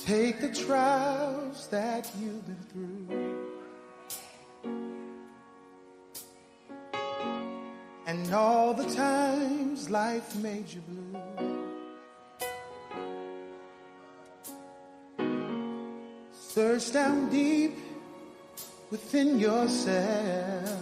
Take the trials that you've been through and all the times life made you blue. Search down deep within yourself.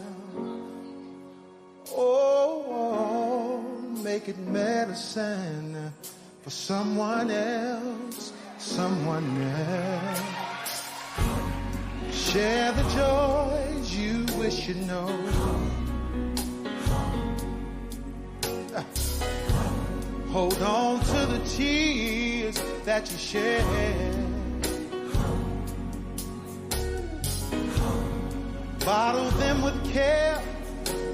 Oh, make it medicine for someone else, someone else. Share the joys you wish you know. Hold on to the tears that you share. Bottle them with care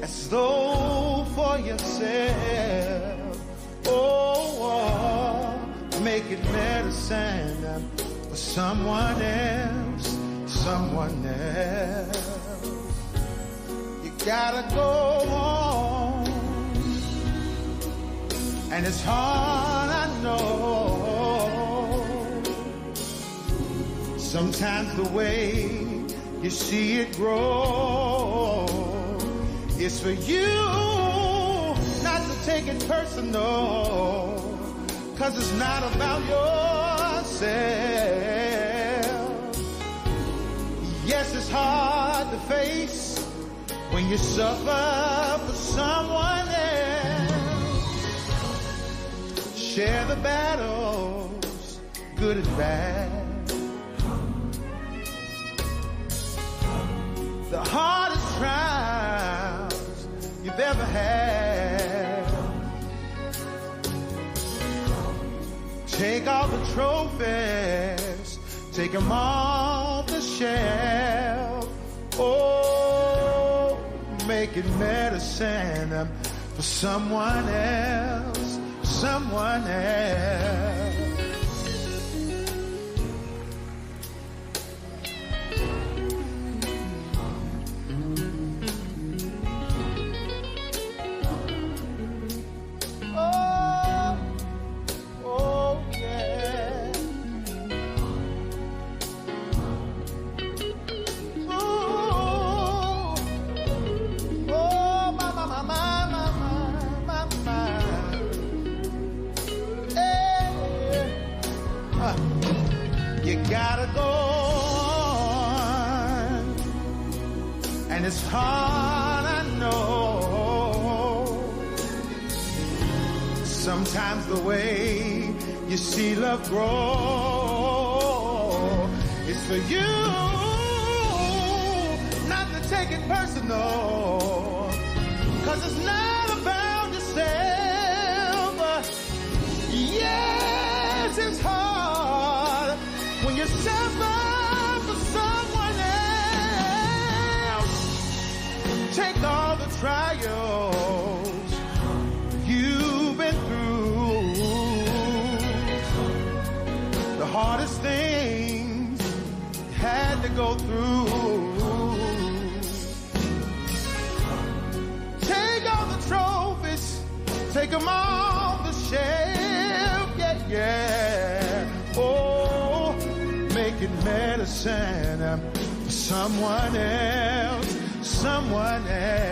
as though for yourself. Oh, make it medicine for someone else, someone else. You gotta go on, and it's hard, I know. Sometimes the way you see it grow, it's for you not to take it personal, 'cause it's not about yourself. Yes, it's hard to face when you suffer for someone else. Share the battles, good and bad. The hardest trials you've ever had. Take all the trophies, take them off the shelf. Oh, make it medicine for someone else, someone else. You gotta go on, and it's hard, I know. Sometimes the way you see love grow, it's for you not to take it personal, 'cause it's not about yourself. Yes, it's hard when you suffer for someone else. Take all the trials you've been through, the hardest things you had to go through. Take all the trophies, take them off the shelf, yeah, yeah. Oh, make it medicine for someone else, someone else.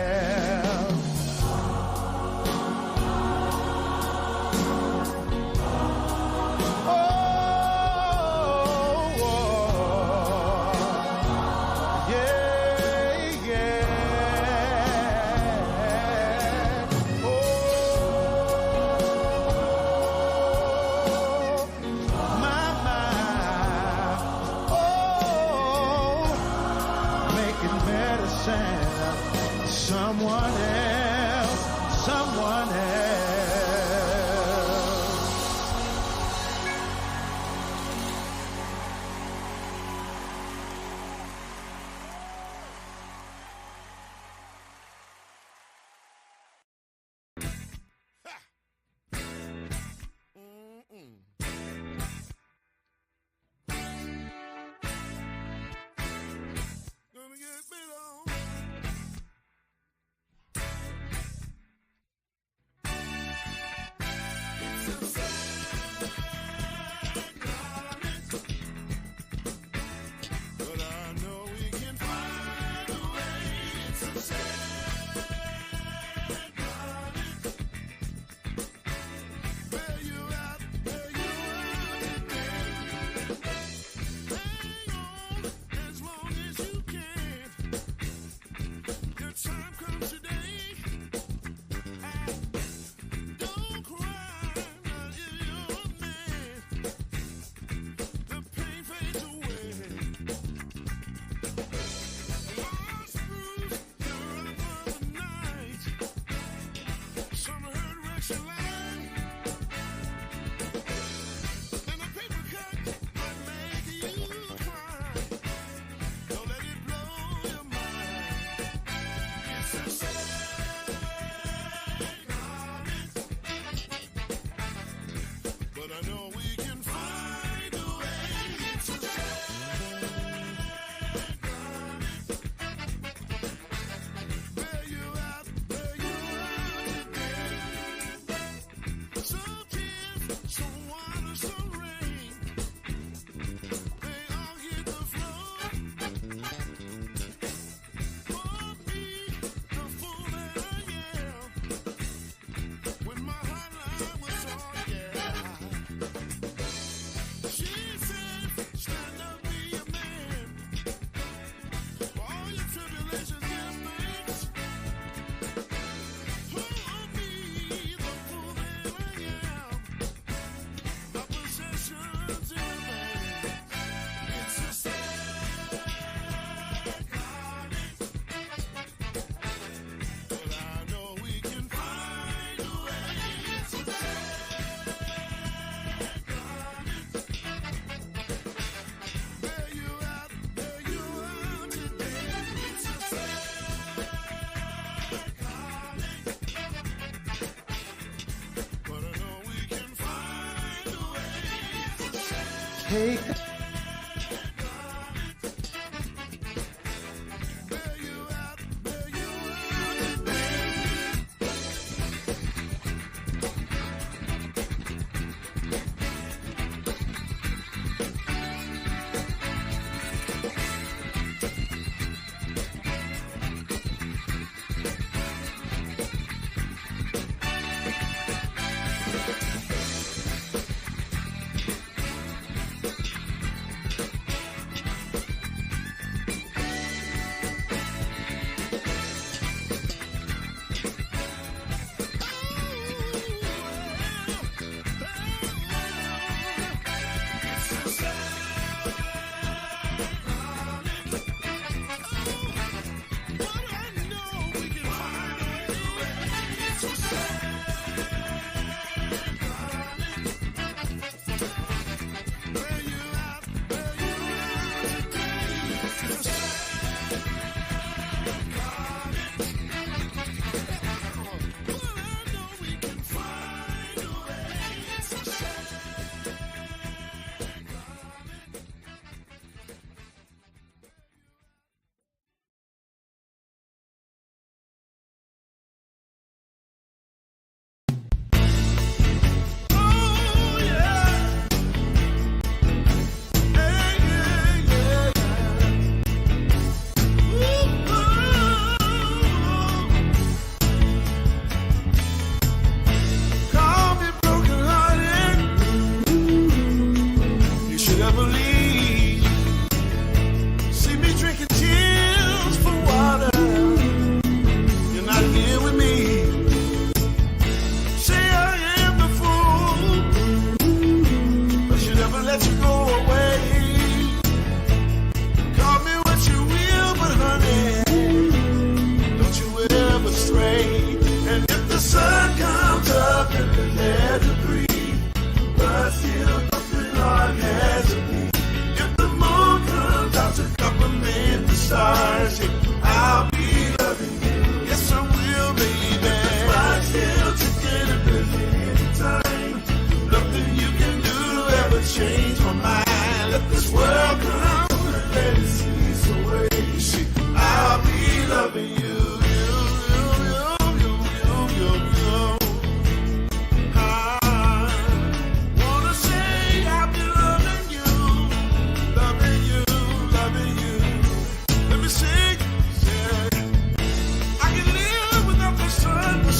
Someone Take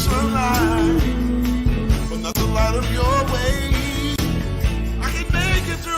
sunlight, but not the light of your way. I can make it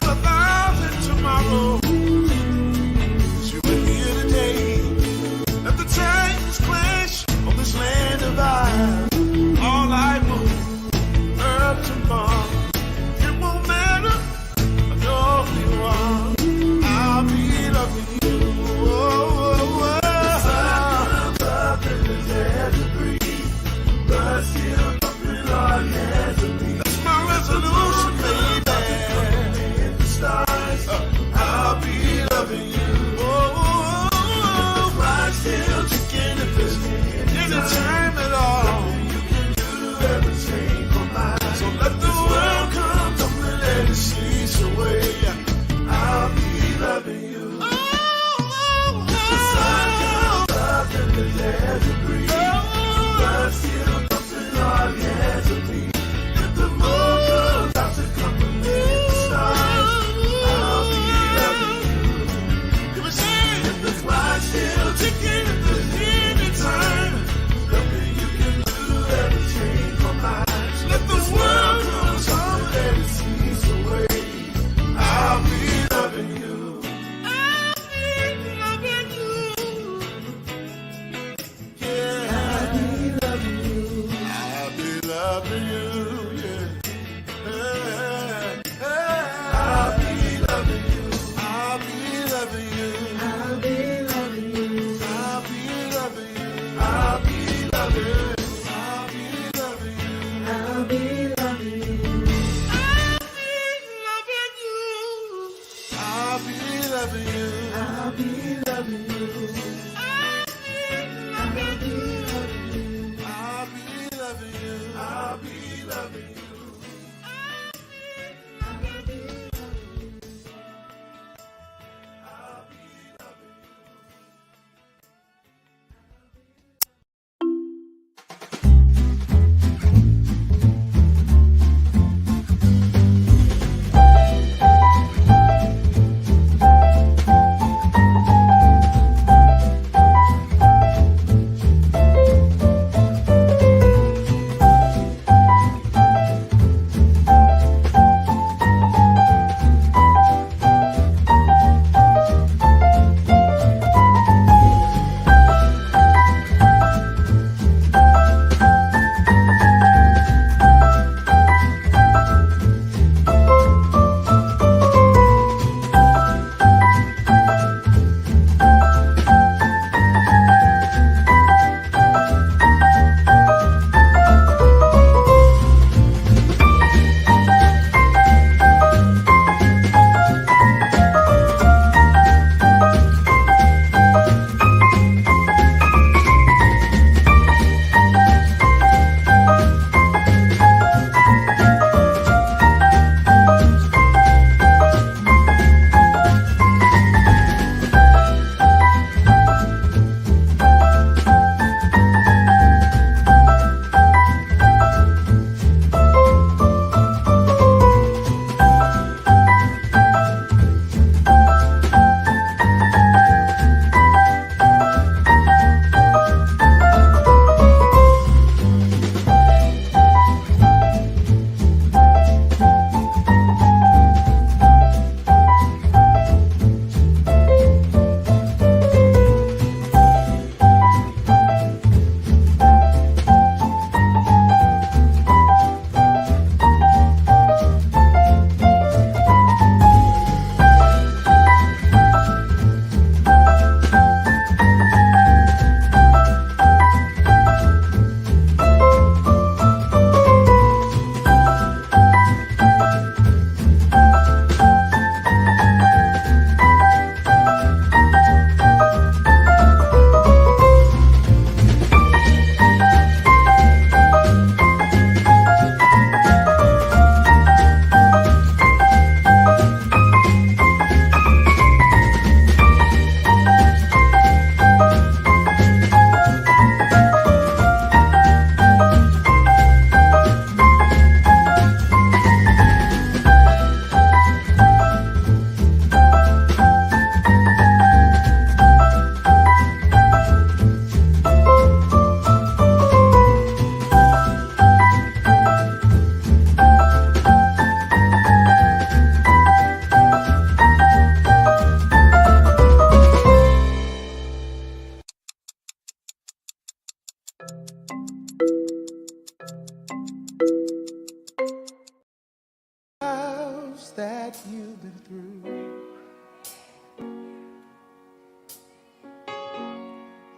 things that you've been through,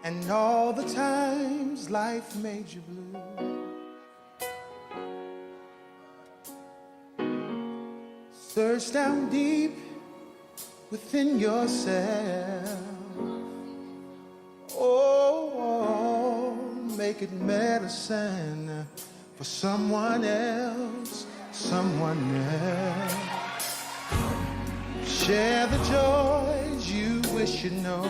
and all the times life made you blue. Search down deep within yourself. Oh, make it medicine for someone else, someone else. Share the joys you wish you know.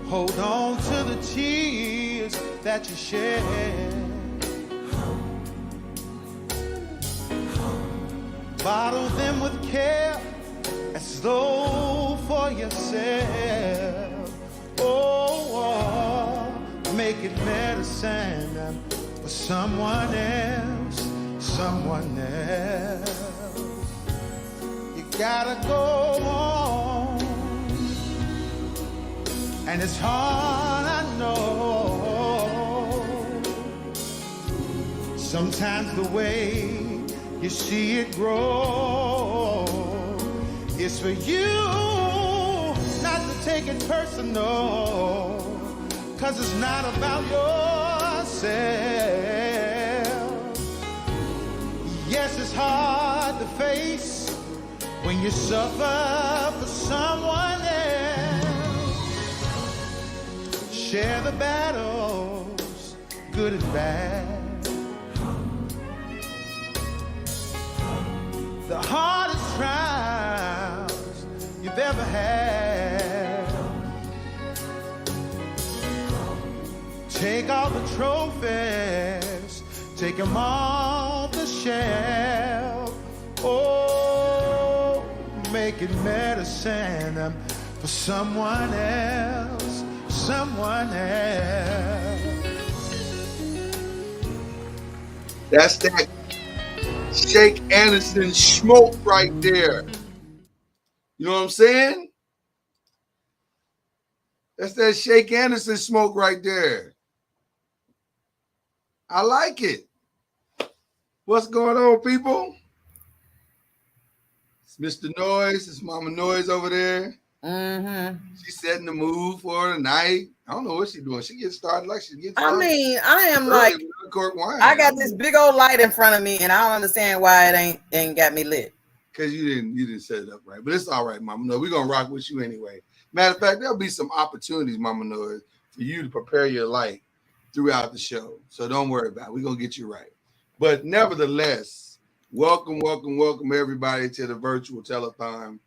Hold on to the tears that you share. Bottle them with care and slow for yourself. Oh, make it medicine for someone else, someone else. You gotta go on, and it's hard, I know. Sometimes the way you see it grow, it's for you not to take it personal, 'cause it's not about yourself. Yes, it's hard to face when you suffer for someone else. Share the battles, good and bad. The hardest trials you've ever had. Take all the trophies, take them off the shelf. Oh, make it medicine for someone else, someone else. That's that Shake Anderson smoke right there. You know what I'm saying? That's that Shake Anderson smoke right there. I like it. What's going on, people? It's Mr. Noise. It's Mama Noise over there. Mm-hmm. She's setting the mood for the night. I don't know what she's doing. She gets started like she gets started. I mean, I am like, I got this big old light in front of me, and I don't understand why it ain't got me lit. Because you didn't set it up right. But it's all right, Mama Noise. We're gonna rock with you anyway. Matter of fact, there'll be some opportunities, Mama Noise, for you to prepare your light throughout the show. So don't worry about it. We're gonna get you right. But nevertheless, welcome everybody to the virtual telethon.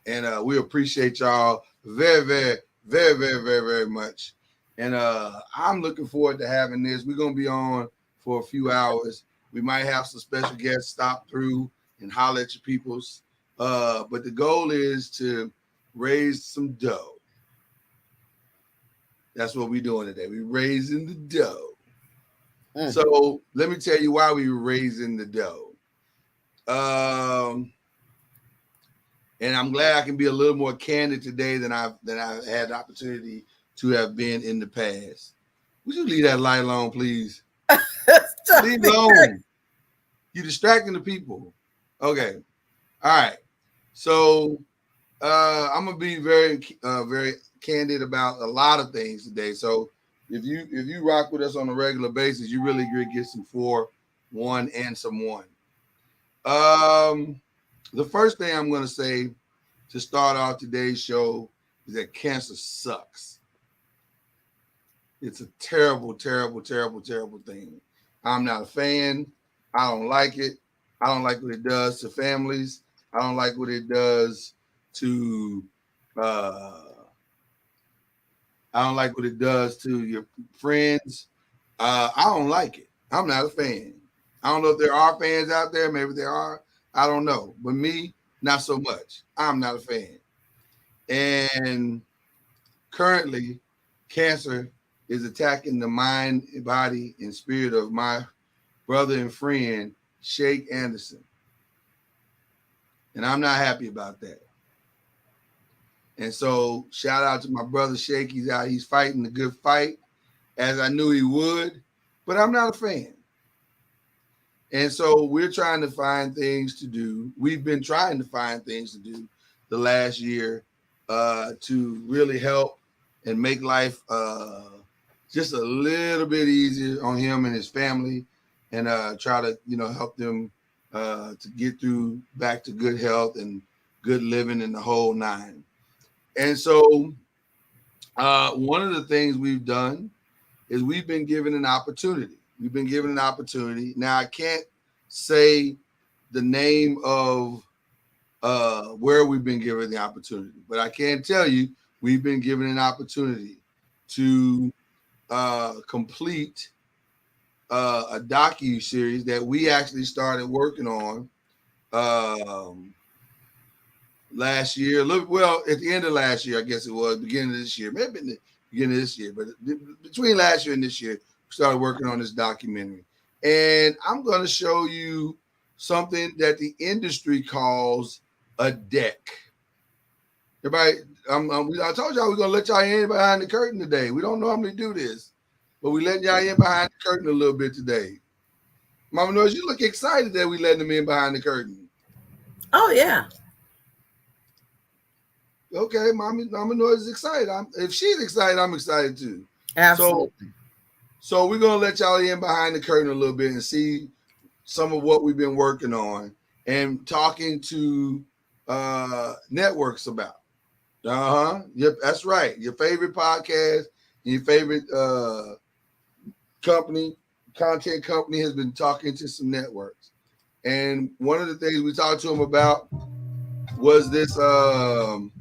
And we appreciate y'all very much. And I'm looking forward to having this. We're gonna be on for a few hours. We might have some special guests stop through and holler at your peoples. But the goal is to raise some dough. That's what we're doing today. We're raising the dough. So let me tell you why we were raising the dough. And I'm glad I can be a little more candid today than I've had the opportunity to have been in the past. Would you leave that light alone, please? Leave it alone. You're distracting the people. Okay. All right. So I'm gonna be very candid about a lot of things today. So if you rock with us on a regular basis, you really get some 4, 1, and some 1. The first thing I'm going to say to start off today's show is that cancer sucks. It's a terrible thing. I'm not a fan. I don't like it. I don't like what it does to families. I don't like what it does to I don't like what it does to your friends. I don't like it. I'm not a fan. I don't know if there are fans out there. Maybe there are. I don't know. But me, not so much. I'm not a fan. And currently, cancer is attacking the mind, body, and spirit of my brother and friend, Shake Anderson. And I'm not happy about that. And so shout out to my brother Shake. He's out. He's fighting a good fight, as I knew he would. but I'm not a fan. And so we're trying to find things to do. We've been trying to find things to do the last year to really help and make life just a little bit easier on him and his family, and try to, help them to get through back to good health and good living in the whole nine. And so one of the things we've done is we've been given an opportunity. We've been given an opportunity. Now, I can't say the name of where we've been given the opportunity, but I can tell you we've been given an opportunity to complete a docu-series that we actually started working on last year. Well, at the end of last year, I guess it was, beginning of this year, maybe in the beginning of this year, but between last year and this year, we started working on this documentary. And I'm going to show you something that the industry calls a deck. Everybody, I told y'all we're going to let y'all in behind the curtain today. We don't normally do this, but we letting y'all in behind the curtain a little bit today. Mama Noise, you look excited that we letting them in behind the curtain. Oh, yeah. Okay, Mama Noise is excited. If she's excited, I'm excited too. Absolutely. So we're going to let y'all in behind the curtain a little bit and see some of what we've been working on and talking to networks about. Yep, that's right. Your favorite podcast, your favorite content company has been talking to some networks. And one of the things we talked to them about was this. I'm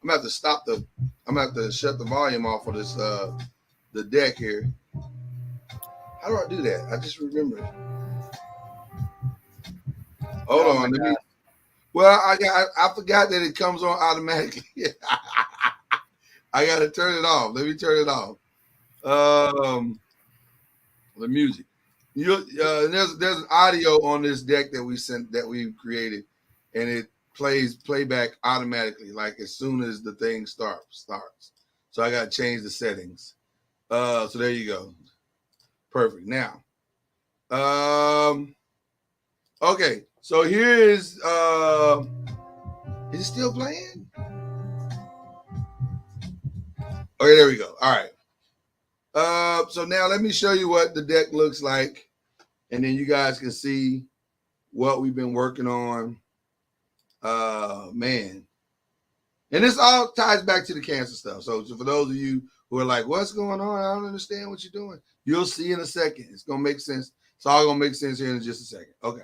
gonna have to shut the volume off of this the deck here. How do I do that? I just remembered. Hold on, well, I forgot that it comes on automatically. I gotta turn it off. Let me turn it off. The music. There's an audio on this deck that we created, and it plays playback automatically, like as soon as the thing starts. So I gotta change the settings. So there you go. Perfect. Now, okay. So here is it still playing? Okay, there we go. All right. So now let me show you what the deck looks like, and then you guys can see what we've been working on. Man. And this all ties back to the cancer stuff. So for those of you who are like, what's going on? I don't understand what you're doing. You'll see in a second. It's gonna make sense. It's all gonna make sense here in just a second. Okay.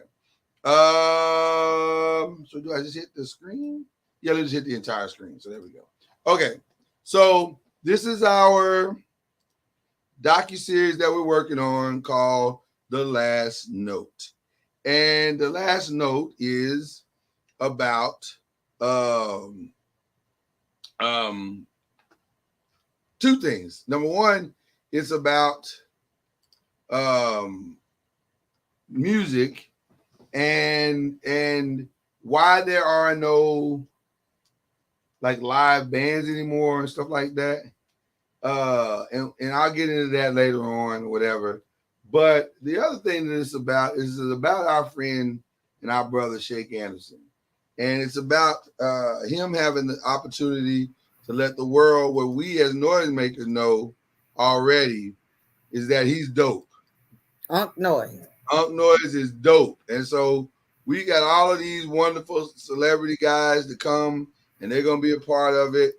So do I just hit the screen? Yeah, let's hit the entire screen. So there we go. Okay. So this is our docuseries that we're working on called The Last Note. And The Last Note is about two things. Number one, it's about music and why there are no like live bands anymore and stuff like that. And I'll get into that later on, whatever. But the other thing that it's about is about our friend and our brother Shake Anderson. And it's about him having the opportunity to let the world, what we as noisemakers know already, is that he's dope. Unk Noise. Unk Noise is dope. And so we got all of these wonderful celebrity guys to come, and they're going to be a part of it.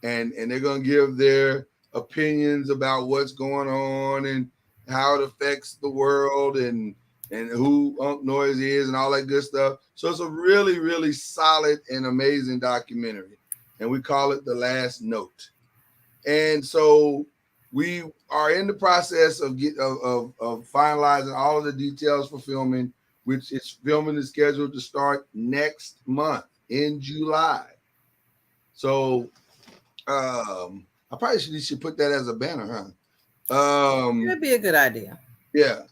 And they're going to give their opinions about what's going on and how it affects the world and who Unk Noise is and all that good stuff. So it's a really, really solid and amazing documentary. And we call it The Last Note. And so we are in the process of finalizing all of the details for filming, which filming is scheduled to start next month in July. So I probably should put that as a banner, huh? That'd be a good idea. Yeah.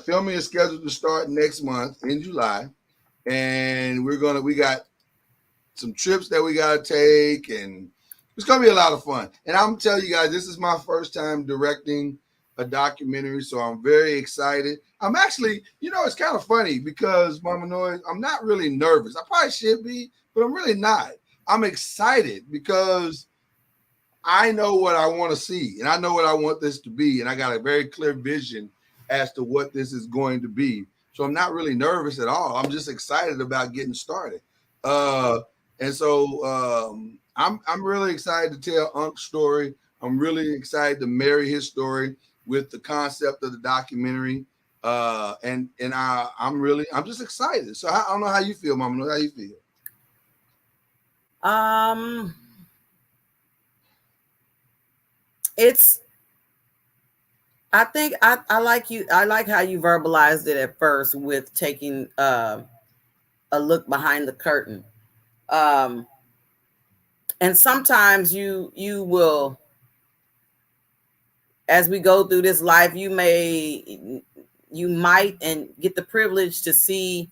Filming is scheduled to start next month in July. And we got some trips that we gotta take, and It's gonna be a lot of fun. And I'm telling you guys, this is my first time directing a documentary, so I'm very excited. I'm actually, it's kind of funny because Mama Noise, I'm not really nervous. I probably should be, but I'm really not. I'm excited because I know what I want to see, and I know what I want this to be, and I got a very clear vision as to what this is going to be. So I'm not really nervous at all. I'm just excited about getting started. And so I'm really excited to tell Unc's story. I'm really excited to marry his story with the concept of the documentary. I'm just excited. So I don't know how you feel, Mama. How you feel? I think I like you. I like how you verbalized it at first with taking a look behind the curtain. And sometimes you will, as we go through this life, you might and get the privilege to see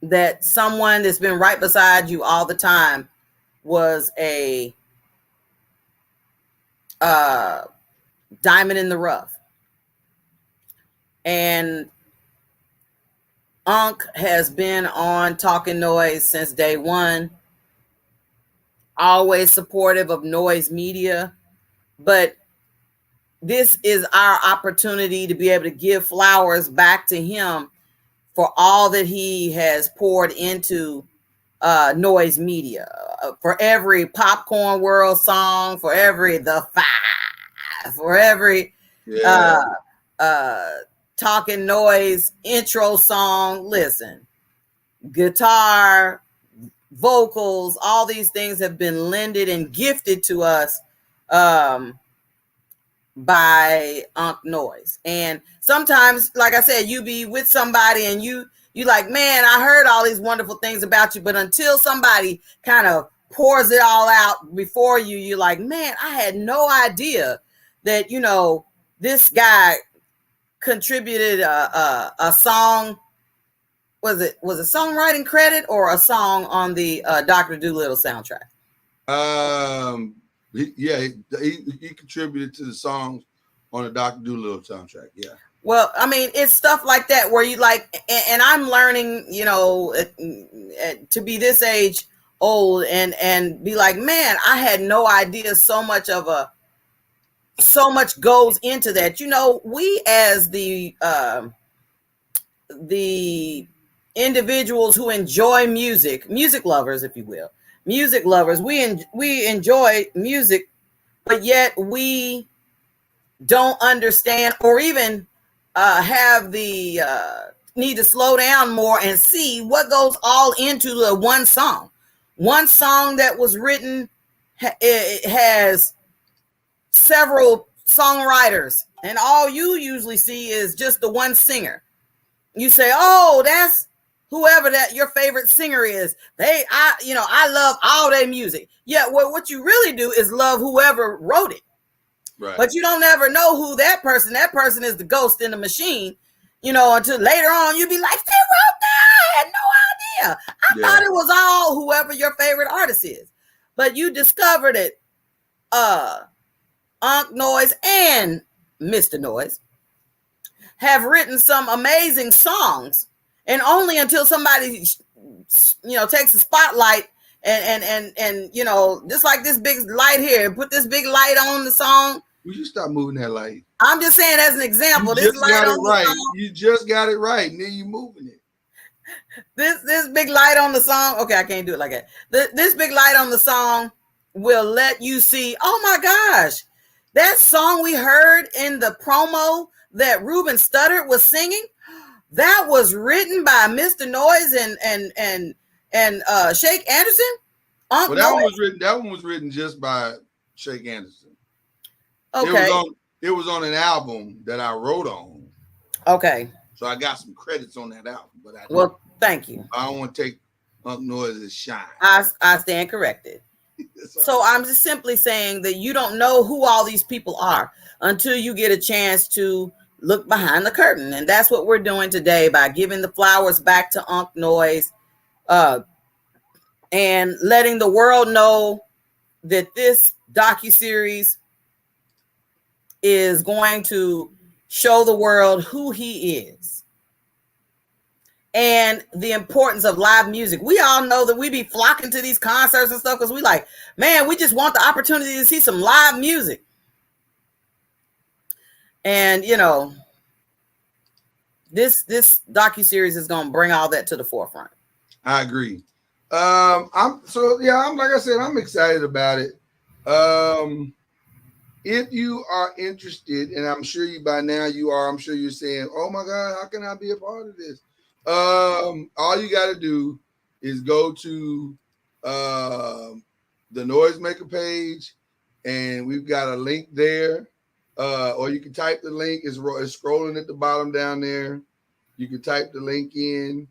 that someone that's been right beside you all the time was a diamond in the rough. And Unc has been on Talking Noise since day one, always supportive of Noise Media, but this is our opportunity to be able to give flowers back to him for all that he has poured into Noise Media, for every Popcorn World song, for every The Five, for every Talking Noise intro song. Listen, guitar, vocals, all these things have been lended and gifted to us by Unc Noise. And sometimes, like I said, you be with somebody and you like, man, I heard all these wonderful things about you, but until somebody kind of pours it all out before you, you're like, man, I had no idea that, this guy contributed a song. Was it songwriting credit or a song on the Dr. Dolittle soundtrack? He contributed to the songs on the Dr. Dolittle soundtrack. Yeah. Well, I mean, it's stuff like that where you like, and I'm learning, to be this age old and be like, man, I had no idea so much goes into that. We as the individuals who enjoy music lovers, if you will, music lovers, we enjoy music, but yet we don't understand or even have the need to slow down more and see what goes all into the one song that was written. It has several songwriters, and all you usually see is just the one singer. You say, oh, that's whoever that your favorite singer is. I love all their music. Yeah, well, what you really do is love whoever wrote it. Right. But you don't ever know who that person is the ghost in the machine, until later on you'll be like, they wrote that. I had no idea. I thought it was all whoever your favorite artist is. But you discovered it, Unc Noise and Mr. Noise have written some amazing songs, and only until somebody takes the spotlight and just like this big light here, put this big light on the song. Will you stop moving that light? I'm just saying as an example. You just got it right. You just got it right, and then you moving it. This big light on the song. Okay, I can't do it like that. This big light on the song will let you see, oh my gosh, that song we heard in the promo that Ruben Studdard was singing, that was written by Mr. Noise and Shake Anderson. Well, that one was written just by Shake Anderson. Okay. It was on an album that I wrote on. Okay. So I got some credits on that album, but thank you. I don't want to take Unc Noise's shine. I stand corrected. So I'm just simply saying that you don't know who all these people are until you get a chance to look behind the curtain. And that's what we're doing today by giving the flowers back to Unc Noise and letting the world know that this docuseries is going to show the world who he is and the importance of live music. We all know that we be flocking to these concerts and stuff because we like, man, we just want the opportunity to see some live music. And, you know, this docuseries is going to bring all that to the forefront. I agree. I'm like I said, I'm excited about it. If you are interested, and I'm sure you by now you are, I'm sure you're saying, oh my God, how can I be a part of this? All you got to do is go to the Noisemaker page, and we've got a link there. Or you can type the link. It's scrolling at the bottom down there. You can type the link in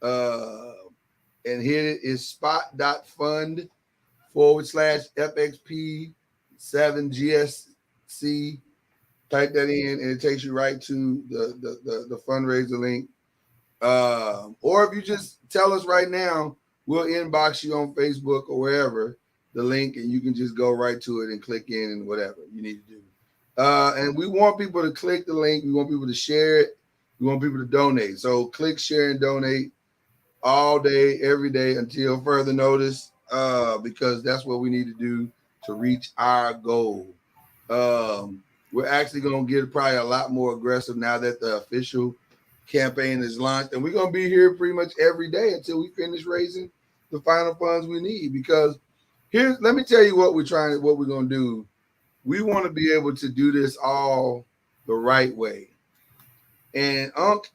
and hit it. It's spot.fund/FXP7GSC. Type that in, and it takes you right to the fundraiser link. Or if you just tell us right now, we'll inbox you on Facebook or wherever the link, and you can just go right to it and click in and whatever you need to do. And we want people to click the link. We want people to share it. We want people to donate. So click, share, and donate all day, every day until further notice, because that's what we need to do to reach our goal. We're actually going to get probably a lot more aggressive now that the official campaign is launched, and we're going to be here pretty much every day until we finish raising the final funds we need. Because let me tell you what we're going to do. We want to be able to do this all the right way. And Unc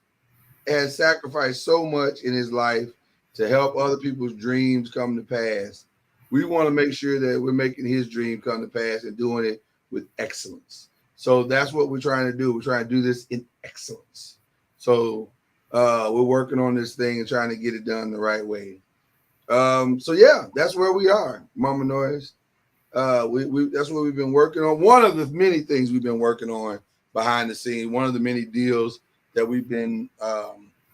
has sacrificed so much in his life to help other people's dreams come to pass. We want to make sure that we're making his dream come to pass and doing it with excellence. So that's what we're trying to do. We're trying to do this in excellence. So we're working on this thing and trying to get it done the right way. So yeah, that's where we are, Mama Noise. That's what we've been working on. One of the many things we've been working on behind the scenes, one of the many deals that we've been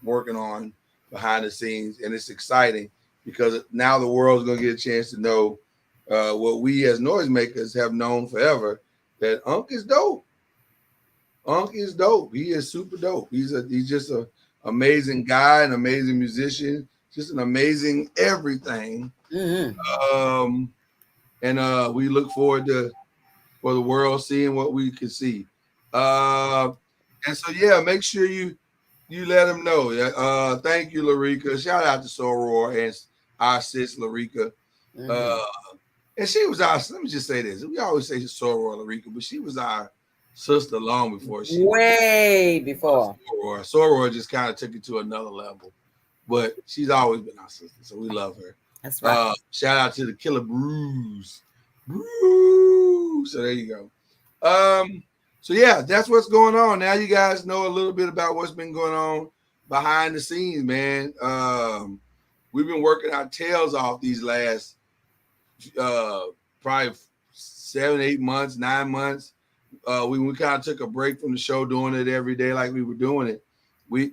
working on behind the scenes. And it's exciting because now the world's going to get a chance to know what we as noisemakers have known forever, that Unc is dope. Unc is dope. He is super dope. He's just an amazing guy, an amazing musician, just an amazing everything. Mm-hmm. And we look forward for the world seeing what we can see. And so, yeah, make sure you let them know. Thank you, Larica. Shout out to Soror and our sis, Larica. Mm-hmm. And she was our, let me just say this. We always say Soror, Larica, but she was our sister long before she before. Soror just kind of took it to another level. But she's always been our sister, so we love her. That's right. Shout out to the Killer Brews. So there you go. So yeah, that's what's going on. Now you guys know a little bit about what's been going on behind the scenes, man. We've been working our tails off these last probably 7, 8 months, 9 months. We kind of took a break from the show, doing it every day like we were doing it.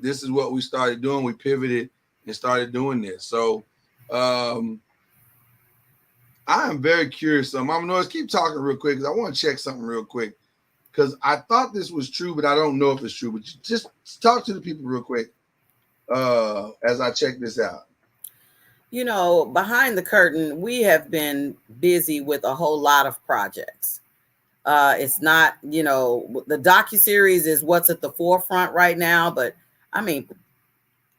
This is what we started doing. We pivoted and started doing this. So I am very curious. Mama Noise, keep talking real quick because I want to check something real quick, because I thought this was true, but I don't know if it's true. But just talk to the people real quick as I check this out. You know, behind the curtain, we have been busy with a whole lot of projects. It's not, you know, the docuseries is what's at the forefront right now. But I mean,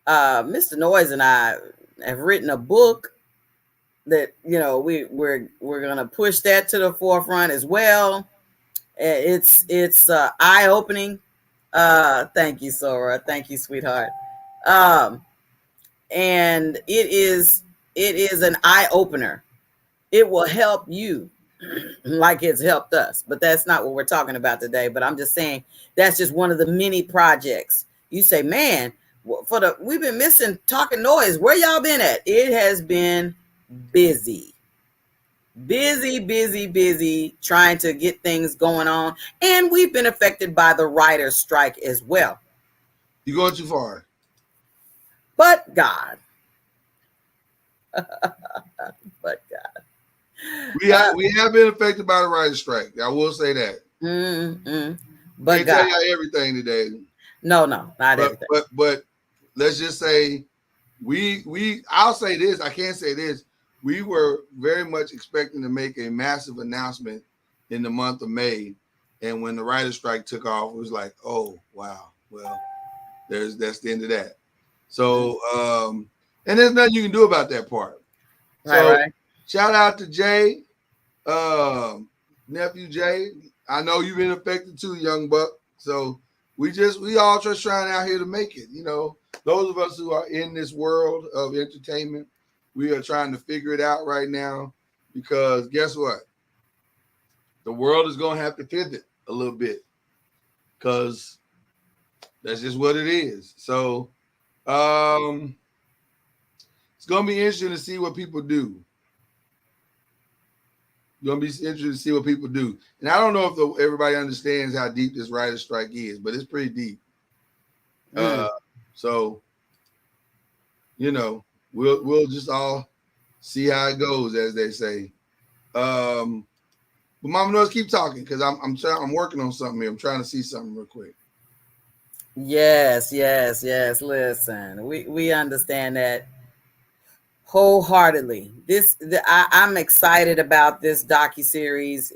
Mr. Noise and I have written a book that, you know, we're gonna push that to the forefront as well. It's eye-opening. Thank you, Sora. Thank you, sweetheart. And it is an eye-opener. It will help you like it's helped us, but that's not what we're talking about today. But I'm just saying that's just one of the many projects. You say, man, we've been missing Talking Noise. Where y'all been at? It has been busy trying to get things going on, and we've been affected by the writer's strike as well. You're going too far. But God. But God. We have been affected by the writer's strike. I will say that. But can't tell you everything today. No, not everything. But let's just say I'll say this. I can't say this. We were very much expecting to make a massive announcement in the month of May, and when the writer's strike took off, it was like, oh wow, well, that's the end of that. So and there's nothing you can do about that part. Right. Shout out to Jay, nephew Jay. I know you've been affected too, young buck. So we all just trying out here to make it. You know, those of us who are in this world of entertainment, we are trying to figure it out right now, because guess what? The world is going to have to pivot a little bit, because that's just what it is. So it's going to be interesting to see what people do. Going to be interesting to see what people do. And I don't know if everybody understands how deep this writer's strike is, but it's pretty deep. So, you know, we'll just all see how it goes, as they say. But Mama knows, keep talking, because I'm working on something here. I'm trying to see something real quick. Yes. Listen, we understand that wholeheartedly. I'm excited about this docuseries.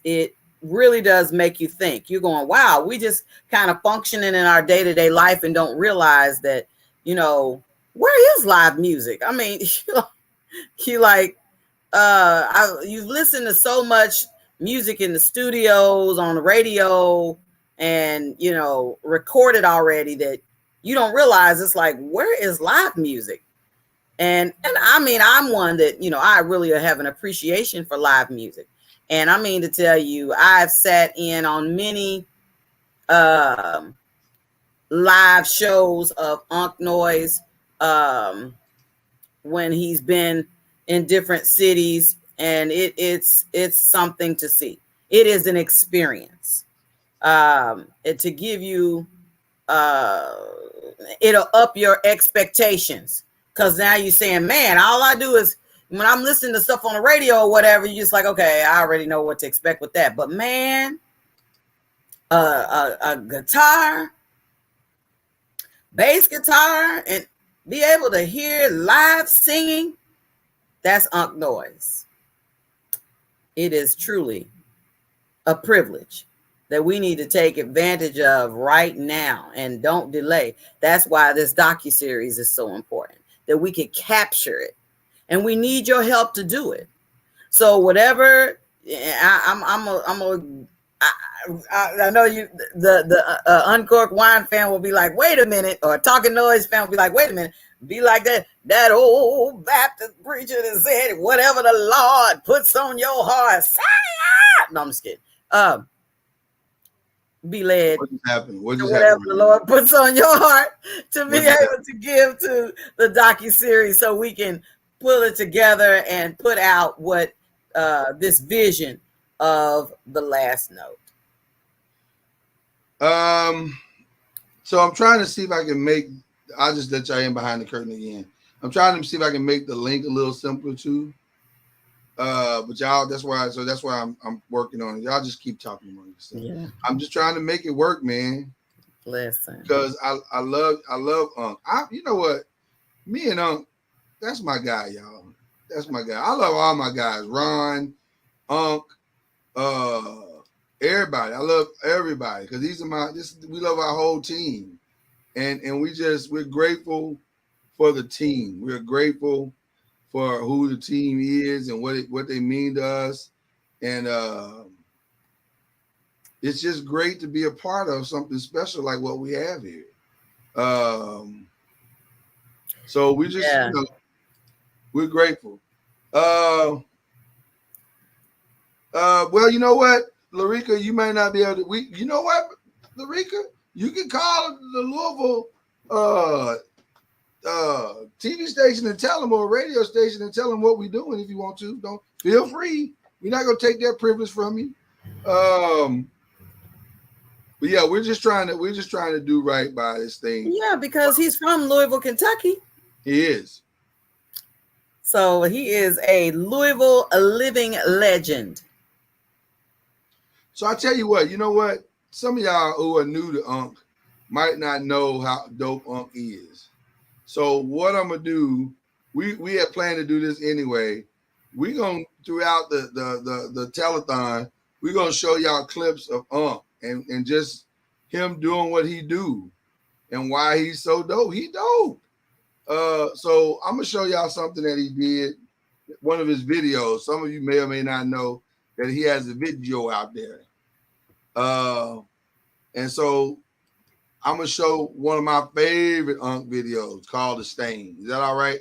It really does make you think. You're going, wow, we just kind of functioning in our day-to-day life and don't realize that, you know, where is live music? I mean, you like, you listen to so much music in the studios, on the radio, and, you know, recorded already, that you don't realize it's like, where is live music? And I mean, I'm one that, you know, I really have an appreciation for live music. And I mean to tell you, I've sat in on many live shows of Unk Noise when he's been in different cities, and it's something to see. It is an experience. To give you, it'll up your expectations. Because now you're saying, man, all I do is, when I'm listening to stuff on the radio or whatever, you're just like, okay, I already know what to expect with that. But man, a guitar, bass guitar, and be able to hear live singing, that's Unk Noise. It is truly a privilege that we need to take advantage of right now, and don't delay. That's why this docuseries is so important, that we can capture it, and we need your help to do it. So whatever, I know you, the Uncorked Wine fan will be like, wait a minute, or Talking Noise fan will be like, wait a minute, be like that old Baptist preacher that said, whatever the Lord puts on your heart, say it. No, I'm just kidding. Be led to whatever the Lord puts on your heart to be able to give to the docuseries, so we can pull it together and put out what this vision of the last note. So I'm trying to see if I can make, I'll just let y'all in behind the curtain again. I'm trying to see if I can make the link a little simpler too. But y'all, that's why I'm working on it. Y'all just keep talking among yourself. Yeah. I'm just trying to make it work, man. Listen, because I love Unk. You know what? Me and Unk, that's my guy, y'all. That's my guy. I love all my guys. Ron, Unk, everybody. I love everybody, because we love our whole team. And we're grateful for the team. We're grateful for who the team is and what they mean to us. And it's just great to be a part of something special like what we have here. So we just, you know, we're grateful. Well, you know what, Larica, you may not be able to, you know what, Larica, you can call the Louisville TV station and tell them, or radio station and tell them what we're doing if you want to. Don't, feel free. We're not gonna take that privilege from you. But yeah, we're just trying to do right by this thing. Yeah, because he's from Louisville, Kentucky. He is. So he is a Louisville living legend. So I tell you what, you know what? Some of y'all who are new to Unc might not know how dope Unc is. So what I'm gonna do, we had planned to do this anyway. We're gonna throughout the telethon, we're gonna show y'all clips of Unc and just him doing what he do and why he's so dope. He dope. So I'm gonna show y'all something that he did, one of his videos. Some of you may or may not know that he has a video out there. And so I'm gonna show one of my favorite Unc videos called The Stain. Is that all right?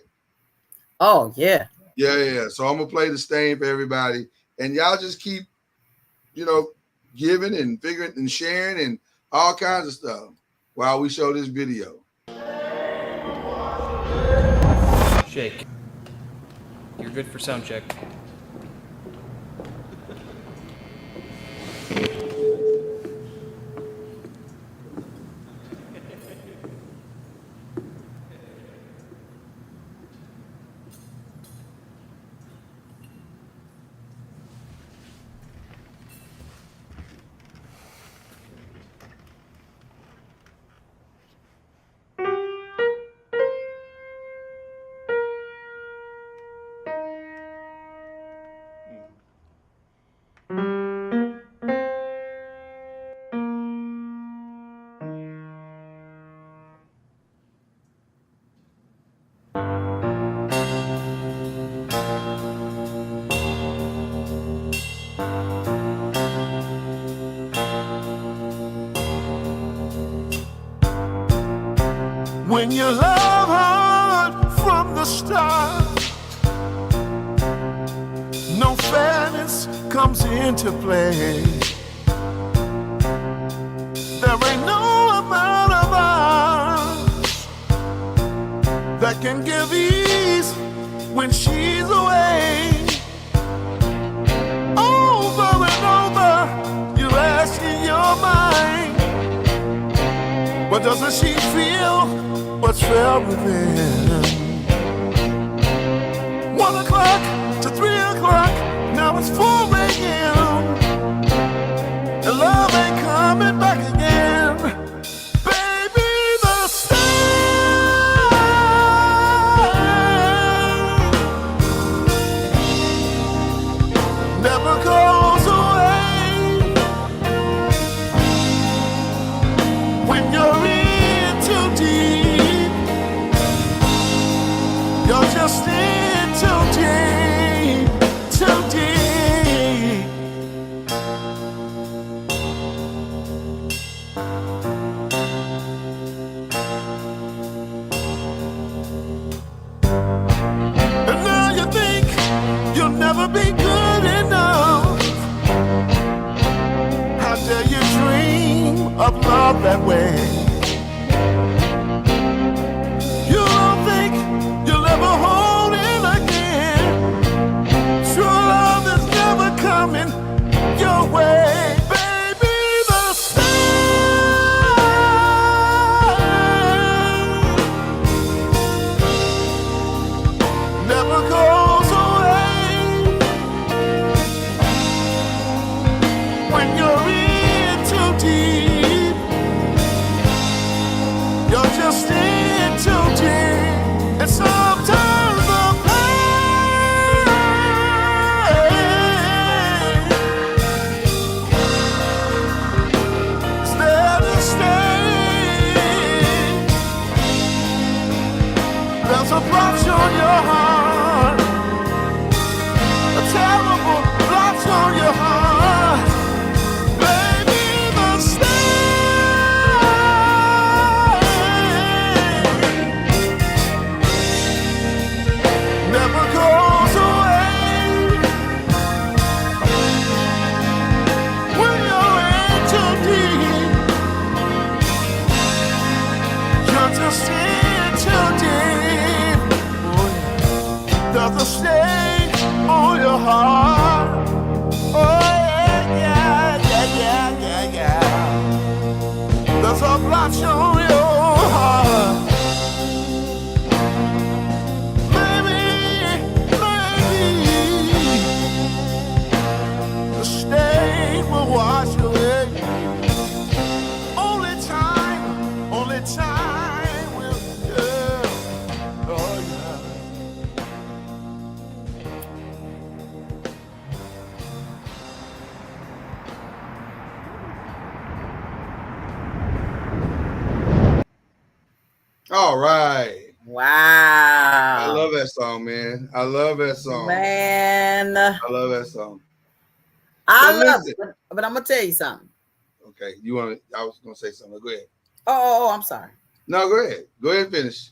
Oh, yeah. Yeah. So I'm gonna play The Stain for everybody. And y'all just keep, giving and figuring and sharing and all kinds of stuff while we show this video. Shake. You're good for sound check. When you love hard from the start, no fairness comes into play. There ain't no amount of hours that can give ease when she's away. Over and over, you're asking your mind, but doesn't she feel what's felt within? 1 o'clock to 3 o'clock, now it's 4 a.m. and love ain't coming back again. Baby, the stain never goes away. When you're in too deep, you're just in too deep, too deep. And now you think you'll never be good enough. How dare you dream of love that way? You don't think you'll ever hold it again. True love is never coming your way. Baby, the stain never goes away. When you're in too deep, you're just in too deep. And sometimes the pain is there to stay. There's a blotch on your heart, a terrible blotch on your heart. Baby, the stain never goes away. When you're in too deep, you're just in too deep. There's a stain on your heart. Oh yeah. There's a blotch on your heart. Baby, All right. I Wow. love that song, man. I love that song. Man, I love that song. So I love listen. it. But I'm gonna tell you something. Okay, you want to? I was gonna say something. Go ahead. Oh, I'm sorry. No, go ahead. Go ahead and finish.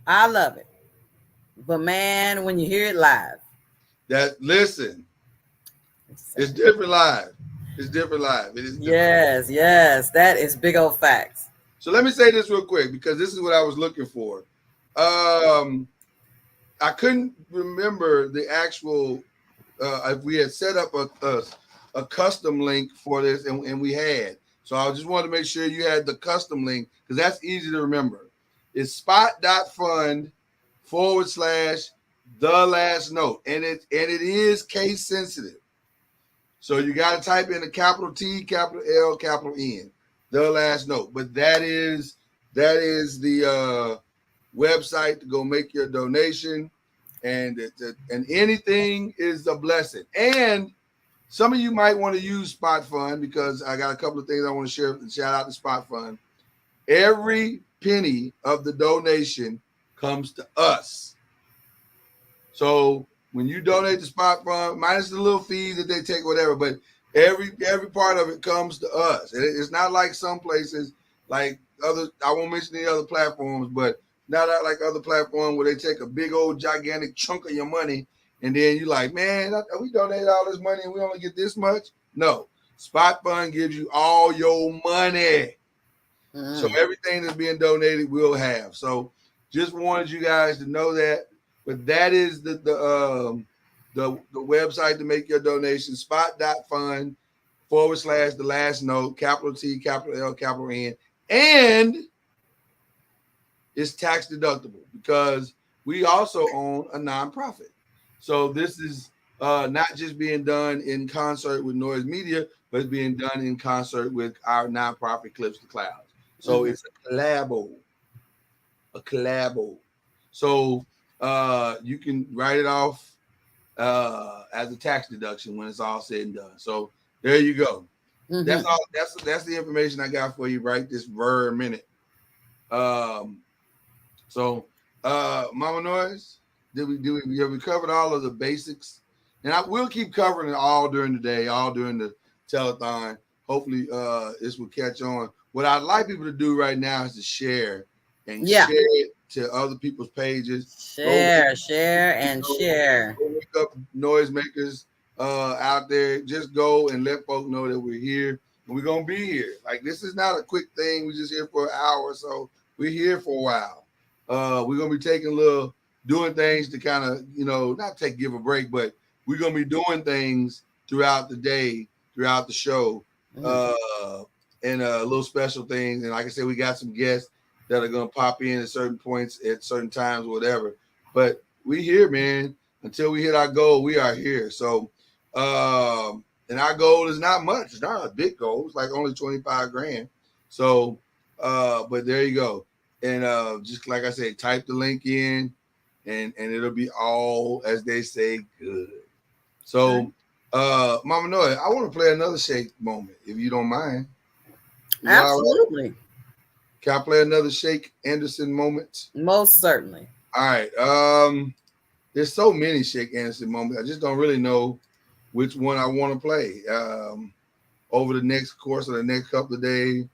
I love it. But man, when you hear it live, Listen, it's different live. It's different live. It is different. yes, that is big old facts. So let me say this real quick because this is what I was looking for. I couldn't remember the actual if we had set up a custom link for this, and we had. So I just wanted to make sure you had the custom link because that's easy to remember. It's spot.fund / the last note. And it is case sensitive. So you got to type in a capital T, capital L, capital N, the last note. But that is the website to go make your donation, and anything is a blessing. And some of you might want to use Spot Fund because I got a couple of things I want to share. Shout out to Spot Fund. Every penny of the donation comes to us. So when you donate to Spot Fund, minus the little fees that they take, whatever, but every part of it comes to us. And it's not like some places, like other. I won't mention any other platforms, but not like other platforms where they take a big old gigantic chunk of your money, and then you like, man, we donated all this money and we only get this much. No, Spot Fund gives you all your money. So everything that's being donated we'll have. So just wanted you guys to know that. But that is the website to make your donation, spot.fund / the last note, capital T, capital L, capital N. And it's tax deductible because we also own a nonprofit. So this is not just being done in concert with Noise Media, but it's being done in concert with our nonprofit Clips to Clouds. So it's a collabo. So you can write it off as a tax deduction when it's all said and done. So there you go. That's all. That's the information I got for you right this very minute. So Mama Noise, have we covered all of the basics? And I will keep covering it all during the day, all during the telethon. Hopefully this will catch on. What I'd like people to do right now is to share share it to other people's pages. Share. Go wake up noisemakers out there. Just go and let folks know that we're here and we're gonna be here. Like this is not a quick thing. We're just here for an hour or so. We're here for a while. We're gonna be doing things to kind of, not give a break, but we're gonna be doing things throughout the day, throughout the show, and little special things. And like I said, we got some guests that are gonna pop in at certain points at certain times, whatever. But we here, man. Until we hit our goal, we are here. So, and our goal is not much. It's not a big goal. It's like only 25 grand. So, but there you go. And just like I said, type the link in, and it'll be all, as they say, good. So, Mama Noah, I want to play another shake moment, if you don't mind. Absolutely. Right? Can I play another Shake Anderson moment? Most certainly. All right. There's so many Shake Anderson moments. I just don't really know which one I want to play over the next course of the next couple of days.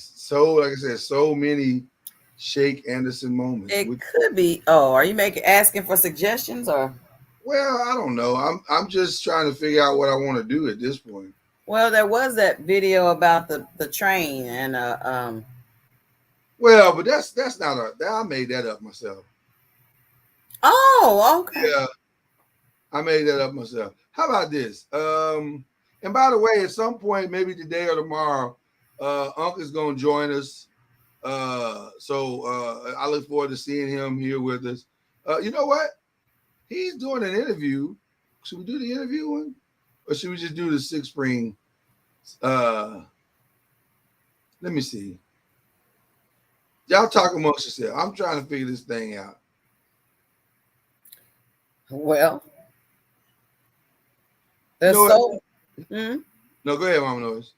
So like I said, so many Shake Anderson moments. It could be. Oh, are you asking for suggestions or? Well, I don't know. I'm just trying to figure out what I want to do at this point. Well, there was that video about the train and Well, but that's not I made that up myself. Oh, okay. Yeah, I made that up myself. How about this? And by the way, at some point, maybe today or tomorrow, Unc is going to join us. So I look forward to seeing him here with us. You know what? He's doing an interview. Should we do the interview one? Or should we just do the Six Spring? Let me see. Y'all talk amongst yourself. I'm trying to figure this thing out. Well, there's No, go ahead, Mama Noise.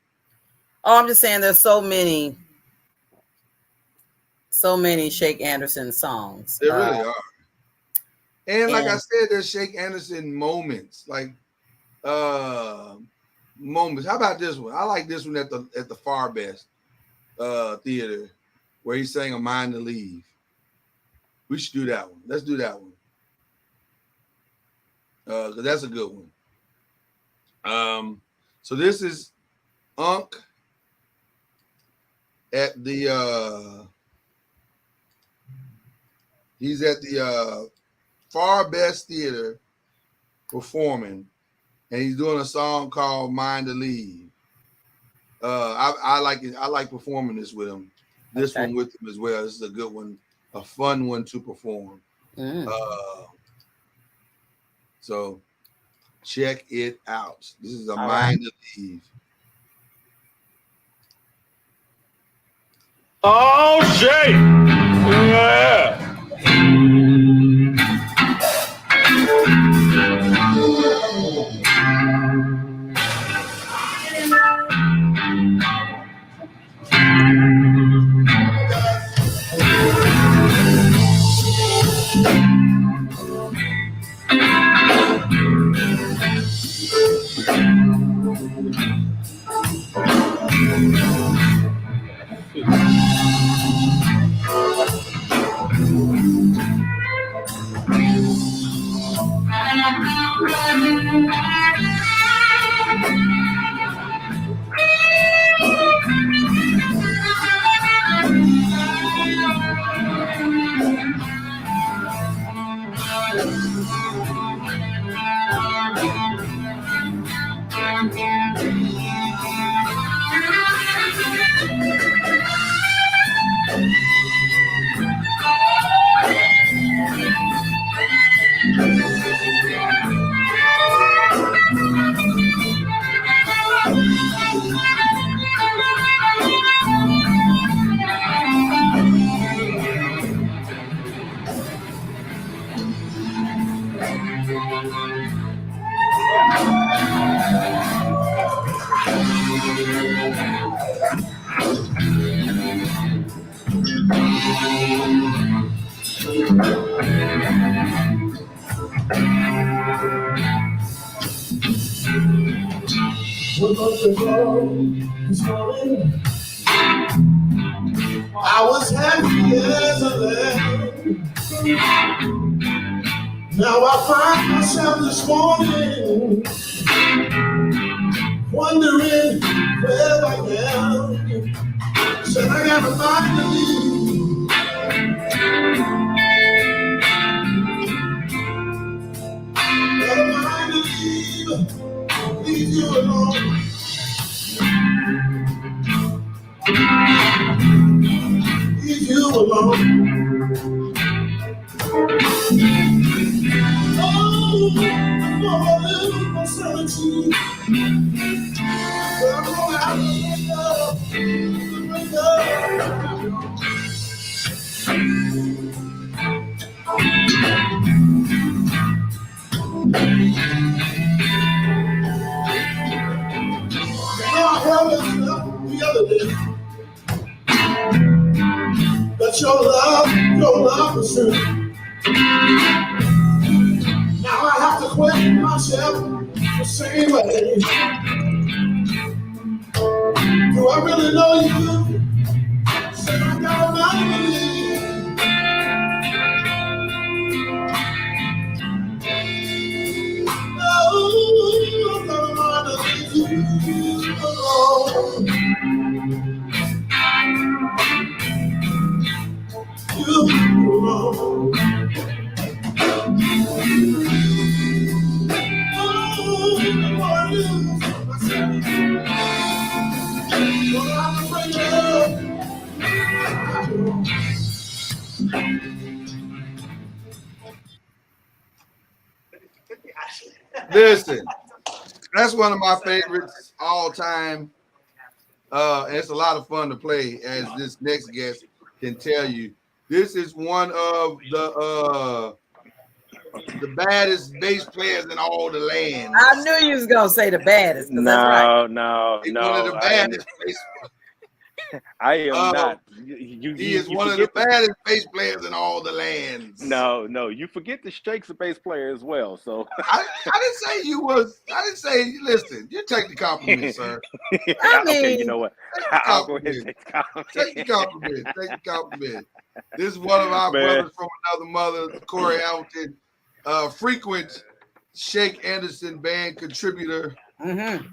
Oh, I'm just saying there's so many Shake Anderson songs. There really are. And like I and said, there's Shake Anderson moments, like moments. How about this one? I like this one at the Far Best theater where he sang "A Mind to Leave." We should do that one. Let's do that one. Because that's a good one. So this is Unc at the he's at the Far Best Theater performing, and he's doing a song called "Mind to Leave." I like it. I like performing this with him. This one with him as well. This is a good one, a fun one to perform. So check it out. This is a Mind to Leave. Oh shit! Yeah. I was happy as a lamb. Now I find myself this morning wondering where I am. Said I got a mind to leave. Got a mind to leave you alone. Leave you alone. Oh, I'm gonna lose my sanity. But I'm gonna have to wake up. I heard it the other day that your love is true. Now I have to question myself the same way. Do I really know you? Say I got a mind to leave. No, I'm got a mind to leave you alone. You alone. Oh, I lose myself. Well, I'm afraid of. Listen, that's one of my favorites all time. And it's a lot of fun to play, as this next guest can tell you. This is one of the the baddest bass players in all the lands. I knew you was gonna say the baddest, because that's right. No. He's one of the baddest bass. I am not. He is You one of the forget baddest bass players in all the lands. No. You forget the Shake's a bass player as well. So I didn't say you was. I didn't say. Listen, you take the compliment, sir. I mean, okay, you know what? I'll go ahead and take the compliment. Take the compliment. Take the compliment. This is one of our brothers from another mother, Corey Hamilton, frequent Shake Anderson band contributor. mm-hmm.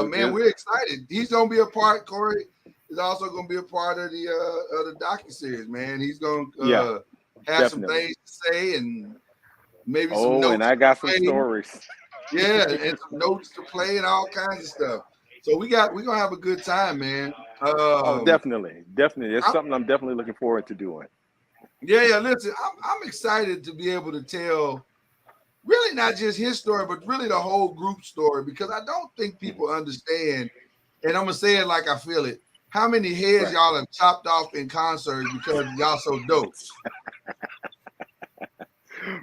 Man, we're excited. He's gonna be a part. Corey is also gonna be a part of the docuseries. Man, he's gonna have definitely. some things to say and maybe some notes. And I got some play. stories. Yeah, and some notes to play and all kinds of stuff. So we're gonna have a good time, man. Definitely. It's something I'm definitely looking forward to doing. Yeah. Listen, I'm excited to be able to tell, really not just his story, but really the whole group story, because I don't think people understand. And I'm gonna say it like I feel it. How many heads y'all have chopped off in concerts because y'all so dope?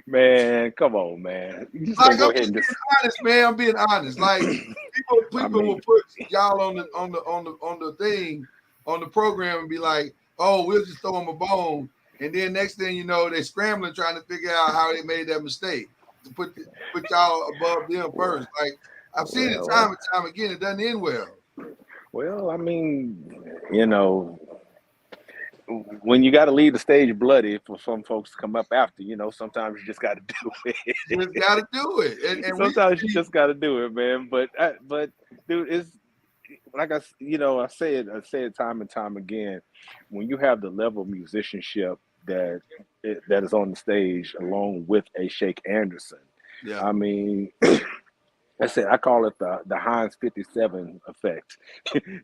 Man, come on, man. Like, I'm just being honest, man. I'm being honest. Like people will put y'all on the thing, on the program, and be like, "Oh, we'll just throw them a bone," and then next thing you know, they're scrambling trying to figure out how they made that mistake to put y'all above them first. Like, I've seen it time and time again. It doesn't end well. Well, I mean, you know, when you got to leave the stage bloody for some folks to come up after, you know, sometimes you just got to do it. You just got to do it. And sometimes you just got to do it, man. But dude, it's like I say it time and time again. When you have the level of musicianship that is on the stage, along with a Shake Anderson, I mean. I call it the Heinz 57 effect.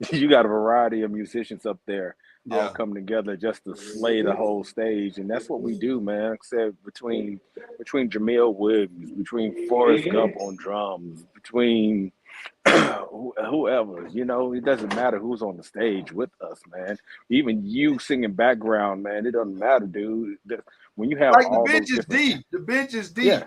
You got a variety of musicians up there all coming together just to slay the whole stage, and that's what we do, man. Like I said, between Jamil Williams, between Forrest Gump on drums, between whoever, you know, it doesn't matter who's on the stage with us, man. Even you singing background, man, it doesn't matter, dude. When you have like all the bench those is deep, the bench is deep.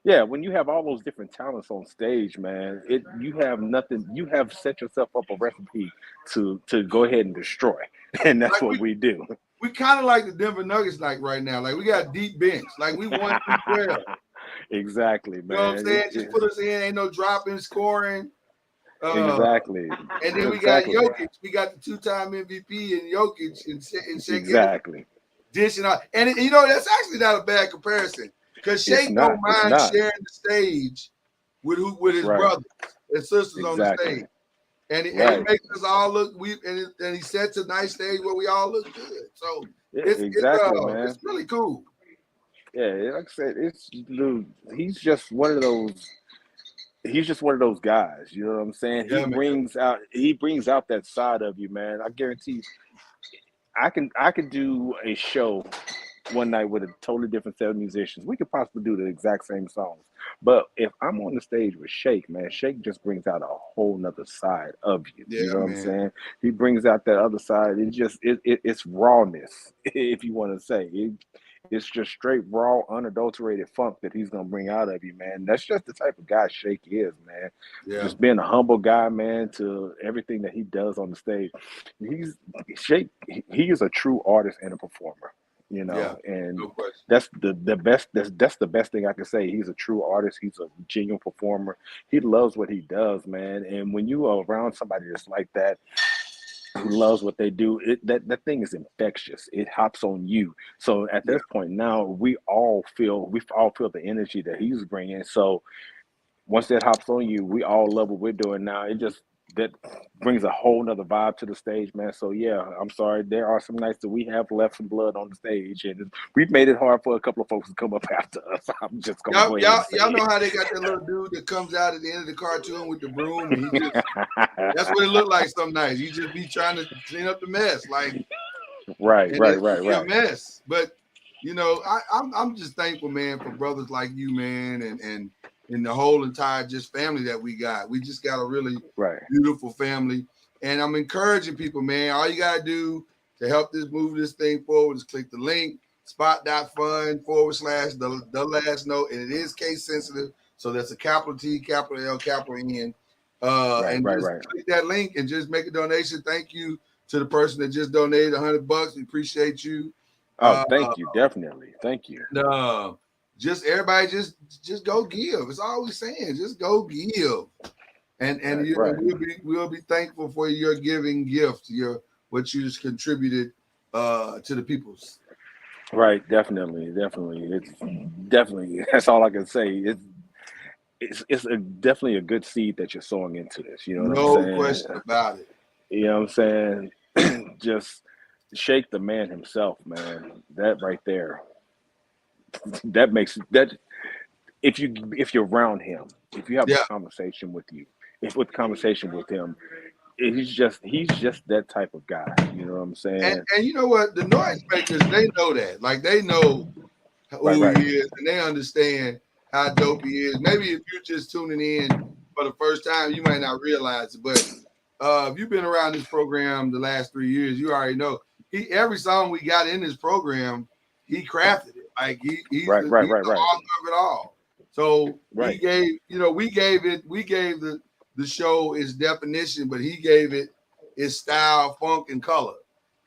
Yeah, when you have all those different talents on stage, man, you have set yourself up a recipe to go ahead and destroy. And that's what we do. We kind of like the Denver Nuggets like right now. Like, we got deep bench. Like, we won 12. Exactly, man. You know what I'm saying? Just put us in, ain't no drop in scoring. Exactly. And then we got Jokic. We got the 2-time MVP and Jokic and Shake. Exactly. Dishing out. And you know, that's actually not a bad comparison. Because Shake don't mind sharing the stage with his brothers and sisters on the stage, and he makes us all look. And he sets a nice stage where we all look good. So it's really cool. Yeah, like I said, he's just one of those. He's just one of those guys. You know what I'm saying? He brings out that side of you, man. I guarantee. I can do a show one night with a totally different set of musicians. We could possibly do the exact same songs. But if I'm on the stage with Shake, man, Shake just brings out a whole nother side of you. You know what I'm saying? He brings out that other side. It's rawness, if you want to say. It's just straight raw, unadulterated funk that he's gonna bring out of you, man. That's just the type of guy Shake is, man. Just being a humble guy, man, to everything that he does on the stage. Shake. He is a true artist and a performer. You know, and that's the best. That's the best thing I can say. He's a true artist. He's a genuine performer. He loves what he does, man. And when you are around somebody that's like that, who loves what they do, that thing is infectious. It hops on you. So at this point now, we all feel the energy that he's bringing. So once that hops on you, we all love what we're doing now. That brings a whole nother vibe to the stage, man. So yeah, I'm sorry. There are some nights that we have left some blood on the stage, and we've made it hard for a couple of folks to come up after us. I'm just gonna go ahead and say y'all know how they got that little dude that comes out at the end of the cartoon with the broom, and that's what it looked like some nights. He just be trying to clean up the mess, like right. A mess. But you know, I'm just thankful, man, for brothers like you, man, and the whole entire just family that we got. We just got a really beautiful family. And I'm encouraging people, man, all you got to do to help move this thing forward is click the link, spot.fund/the last note, and it is case sensitive, so that's a capital T, capital L, capital N. And just click that link and just make a donation. Thank you to the person that just donated $100. We appreciate you. Thank you, definitely. Thank you. Just everybody, just go give. It's all we're saying. Just go give, and we'll be thankful for your giving gift, what you just contributed to the peoples. Right, definitely. It's definitely, that's all I can say. It's definitely a good seed that you're sowing into this. You know what I'm saying? No question about it. You know what I'm saying? Just shake the man himself, man. That right there. That makes that if you're around him, if you have a conversation with him, he's just that type of guy. You know what I'm saying? And you know what? The noisemakers, they know that. Like, they know who he is, and they understand how dope he is. Maybe if you're just tuning in for the first time, you might not realize it. But if you've been around this program the last 3 years, you already know every song we got in this program, he crafted it. Like, he's the author of it all. So he gave, we gave the show its definition, but he gave it its style, funk, and color.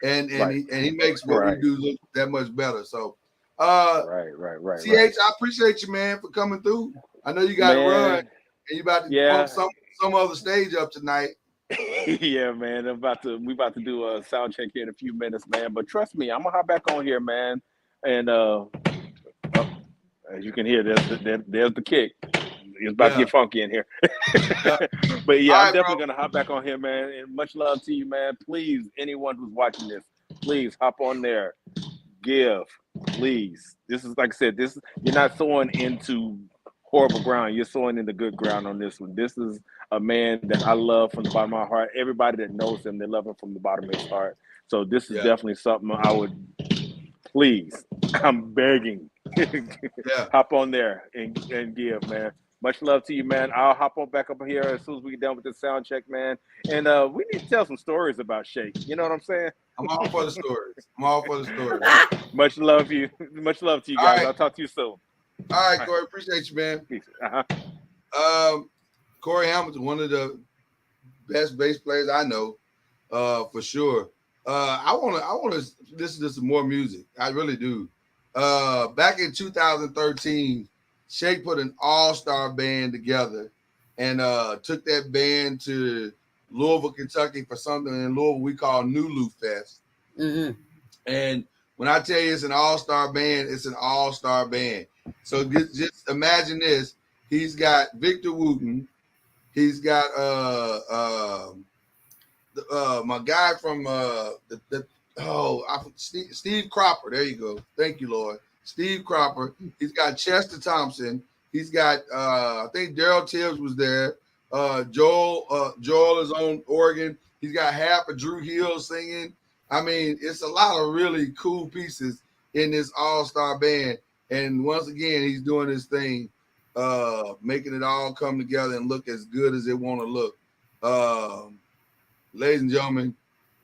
And he makes what we do look that much better. So CH, I appreciate you, man, for coming through. I know you got to run, and you about to pump some other stage up tonight. Yeah, man. We about to do a sound check here in a few minutes, man. But trust me, I'm gonna hop back on here, man. And as you can hear, there's the kick. It's about to get funky in here. But I'm definitely gonna hop back on here, man. And much love to you, man. Please, anyone who's watching this, please hop on there. Give, please. This is, like I said, you're not sowing into horrible ground. You're sowing into good ground on this one. This is a man that I love from the bottom of my heart. Everybody that knows him, they love him from the bottom of his heart. So this is definitely something I would, please, I'm begging, hop on there and give, man. Much love to you, man. I'll hop on back up here as soon as we get done with the sound check, man. And we need to tell some stories about Shake. You know what I'm saying? I'm all for the stories. Much love to you guys. Right. I'll talk to you soon. All right, Corey. Appreciate you, man. Peace. Corey Hamilton, one of the best bass players I know, for sure. I want to listen to some more music. I really do. Back in 2013, Shake put an all-star band together and took that band to Louisville, Kentucky for something in Louisville we call Nulu Fest. Mm-hmm. And when I tell you it's an all-star band, it's an all-star band. So just imagine this. He's got Victor Wooten. He's got my guy from Steve Cropper. There you go. Thank you, Lord. Steve Cropper. He's got Chester Thompson. He's got I think Daryl Tibbs was there. Joel is on organ. He's got half of Drew Hill singing. I mean, it's a lot of really cool pieces in this all-star band. And once again, he's doing his thing, making it all come together and look as good as it want to look. Ladies and gentlemen,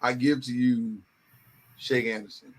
I give to you Shake Anderson.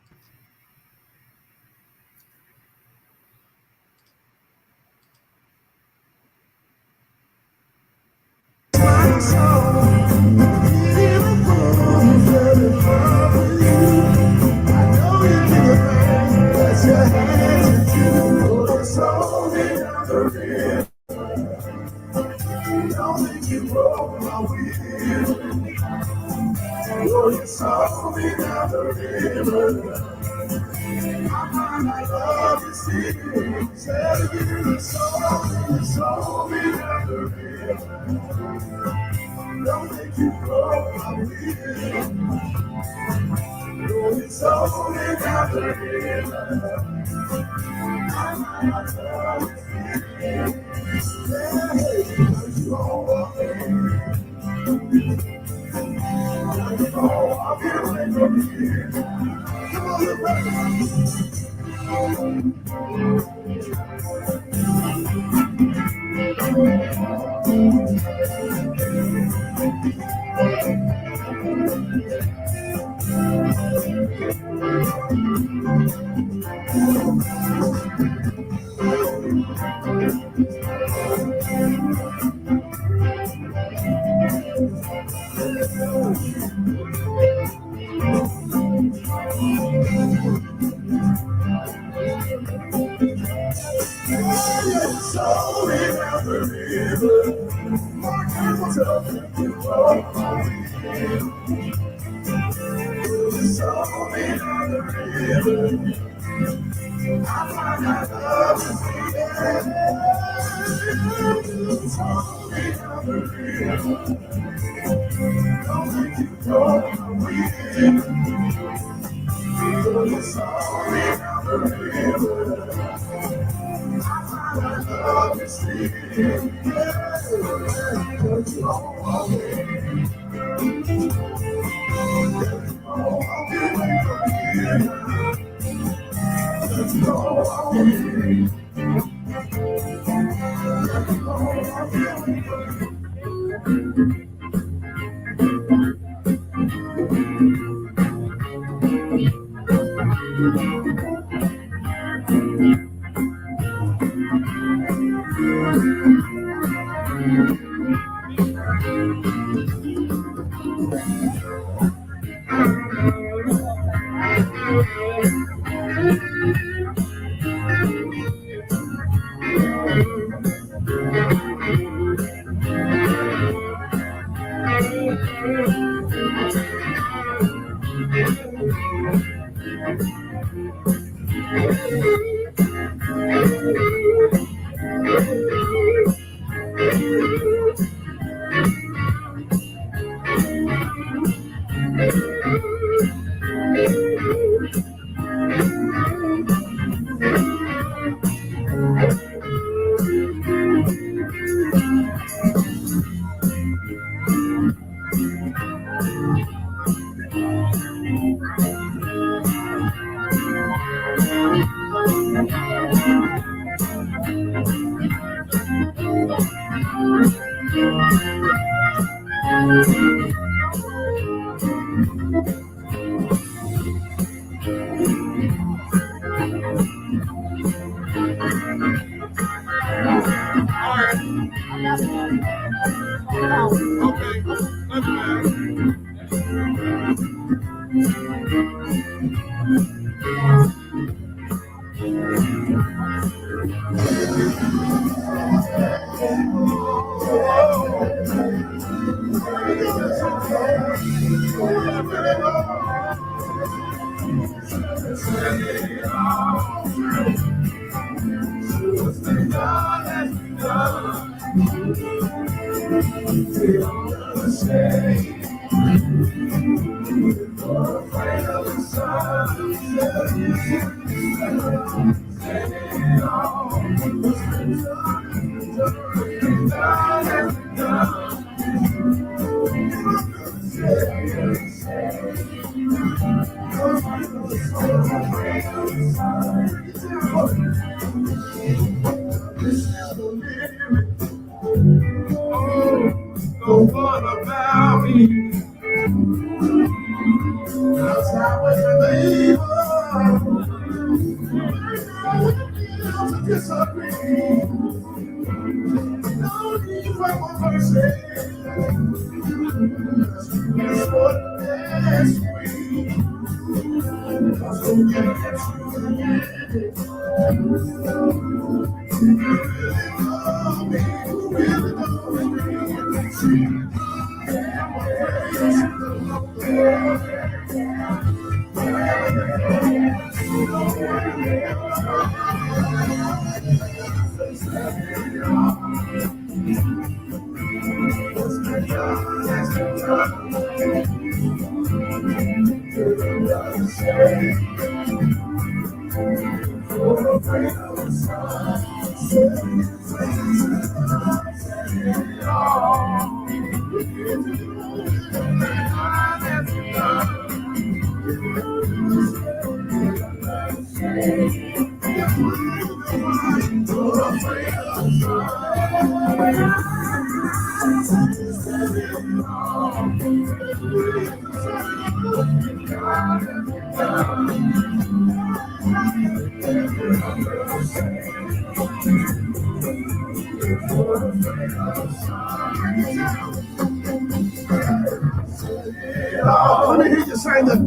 Let me hear you say that.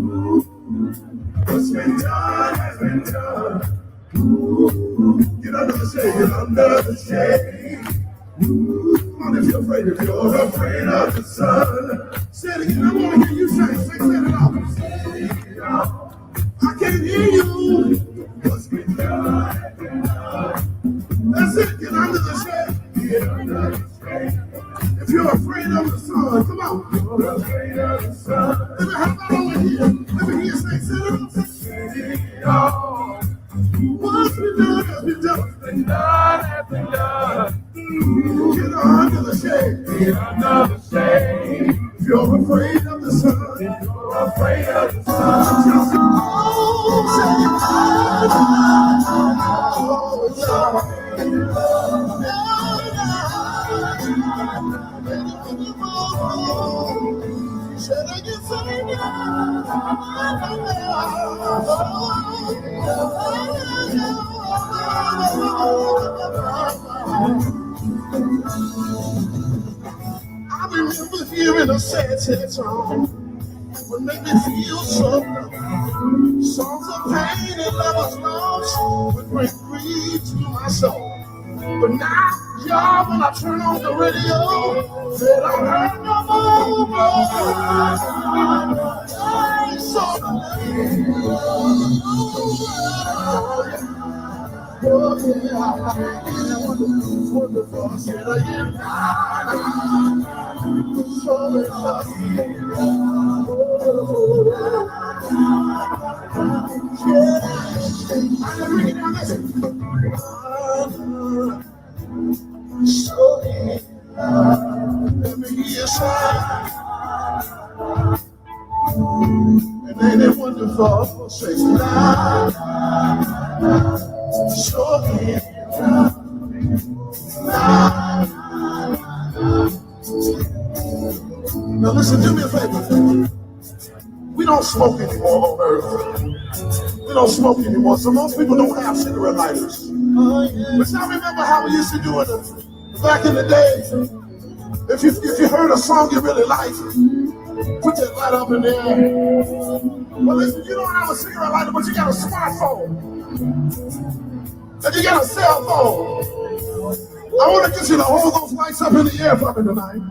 What's been done has been done. Get under the shade, get under the shade. Come on, on if you're afraid. If you're afraid of the sun. Say it again. I want to hear you say it out. I can't hear you. What's been done? That's it. Get under the shade. Get under the shade. If you're afraid of the sun, come on. You're afraid of the sun. Let me have that over here. Let me hear you say it out. What's been done has been done. What's been done has been done. Get under the shade. Get under the shade. If you're afraid of the sun. If you're afraid of the sun. Just I remember hearing a sad song would make me feel so low. Songs of pain and lovers lost would bring grief to my soul. But now, y'all, when I turn on the radio, they don't hurt no more. Oh, yeah, wonderful. Said again, so in love. I'm bringing down this. So in love. Let me hear you say. And ain't it wonderful? Say love. So in love. Now listen, do me a favor. We don't smoke anymore on earth. We don't smoke anymore, so most people don't have cigarette lighters. But y'all remember how we used to do it back in the day? If you heard a song you really liked, put that light up in there. Well, listen, you don't have a cigarette lighter, but you got a smartphone. And you got a cell phone. I want to get you to hold those lights up in the air for me tonight.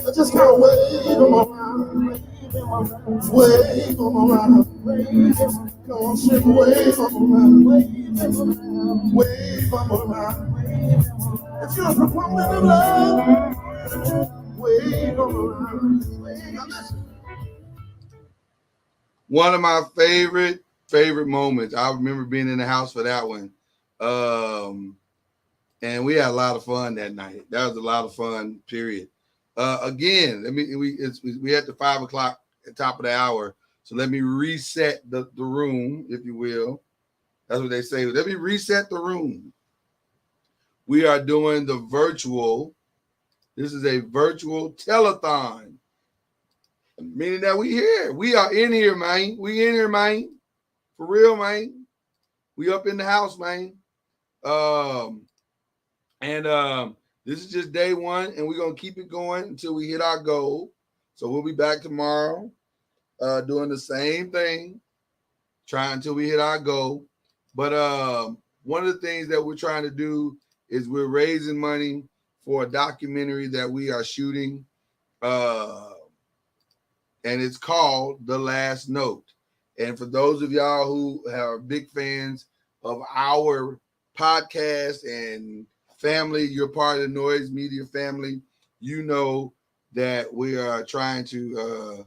I just kind of wave them around. Wave them around. Come on, shake, wave them around. Wave them around. If you're a proponent of love, wave them around. Now listen. One of my favorite moments. I remember being in the house for that one. And we had a lot of fun that night. That was a lot of fun, period. Again, we at the 5 o'clock at the top of the hour. So let me reset the room, if you will. That's what they say. Let me reset the room. We are doing the virtual. This is a virtual telethon. Meaning that we here. We are in here, man. We in here, man. For real, man. We up in the house, man. This is just day one, and we're going to keep it going until we hit our goal. So we'll be back tomorrow doing the same thing, trying until we hit our goal. But one of the things that we're trying to do is we're raising money for a documentary that we are shooting, and it's called The Last Note. And for those of y'all who are big fans of our podcast and family, you're part of the Noise Media family, you know that we are trying to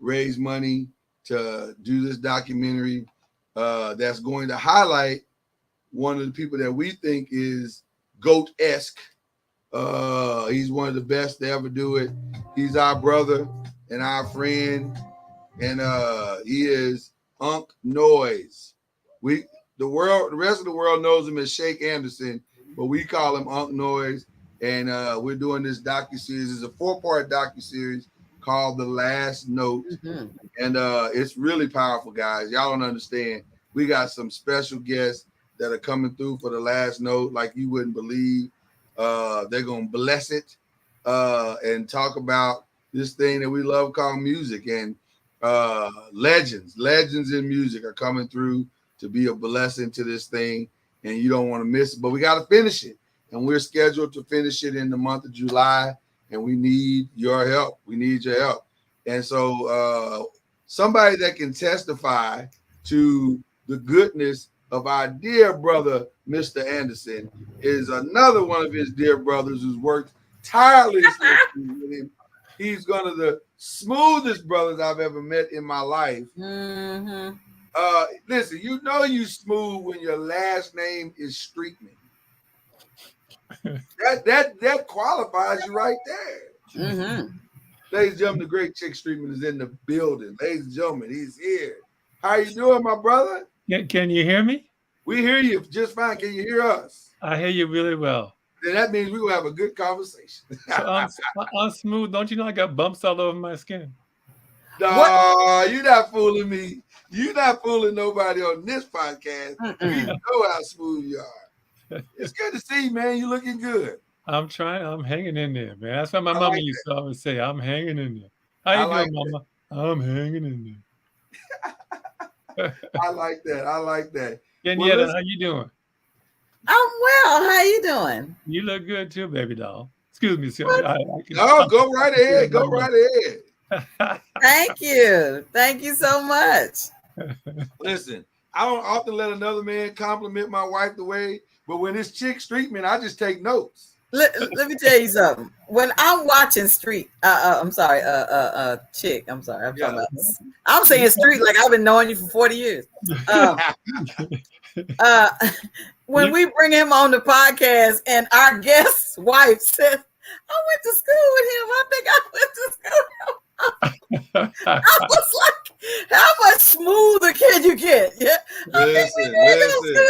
raise money to do this documentary that's going to highlight one of the people that we think is GOAT-esque. He's one of the best to ever do it. He's our brother and our friend, and he is Unc Noise. The rest of the world knows him as Shake Anderson, but we call him Unc Noise, and we're doing this docuseries. It's a 4-part docuseries called The Last Note, and it's really powerful, guys. Y'all don't understand. We got some special guests that are coming through for The Last Note like you wouldn't believe. They're going to bless it and talk about this thing that we love called music, and legends in music are coming through to be a blessing to this thing, and you don't want to miss it. But we got to finish it. and we're scheduled to finish it in the month of July. And we need your help. We need your help. And so somebody that can testify to the goodness of our dear brother, Mr. Anderson, is another one of his dear brothers who's worked tirelessly with him. He's one of the smoothest brothers I've ever met in my life. Mm-hmm. Listen, you know you smooth when your last name is Streetman. That qualifies you right there. Mm-hmm. Ladies and gentlemen, the great Chick Streetman is in the building. Ladies and gentlemen, he's here. How you doing, my brother? Can you hear me? We hear you just fine. Can you hear us? I hear you really well. Then that means we're gonna have a good conversation. So I'm smooth. Don't you know I got bumps all over my skin? No, you're not fooling me. You're not fooling nobody on this podcast. We know how smooth you are. It's good to see you, man. You looking good. I'm trying. I'm hanging in there, man. That's what my mama used to always say. I'm hanging in there. How you doing, mama? I'm hanging in there. I like that. I like that. Daniela, how you doing? I'm well. How you doing? You look good too, baby doll. Excuse me, sir. No, go right ahead. Go right ahead. Thank you. Thank you so much. Listen, I don't often let another man compliment my wife the way, but when it's Chick Streetman, I just take notes. Let me tell you something. When I'm watching Chick. I'm sorry. I'm saying Street like I've been knowing you for 40 years. When we bring him on the podcast and our guest's wife says, I went to school with him. I think I went to school with him. I was like, how much smoother can you get? Yeah. Listen. I'm sitting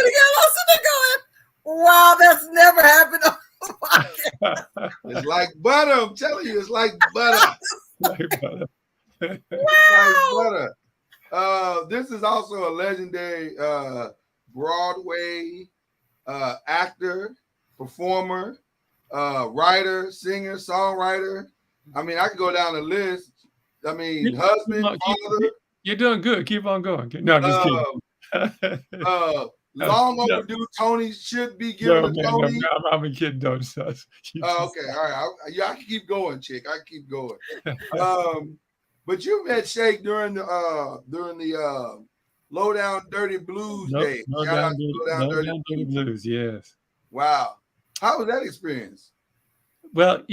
going, wow, that's never happened on the podcast. It's like butter. I'm telling you, it's like butter. Wow. Like butter. This is also a legendary Broadway actor, performer, writer, singer, songwriter. I mean, I could go down the list. I mean, husband, father. You're doing good. Keep on going. No, I'm just kidding. Long overdue Tony should be given a Tony. No, I'm a kid, don't. Okay, all right. I can keep going, Chick. I can keep going. But you met Shake during the Low Down Dirty Blues days. Low Down Dirty Blues, yes. Wow. How was that experience? Well,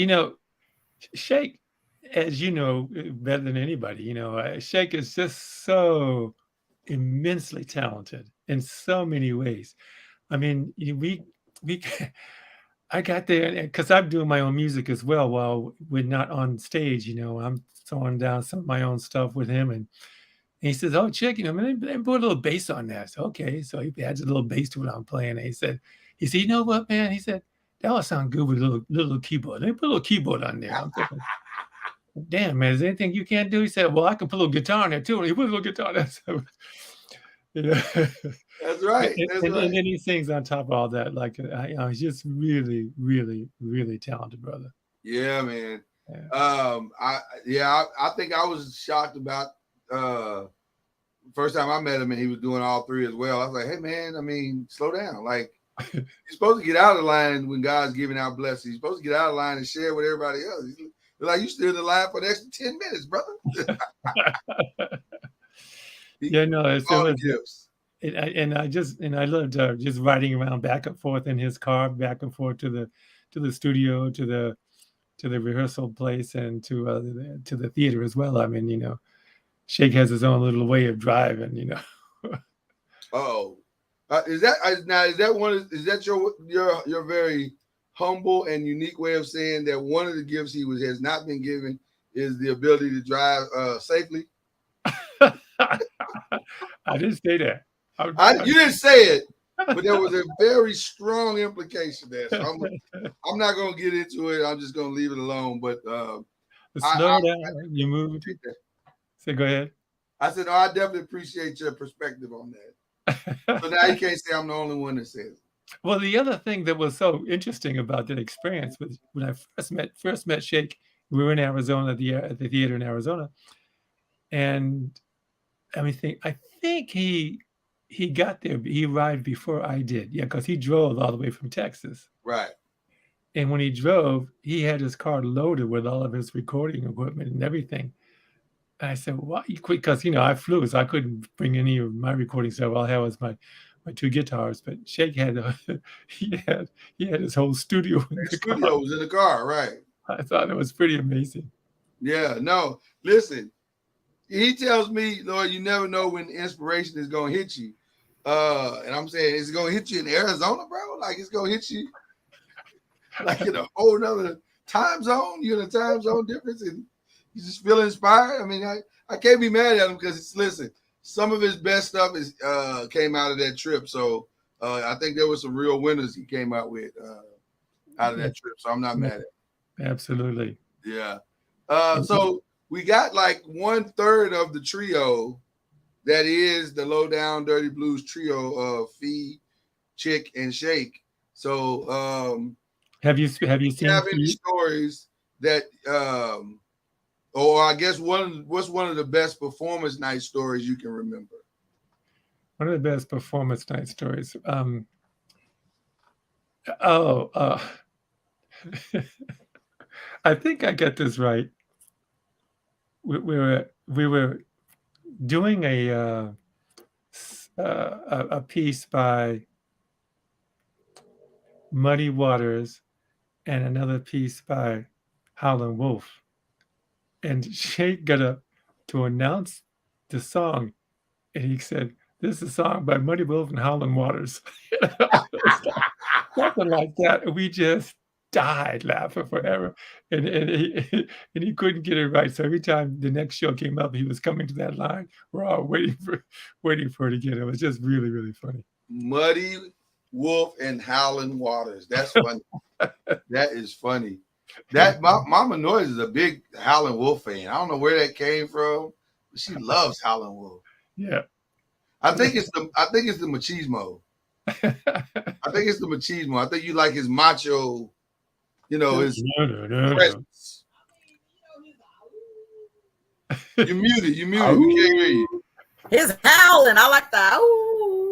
Shake, as you know better than anybody, Shake is just so immensely talented in so many ways. I mean, I got there because I'm doing my own music as well while we're not on stage. I'm throwing down some of my own stuff with him, and he says, "Oh, Chick, let me put a little bass on that." So, okay, so he adds a little bass to what I'm playing. And he said, "You know what, man?" He said, "That would sound good with a little keyboard. Let me put a little keyboard on there." I'm thinking, damn, man, is there anything you can't do? He said, "Well, I can put a little guitar on there too." And he put a little guitar on there. So, That's right. And then he sings on top of all that. Like, he's just really, really, really talented, brother. Yeah, man. Yeah. I think I was shocked about first time I met him and he was doing all three as well. I was like, hey, man, I mean, slow down. Like, you're supposed to get out of line when God's giving out blessings. You're supposed to get out of line and share with everybody else. You're like, you stood in the line for the extra 10 minutes, brother. Yeah, no, it was. I loved just riding around back and forth in his car, back and forth to the studio, to the rehearsal place, and to the theater as well. I mean, Shake has his own little way of driving, Oh, is that your very humble and unique way of saying that one of the gifts has not been given is the ability to drive safely? I didn't say that. You didn't say it, but there was a very strong implication there. So I'm not going to get into it. I'm just going to leave it alone. But slow down. You moved. So go ahead. I said, no, I definitely appreciate your perspective on that. So now you can't say I'm the only one that says it. Well, the other thing that was so interesting about that experience was when I first met Shake. We were in Arizona at the theater in Arizona, and I think he got there. He arrived before I did. Yeah, because he drove all the way from Texas. Right. And when he drove, he had his car loaded with all of his recording equipment and everything. And I said, "Why you quit?" Because I flew, so I couldn't bring any of my recording stuff. All I had was my two guitars. But Shake had he had his whole studio in the studio car. was in the car, right? I thought it was pretty amazing. Yeah, no, listen. He tells me, Lord, you never know when inspiration is gonna hit you. And I'm saying, is it gonna hit you in Arizona, bro? Like it's gonna hit you like in a whole nother time zone. You're in a time zone difference, and you just feel inspired. I mean, I can't be mad at him because listen, some of his best stuff is came out of that trip. So I think there was some real winners he came out with out of that trip. So I'm not mad at him. Absolutely. Yeah. So we got like 1/3 of the trio that is the Low Down Dirty Blues trio of Fee, Chick, and Shake. So have you seen any stories that or I guess what's one of the best performance night stories you can remember? One of the best performance night stories. I think I get this right. We were doing a piece by Muddy Waters and another piece by Howlin' Wolf, and Shake got up to announce the song, and he said, "This is a song by Muddy Wolf and Howlin' Waters." Something like that. And we just died laughing forever, and he couldn't get it right. So every time the next show came up, he was coming to that line. We're all waiting for it to get it. It was just really, really funny. Muddy Wolf and Howlin' Waters. That's funny. That is funny. That Mama Noise is a big Howlin' Wolf fan. I don't know where that came from, but she loves Howlin' Wolf. Yeah. I think it's the machismo. I think it's the machismo. I think you like his macho, his presence. You're muted. We can't hear you. His howling. I like that.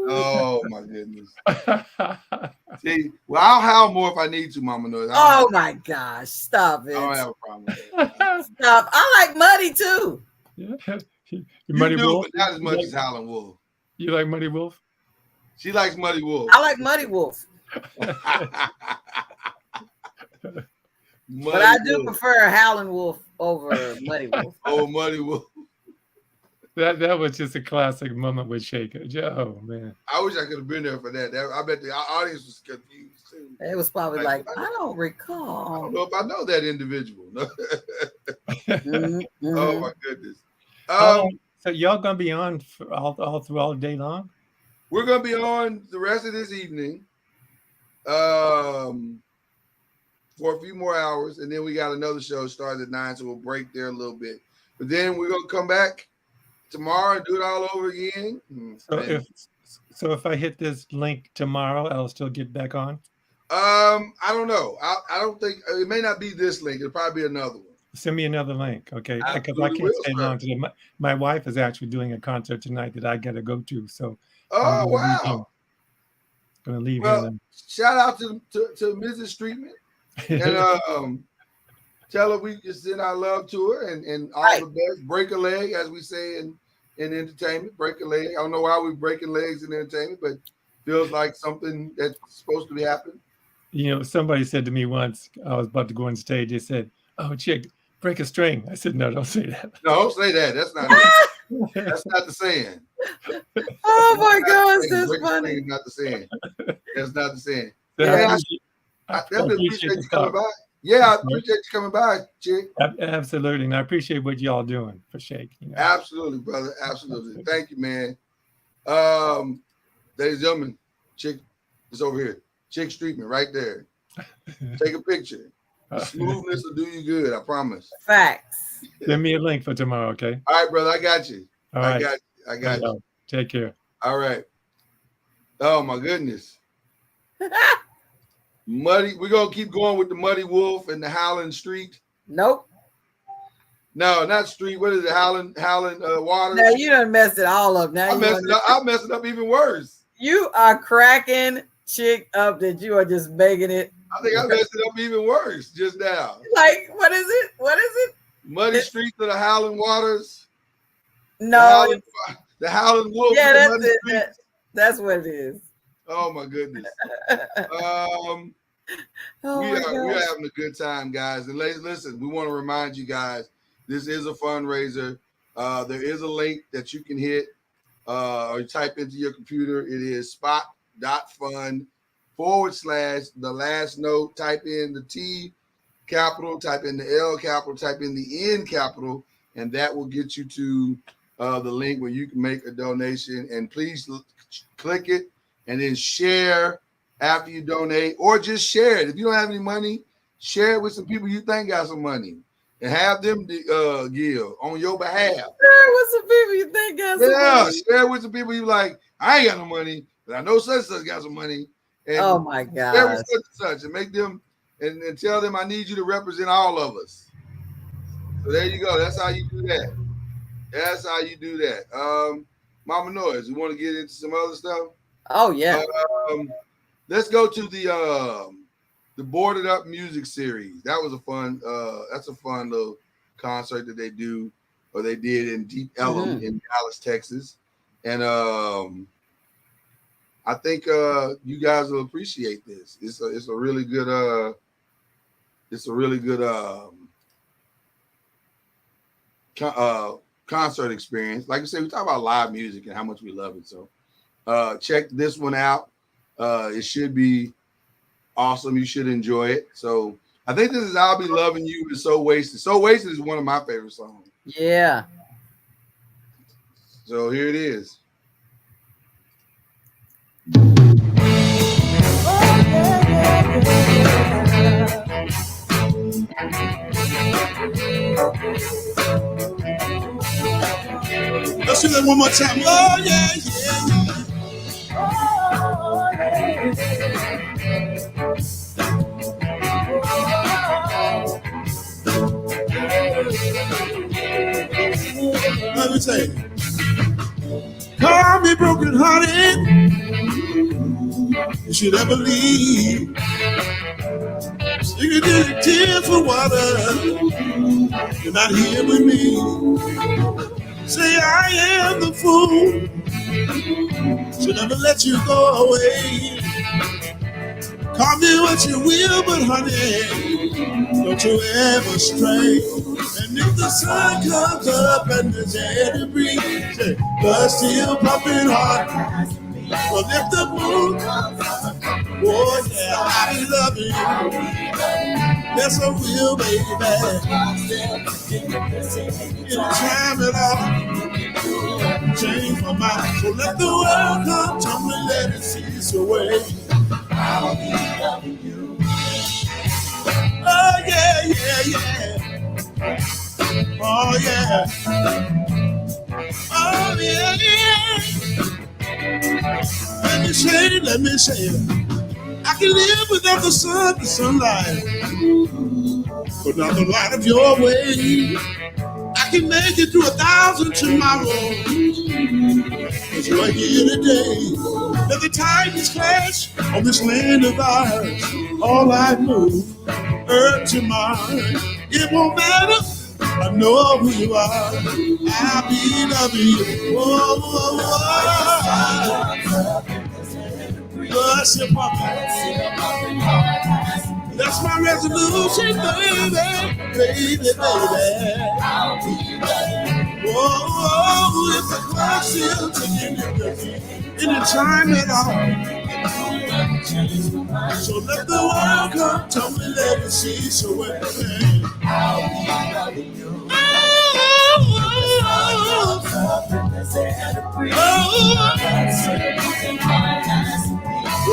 Oh my goodness. See, well, I'll howl more if I need to, Mama Noise. Oh my gosh. Stop it. I don't have a problem with that. Stop. I like Muddy too. Yeah. Muddy Wolf, but not as much as Howlin' Wolf. You like Muddy Wolf? She likes Muddy Wolf. I like Muddy Wolf. But I do prefer Howlin' Wolf over Muddy Wolf. Oh, Muddy Wolf. That was just a classic moment with Shake. Oh man. I wish I could have been there for that. I bet the audience was confused too. It was probably like I don't recall. I don't know if I know that individual. Mm-hmm. Oh my goodness. So y'all gonna be on all through all day long? We're gonna be on the rest of this evening, for a few more hours, and then we got another show starting at 9, so we'll break there a little bit. But then we're gonna come back tomorrow and do it all over again. So if I hit this link tomorrow, I'll still get back on. I don't know. I don't think it may not be this link. It'll probably be another one. Send me another link, okay? Because I can't stay long today. My wife is actually doing a concert tonight that I gotta go to. So wow. Gonna leave well, here. Shout out to Mrs. Streetman. And tell her we just send our love to her and all the best. Break a leg, as we say in entertainment. Break a leg. I don't know why we're breaking legs in entertainment, but feels like something that's supposed to be happening. Somebody said to me once, I was about to go on stage, they said, "Oh, Chick, break a string." I said, "No, don't say that." No, don't say that. That's not it. That's not the saying. Oh my gosh, that's funny. Not the saying. That's not the saying. I appreciate you coming by. Yeah, I appreciate you coming by, Chick. Absolutely. And I appreciate what y'all doing for Shake. Absolutely, brother. Absolutely. Thank you, man. Ladies and gentlemen, Chick is over here. Chick Streetman right there. Take a picture. Smoothness will do you good, I promise. Facts. Send me a link for tomorrow, okay? All right, brother. I got you. All right. I got you. Take care. All right. Oh my goodness. Muddy. We're gonna keep going with the Muddy Wolf and the Howlin' Street. Nope. No, not Street. What is it? Howlin' Waters. No, you done messed it all up. Now I'm messing up even worse. You are cracking Chick up that you are just making it I think I messed it up even worse just now. Like, what is it? What is it? Muddy Streets of the Howling Waters. No. The Howling Wolf. Yeah, that's it. That's what it is. Oh my goodness. Oh we my are gosh. having a good time, guys. And listen, we want to remind you guys, this is a fundraiser. There is a link that you can hit or type into your computer. It is spot.fund / the last note. Type in the T capital, type in the L capital, type in the N capital, and that will get you to the link where you can make a donation. And please click it and then share after you donate, or just share it. If you don't have any money, share it with some people you think got some money and have them give on your behalf. Share it with some people you think got some money. Share it with some people you like. I ain't got no money, but I know such got some money. And oh my God. Share with such and make them and tell them I need you to represent all of us. So there you go. That's how you do that. That's how you do that. Mama Noise, you want to get into some other stuff? Oh yeah. Let's go to the Boarded Up music series. That was a fun. That's a fun little concert that they do, or they did in Deep Ellum in Dallas, Texas, and I think you guys will appreciate this. It's a really good. It's a really good concert experience. Like I said, we talk about live music and how much we love it. So check this one out. It should be awesome. You should enjoy it. So I think this is I'll Be Loving You is So Wasted. So Wasted is one of my favorite songs. Yeah. So here it is. Let's do that one more time. Oh, yeah, yeah. Let me say, call me broken hearted. You should ever leave. You can do tears for water. You're not here with me. Say I am the fool. Should never let you go away. Call me what you will, but honey, don't you ever stray. And if the sun comes up and there's air to breathe, say, blood still pumping hard. Well, if the moon comes up, oh yeah, I'll be loving you. Yes, I will, baby. In time at all, change my mind. So let the world come tumbling, let it cease away. I'll be loving you. Oh yeah, yeah, yeah. Oh yeah. Oh yeah, yeah. Let me say it. I can live without the sun, the sunlight, but not the light of your way. I can make it through 1,000 tomorrows, but you're here today. Let the tides clash on this land of ours. All I move, earth to Mars. It won't matter. I know who you are. I'll be loving you. Oh, oh, oh. Bless your puppet. That's my resolution, baby, baby, baby. I'll be loving you. Oh, if the clock still ticking, any time at all. So let the world come tumbling, let it cease away. I'll be loving you.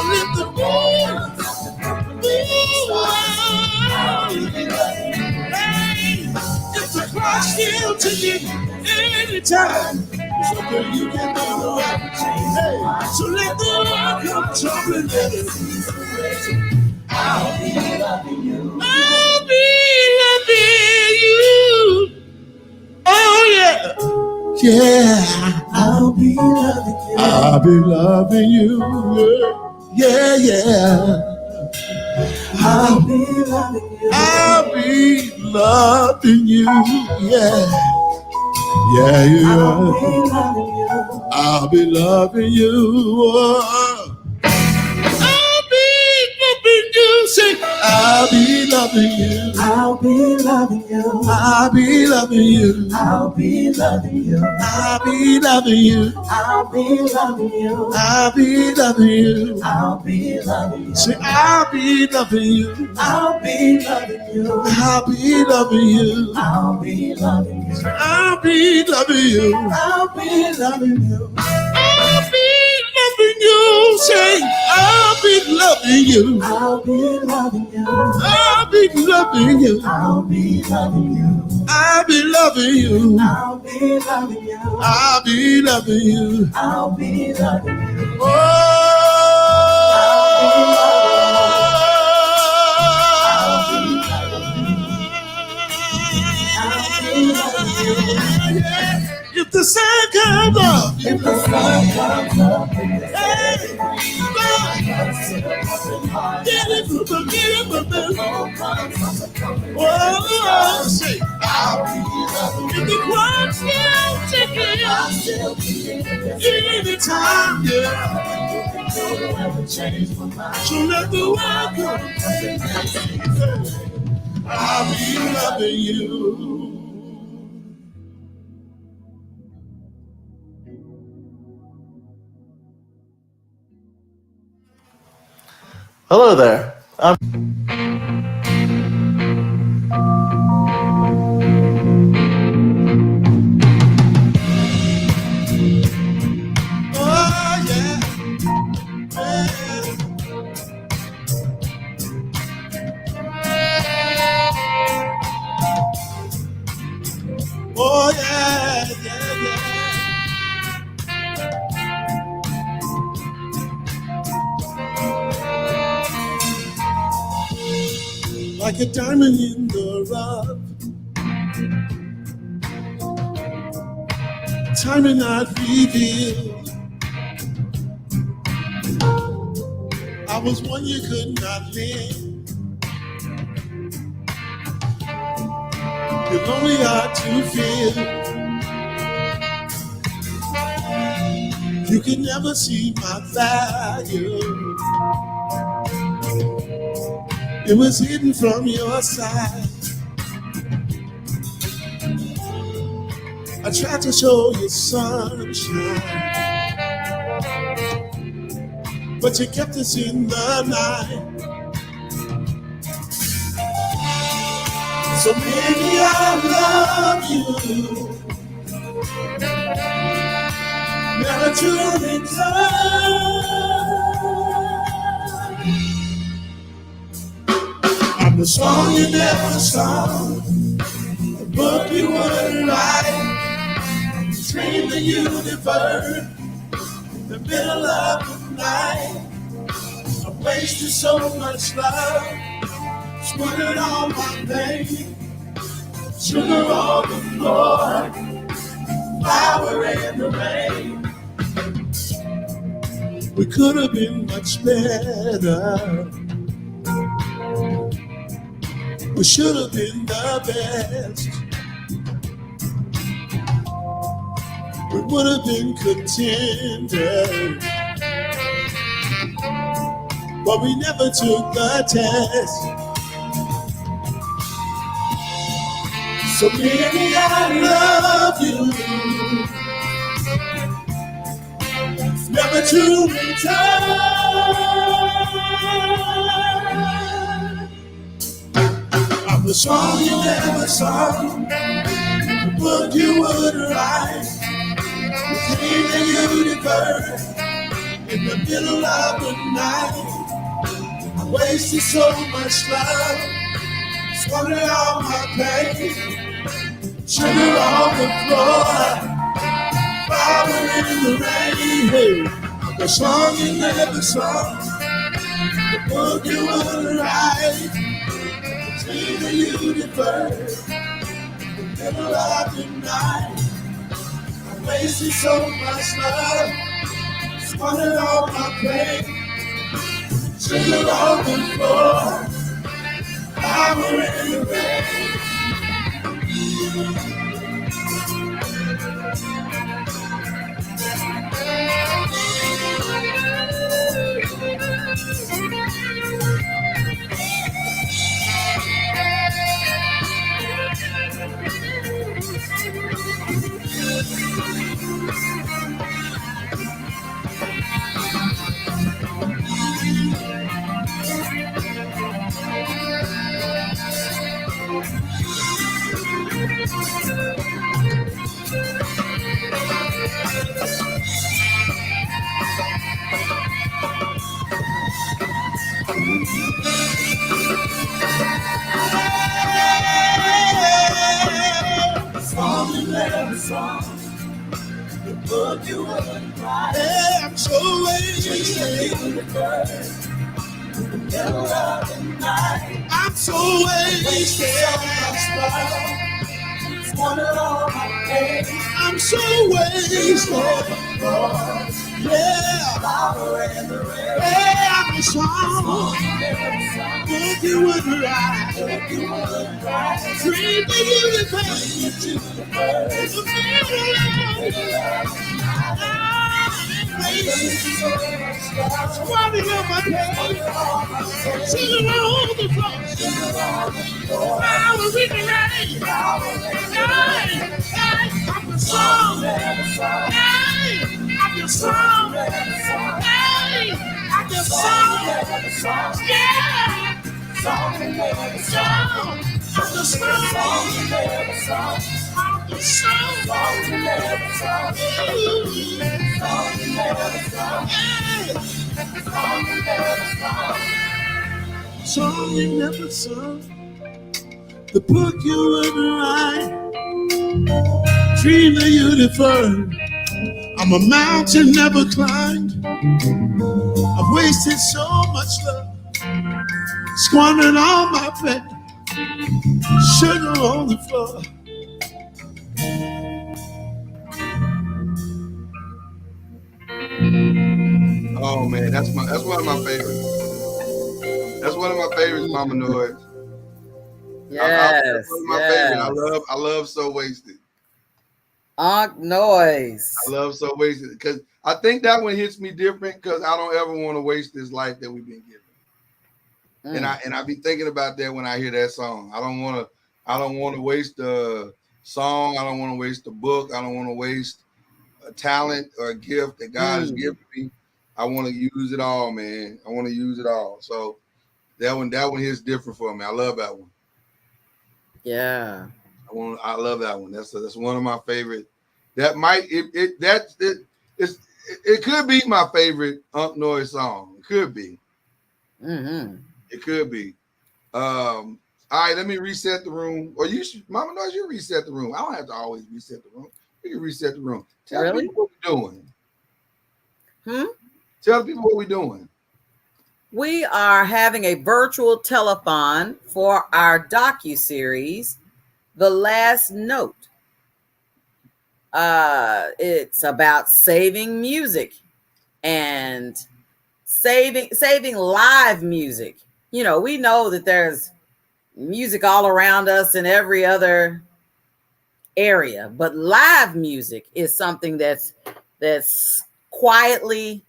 If the moon, if the clock still ticking, anytime, something you can do. Hey, so let the world come tumbling, let it cease away. I'll be loving you. I'll be loving you. Oh yeah. Yeah. I'll be loving you. I'll be loving you. Yeah, yeah, yeah. I'll be loving you. I'll be loving you. Yeah. Yeah, yeah. I'll be loving you. I'll be loving you. Oh. I'll be loving you. Say, I'll be loving you. I'll be loving you. I'll be loving you. I'll be loving you. I'll be loving you. I'll be loving you. I'll be loving you. I'll be loving you. Say, I'll be loving you. I'll be loving you. I'll be loving you. I'll be loving you. Say, I'll be loving you. I'll be loving you. I'll be loving you. Say, I'll be loving you. I'll be loving you. I'll be loving you. I'll be loving you. I'll be loving you. I'll be loving you. I'll be loving you. I'll be loving you. Oh. If the sun comes up, if the sun comes up, hey, get it from the middle of the oh, say, I'll be loving you. If the clock's still ticking, I'll still be anytime, yeah. So let the world come. I'll be loving you. Hello there. Oh, yeah. Oh, yeah, yeah, yeah. Like a diamond in the rough, time and not revealed. I was one you could not live. Your lonely heart to feel. You can never see my value. It was hidden from your sight. I tried to show you sunshine, but you kept us in the night. So maybe I love you, never to return. I'm the song you never sung, the book you wouldn't write, the dream that you deferred, in the middle of the night. I wasted so much love, squandered all my pain, sugar on the floor, flower in the rain. We could have been much better. We should have been the best. We would have been contenders, but we never took the test. So baby, I love you, never to return. I'm the song you never sung, the book you wouldn't write, the dream that you deferred, in the middle of the night. I wasted so much love, squandered all my pain, sugar on the floor, flower in the rain. Hey, I'm the song you never sung, the book you wouldn't write, the dream that you deferred, in the middle of the night. I wasted so much love, squandered all my pain, sugar on the floor, power in the rain. Song and love song, the book you wouldn't write. Hey, I'm so wasted. I'm so wasted. I'm so wasted. Yeah. Hey, I'm a song. If you would write, free the universe. Squatting on my head, singing on the floor. Power in the rain. I'm the song. I'm the song. I'm the song. Yeah. Song and never song. I'm the song. I'm the song. Song and never song. Song and never song. Song and never song. Song and never song. The book you wouldn't write. Dream that you deferred. I'm a mountain never climbed. I've wasted so much love. Squandered all my pain. Sugar on the floor. Oh man, that's one of my favorites. That's one of my favorites, Mama Noise. Yes, that's one of my favorite. I love So Wasted. Ankh Noise. I love So Wasted because I think that one hits me different because I don't ever want to waste this life that we've been given. And I be thinking about that when I hear that song. I don't want to waste the song. I don't want to waste the book. I don't want to waste a talent or a gift that God has given me. I want to use it all, man. I want to use it all. So that one hits different for me. I love that one. Yeah. I love that one. That's one of my favorite. That might it could be my favorite Ankh Noise song. It could be. Mm-hmm. It could be. All right, let me reset the room. Or you should, Mama Noise, you reset the room. I don't have to always reset the room. You can reset the room. Tell people what we're doing. Tell people what we're doing. We are having a virtual telethon for our docuseries, The Last Note. It's about saving music and saving live music. You know, we know that there's music all around us in every other area, but live music is something that's quietly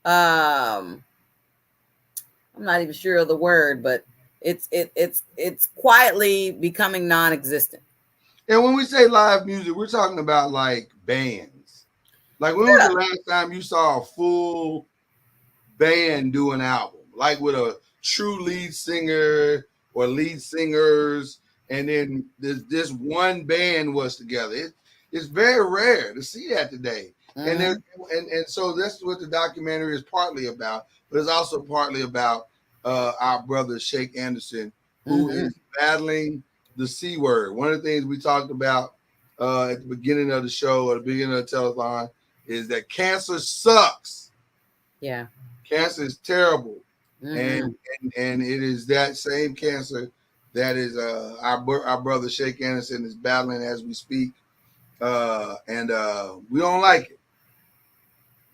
I'm not even sure of the word, but it's quietly becoming non-existent. And when we say live music, we're talking about like bands. Like when was the last time you saw a full band do an album? Like with a true lead singer or lead singers, and then this one band was together. It's very rare to see that today. And so that's what the documentary is partly about, but it's also partly about our brother Sheikh Anderson, who is battling the C word. One of the things we talked about at the beginning of the show or the beginning of the telethon is that cancer sucks. Yeah. Cancer is terrible. And it is that same cancer that is our brother Sheikh Anderson is battling as we speak. And we don't like it.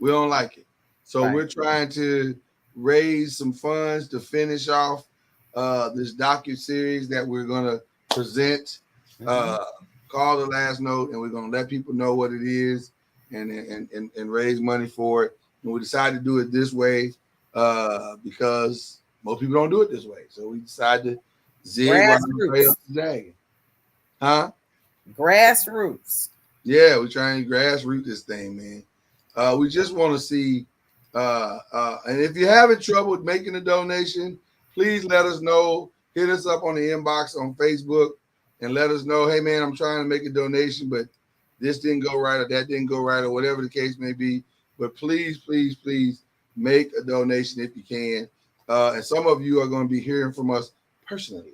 We don't like it. So we're trying to raise some funds to finish off this docu-series that we're gonna present called The Last Note, and we're gonna let people know what it is and raise money for it. And we decided to do it this way because most people don't do it this way. So we decided to zig right today. Huh? Grassroots. Yeah, we're trying to grassroot this thing, man. We just want to see, and if you're having trouble with making a donation, please let us know. Hit us up on the inbox on Facebook and let us know, hey, man, I'm trying to make a donation, but this didn't go right or that didn't go right or whatever the case may be. But please, please, please make a donation if you can. And some of you are going to be hearing from us personally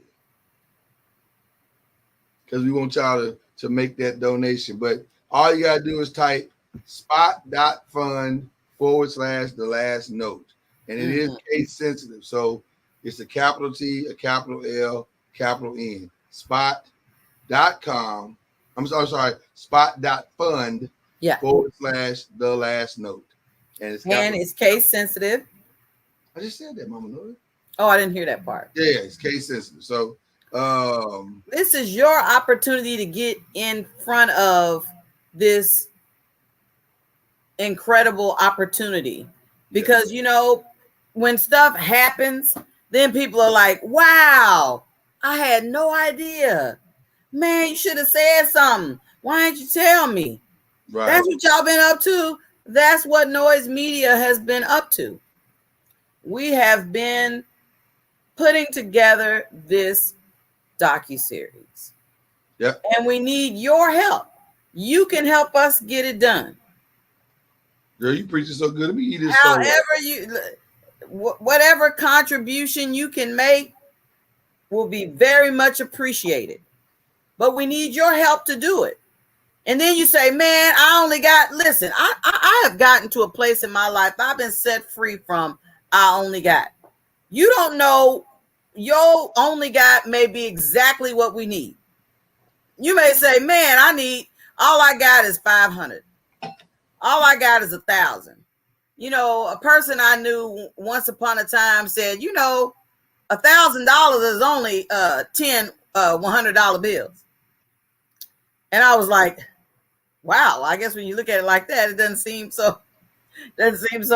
because we want y'all to make that donation. But all you got to do is type spot.fund /the last note. And it is case sensitive. So it's a capital T, a capital L, capital N. Spot.com. I'm sorry, spot.fund /the last note. And it's case sensitive. I just said that, Mama Noah. Oh, I didn't hear that part. Yeah, it's case sensitive. So this is your opportunity to get in front of this incredible opportunity because you know when stuff happens, then people are like, wow, I had no idea. Man, you should have said something. Why didn't you tell me? Right. That's what y'all been up to. That's what Noise Media has been up to. We have been putting together this docuseries. Yep. And we need your help. You can help us get it done. Girl, you preaching so good to me. Whatever contribution you can make will be very much appreciated. But we need your help to do it. And then you say, man, I have gotten to a place in my life. I've been set free from I only got. You don't know, your only got may be exactly what we need. You may say, man, all I got is 500. All I got is 1,000. You know, a person I knew once upon a time said, you know, $1,000 is only 10 $100 bills. And I was like, wow, I guess when you look at it like that, it doesn't seem so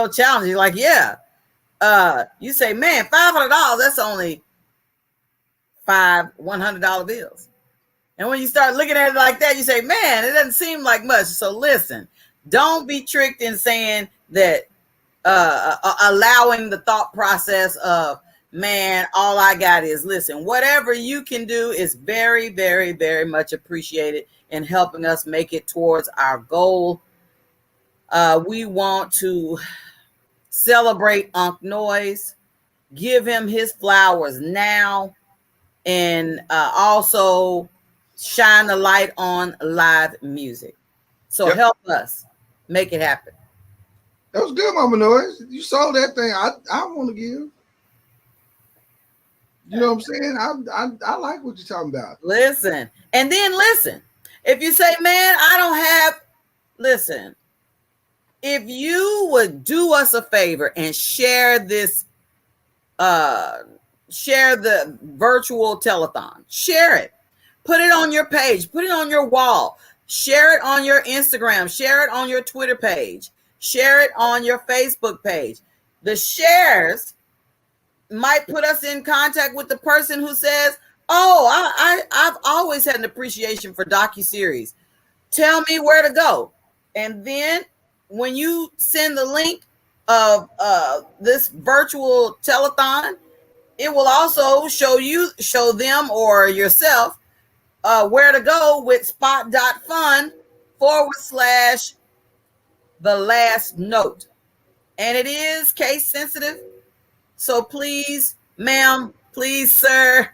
challenging. Like, yeah. You say, man, $500, that's only 5 $100 bills. And when you start looking at it like that, you say, man, it doesn't seem like much. So listen, don't be tricked in saying that, allowing the thought process of, man, all I got is, listen, whatever you can do is very, very, very much appreciated in helping us make it towards our goal. We want to celebrate Unc Noise, give him his flowers now, and also shine the light on live music. So help us make it happen. That was good, Mama Noise. You saw that thing. I want to give. You know what I'm saying? I like what you're talking about. Listen. And then listen. If you say, man, I don't have, listen. If you would do us a favor and share this, share the virtual telethon, share it, put it on your page, put it on your wall, share it on your Instagram, share it on your Twitter page, share it on your Facebook page. The shares might put us in contact with the person who says, oh, I've always had an appreciation for docuseries. Tell me where to go. And then when you send the link of this virtual telethon, it will also show them or yourself where to go with spot.fund /the last note. And it is case sensitive. So please, ma'am, please, sir,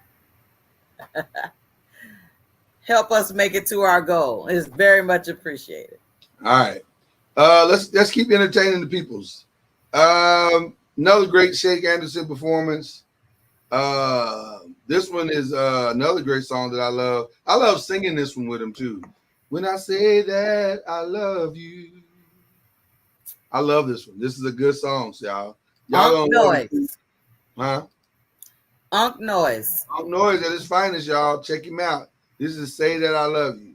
help us make it to our goal. It's very much appreciated. All right. Let's keep entertaining the peoples. Another great Shake Anderson performance. This one is another great song that I love. I love singing this one with him too. When I say that I love you. I love this one. This is a good song, y'all. Y'all Noise. Huh? Unk Noise. Unk Noise at his finest, y'all. Check him out. This is Say That I Love You.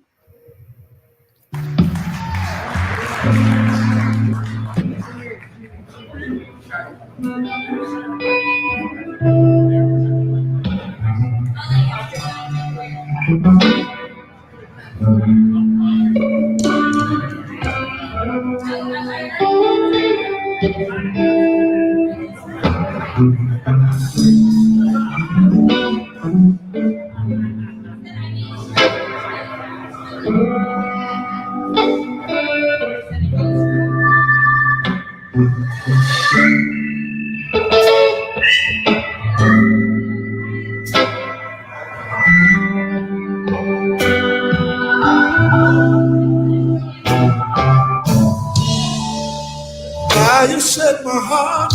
Now you set my heart,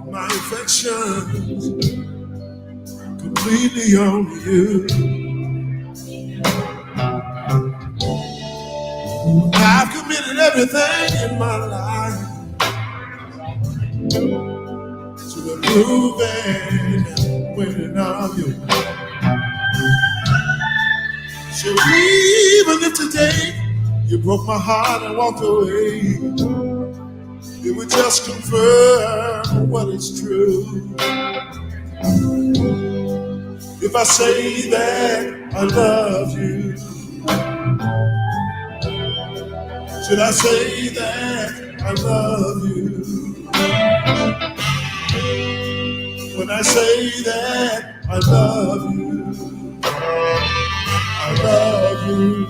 my affections completely on you. I've committed everything in my life to the proving and winning of you. So even if today you broke my heart and walked away, it would just confirm what is true. If I say that I love you, should I say that I love you? When I say that I love you, I love you.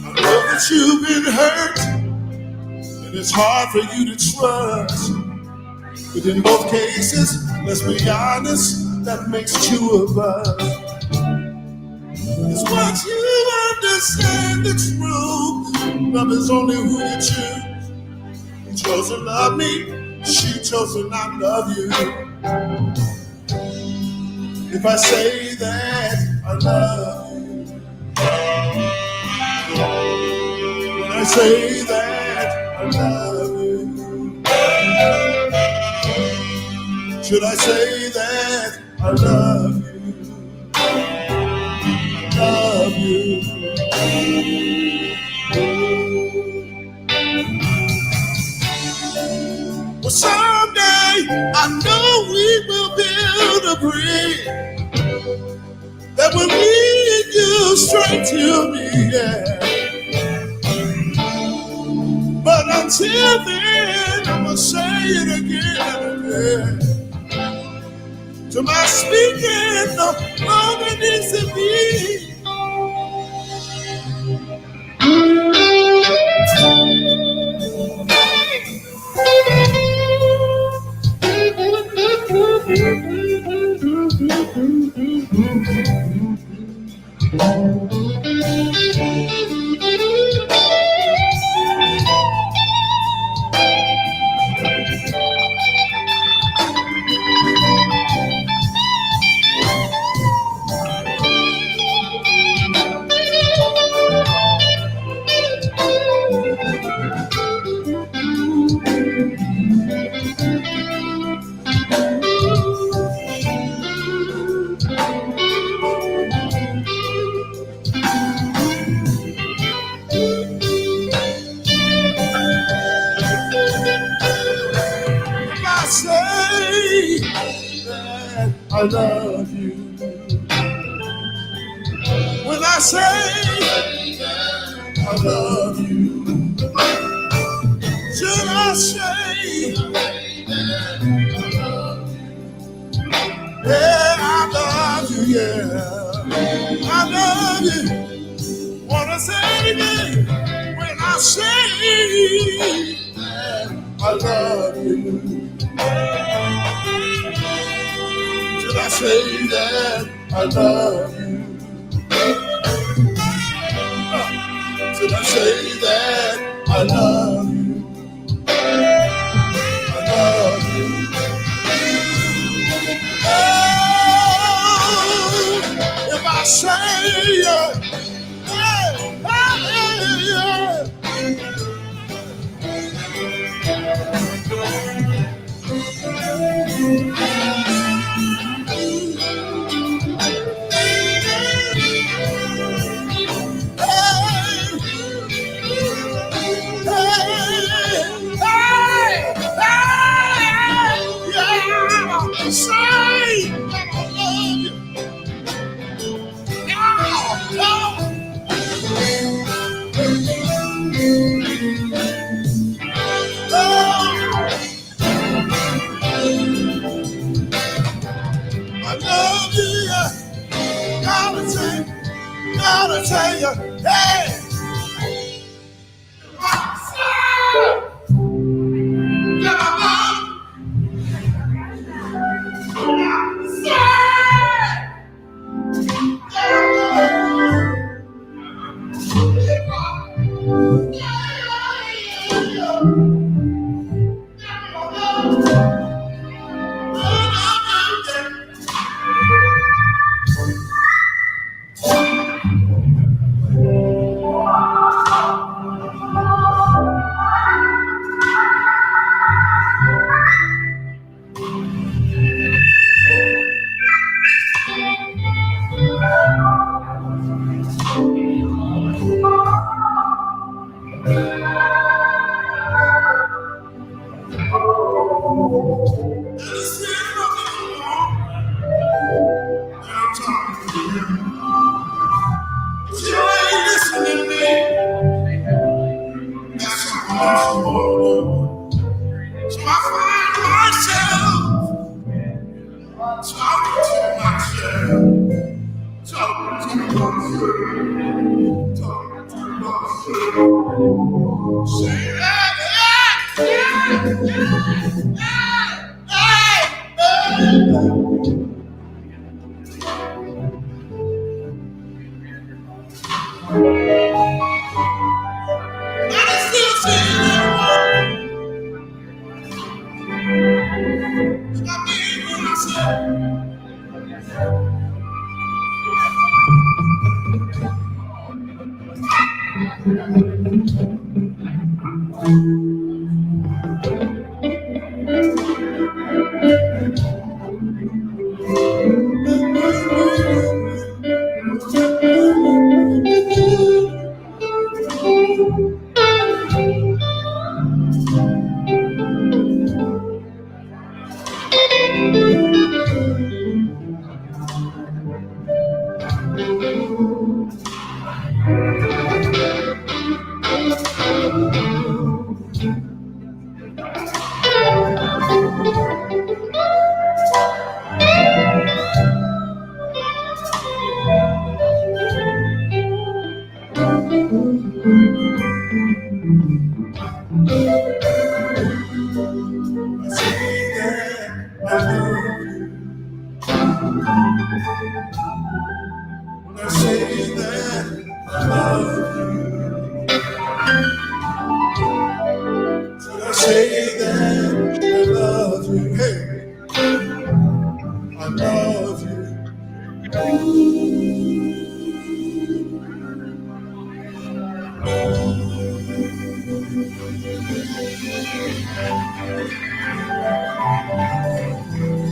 I know that you've been hurt, and it's hard for you to trust. But in both cases, let's be honest, that makes two of us. It's what you understand, the truth. Love is only who you choose. You chose to love me, she chose to not love you. If I say that I love you, when I say that I love you, should I say that I love you? Love you. Well, someday I know we will build a bridge that will lead you straight to me, yeah. But until then, I'ma say it again and again. To my speaking, the moment needs to be. I love you. When I say I love you, should I say yeah, I love you, yeah, I love you. Wanna say it again when I say I love you. Should I say that I love you? Should I say that I love you? I love you. Oh, if I say hey, hey, Say that I love you. I love you. Gotta tell you, hey.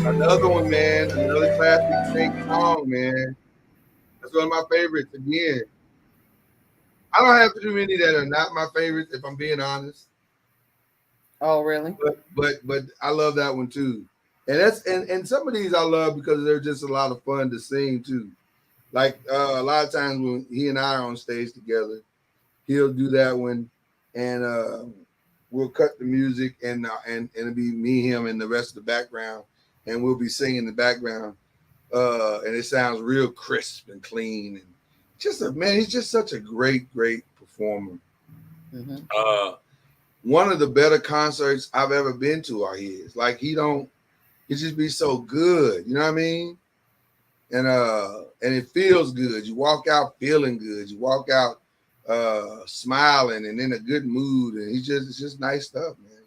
Another one, man. Another classic great song, man. That's one of my favorites. Again, I don't have too many that are not my favorites, if I'm being honest. Oh, really? But I love that one too. And some of these I love because they're just a lot of fun to sing too. Like a lot of times when he and I are on stage together, he'll do that one, and we'll cut the music and it'll be me, him, and the rest of the background, and we'll be singing in the background, and it sounds real crisp and clean, and he's just such a great performer. Mm-hmm. One of the better concerts I've ever been to are his. Like he just be so good, you know what I mean? And it feels good. You walk out feeling good. You walk out smiling and in a good mood, and it's just nice stuff, man.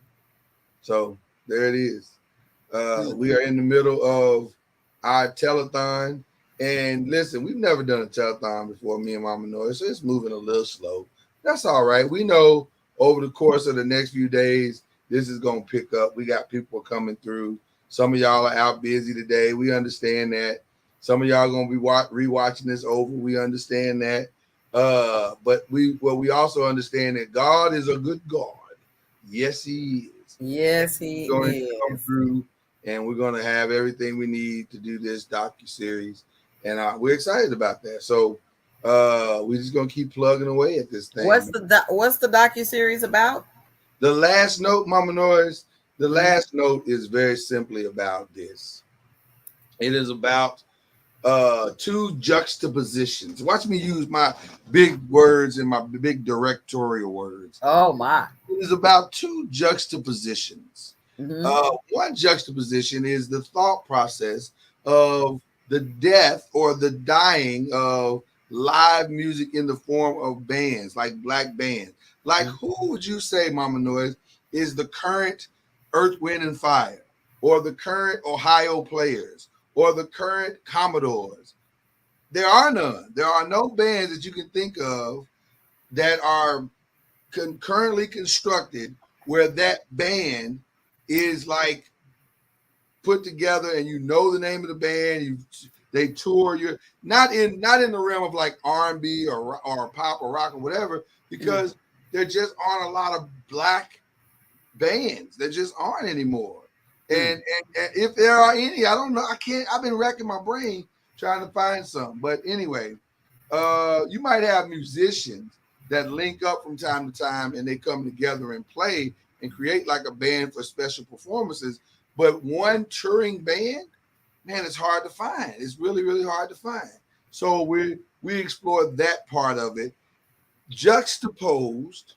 So there it is. We are in the middle of our telethon, and listen, we've never done a telethon before, me and Mama Noise, so it's moving a little slow. That's all right. We know over the course of the next few days, this is gonna pick up. We got people coming through. Some of y'all are out busy today. We understand that. Some of y'all gonna be rewatching this over. We understand that. But we also understand that God is a good God. Yes, He is. Yes, He He's going is. to come through and we're going to have everything we need to do this docuseries, and we're excited about that. So we're just going to keep plugging away at this thing. What's the docuseries about? The Last Note, Mama Noise. The Last Note is very simply about this. It is about two juxtapositions. Watch me use my big words and my big directorial words. Oh my. It is about two juxtapositions. Mm-hmm. One juxtaposition is the thought process of the death or the dying of live music in the form of bands, like black bands. Like, who would you say, Mama Noise, is the current Earth, Wind, and Fire, or the current Ohio Players, or the current Commodores? There are none. There are no bands that you can think of that are currently constructed where that band is like put together and you know the name of the band. They tour. You're not in the realm of like R&B or pop or rock or whatever, because there just aren't a lot of black bands. There just aren't anymore. And if there are any, I don't know. I've been racking my brain trying to find some. But anyway, you might have musicians that link up from time to time and they come together and play and create like a band for special performances. But one touring band, man, it's hard to find. It's really, really hard to find. So we explore that part of it, juxtaposed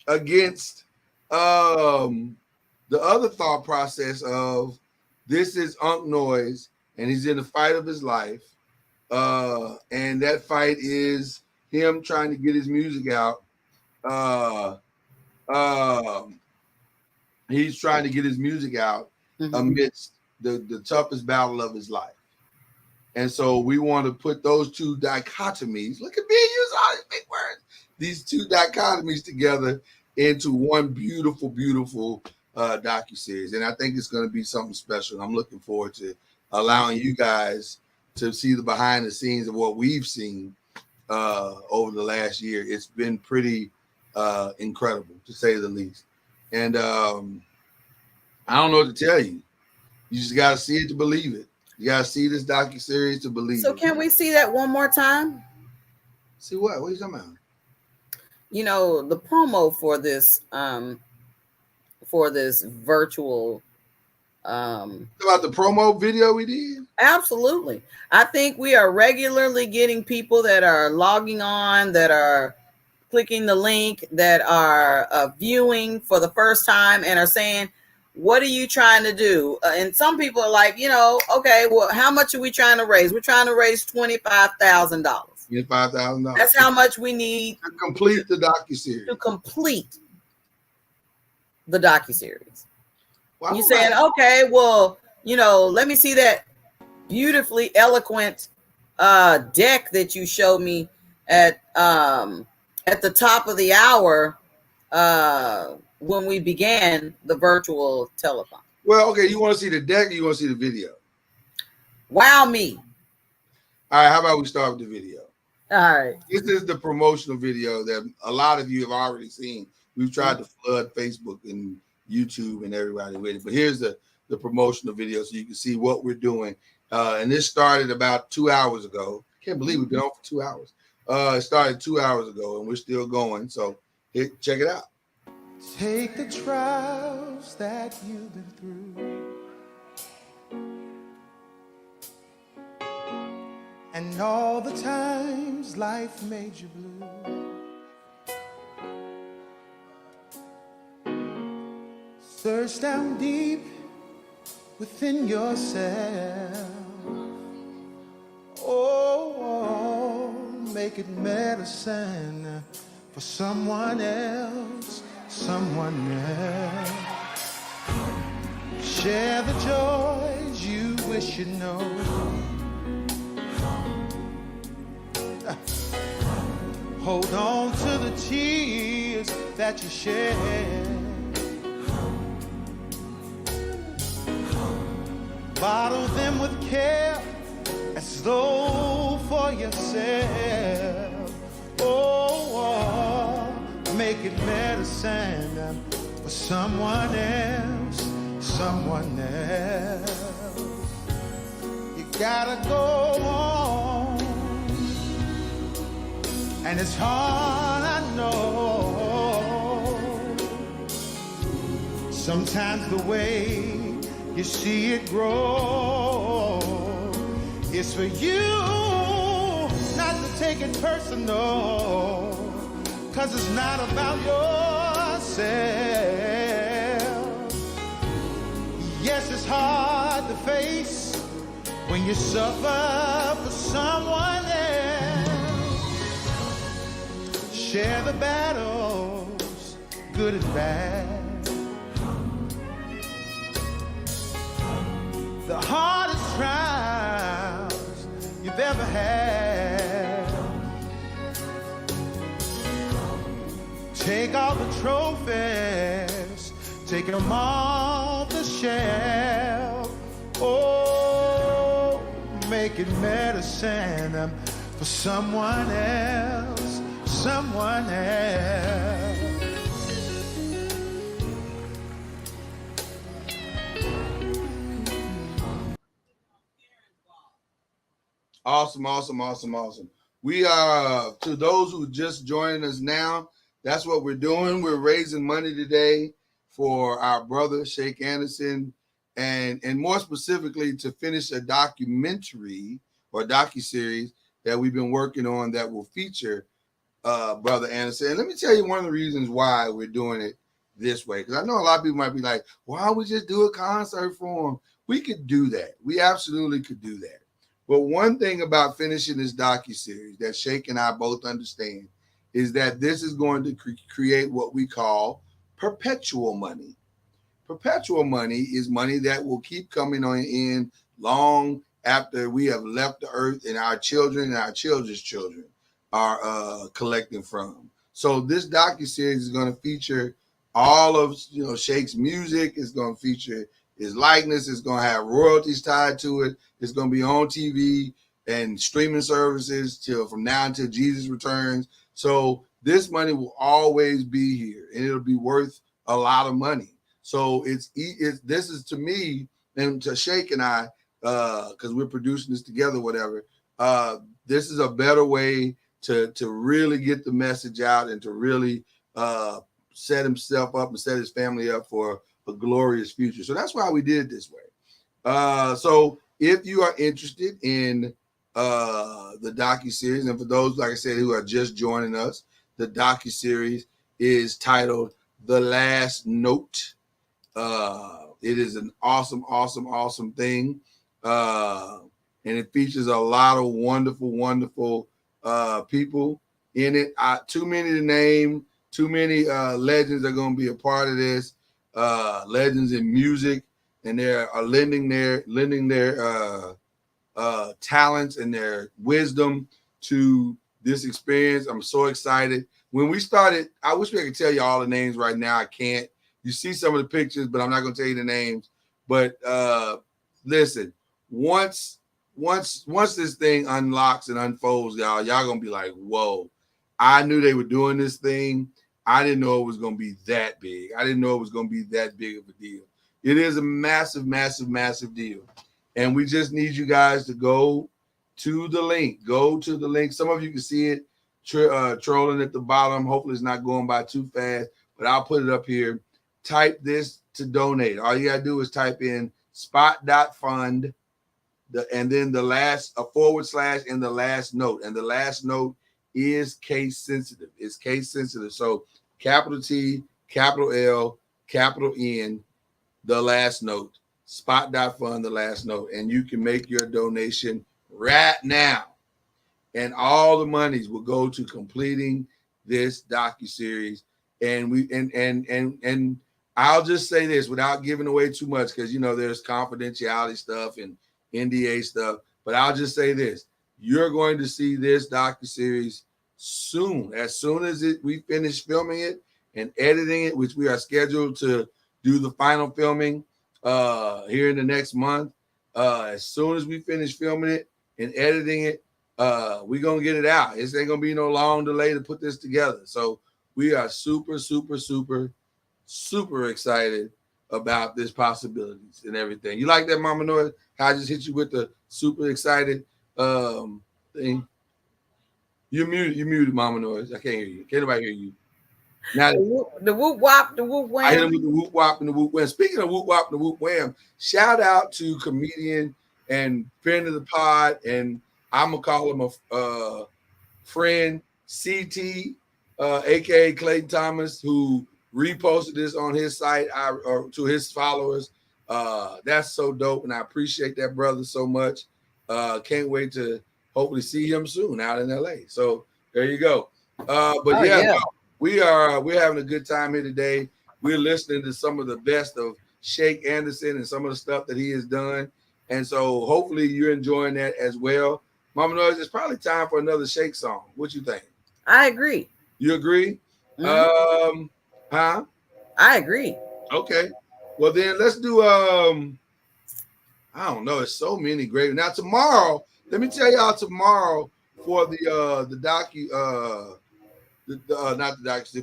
against the other thought process of this is Unc Noise, and he's in the fight of his life. And that fight is him trying to get his music out. He's trying to get his music out amidst the toughest battle of his life. And so we want to put those two dichotomies, look at me use all these big words, these two dichotomies together into one beautiful, beautiful docuseries. And I think it's going to be something special. I'm looking forward to allowing you guys to see the behind the scenes of what we've seen over the last year. It's been pretty incredible, to say the least. And I don't know what to tell you. You just got to see it to believe it. You got to see this docuseries to believe it. So can we see that one more time? See what? What are you talking about? You know, the promo for this virtual about the promo video we did? Absolutely. I think we are regularly getting people that are logging on, that are clicking the link, that are viewing for the first time and are saying, what are you trying to do? And some people are like, okay, well, how much are we trying to raise? We're trying to raise $25,000. $25,000. That's how much we need to complete the docuseries. To complete the docuseries. Well, you saying, okay, well, let me see that beautifully eloquent deck that you showed me at the top of the hour when we began the virtual telethon. Well, okay, you want to see the deck or you want to see the video? Wow me. All right, how about we start with the video? All right. This is the promotional video that a lot of you have already seen. We've tried to flood Facebook and YouTube and everybody with it. But here's the promotional video so you can see what we're doing. And this started about 2 hours ago. Can't believe we've been on for 2 hours. It started 2 hours ago and we're still going. So check it out. Take the trials that you've been through and all the times life made you blue. Search down deep within yourself. Oh, make it medicine for someone else. Someone else. Share the joys you wish you know. Hold on to the tears that you share. Bottle them with care as though for yourself. Oh, make it medicine for someone else. someone else. You gotta go on, and it's hard, I know. Sometimes the way you see it grow, it's for you not to take it personal, 'cause it's not about yourself. Yes, it's hard to face when you suffer for someone else. Share the battles, good and bad. The hardest trials you've ever had. Take all the trophies, take them off the shelf. Oh, make it medicine for someone else, someone else. Awesome, awesome, awesome, awesome. We are, to those who just joining us now, that's what we're doing. We're raising money today for our brother, Sheikh Anderson, and more specifically to finish a documentary or docuseries that we've been working on that will feature Brother Anderson. And let me tell you one of the reasons why we're doing it this way, because I know a lot of people might be like, why don't we just do a concert for him? We could do that. We absolutely could do that. But one thing about finishing this docuseries that Sheikh and I both understand is that this is going to create what we call perpetual money. Perpetual money is money that will keep coming on in long after we have left the earth, and our children and our children's children are collecting from. So this docuseries is going to feature all of Sheikh's music. It's going to feature his likeness. It's going to have royalties tied to it. It's going to be on TV and streaming services from now until Jesus returns. So this money will always be here, and it'll be worth a lot of money. So this is, to me and to Sheikh and I, because we're producing this together, whatever. This is a better way to really get the message out and to really set himself up and set his family up for a glorious future. So that's why we did it this way. So if you are interested in the docuseries, and for those, like I said, who are just joining us, the docuseries is titled The Last Note. It is an awesome, awesome, awesome thing. And it features a lot of wonderful, wonderful people in it. Too many to name, too many legends are going to be a part of this. Legends in music, and they are lending their talents and their wisdom to this experience. I'm so excited. When we started, I wish we could tell you all the names right now. I can't. You see some of the pictures, but I'm not going to tell you the names. But listen, once this thing unlocks and unfolds, y'all going to be like, whoa, I knew they were doing this thing. I didn't know it was going to be that big. I didn't know it was going to be that big of a deal. It is a massive, massive, massive deal. And we just need you guys to go to the link. Go to the link. Some of you can see it trolling at the bottom. Hopefully it's not going by too fast, but I'll put it up here. Type this to donate. All you got to do is type in spot.fund and then the last / and the last note. And the last note is case sensitive. It's case sensitive. So capital T, capital L, capital N, the last note, spot.fund, the last note. And you can make your donation right now. And all the monies will go to completing this docuseries. And and I'll just say this without giving away too much, because there's confidentiality stuff and NDA stuff. But I'll just say this: you're going to see this docuseries soon. As soon as we finish filming it and editing it, which we are scheduled to do the final filming here in the next month. As soon as we finish filming it and editing it, we're gonna get it out. It ain't gonna be no long delay to put this together. So we are super, super, super, super excited about this possibilities and everything. You like that, Mama Noise? How I just hit you with the super excited thing. You're muted, Mama Noise. I can't hear you. Can't nobody hear you. Now The whoop wop, the whoop wham. I hit him with the whoop wop and the whoop wham. Speaking of whoop wop and the whoop wham, shout out to comedian and friend of the pod, and I'm gonna call him a friend, CT, aka Clayton Thomas, who reposted this on his site or to his followers. That's so dope, and I appreciate that brother so much. Can't wait to hopefully see him soon out in LA. So there you go. No, we're having a good time here today. We're listening to some of the best of Shake Anderson and some of the stuff that he has done. And so hopefully you're enjoying that as well. Mama Noise, it's probably time for another Shake song. What you think? I agree. You agree? Mm-hmm. I agree. Okay. Well then let's do I don't know, it's so many great. Now tomorrow, let me tell y'all tomorrow for the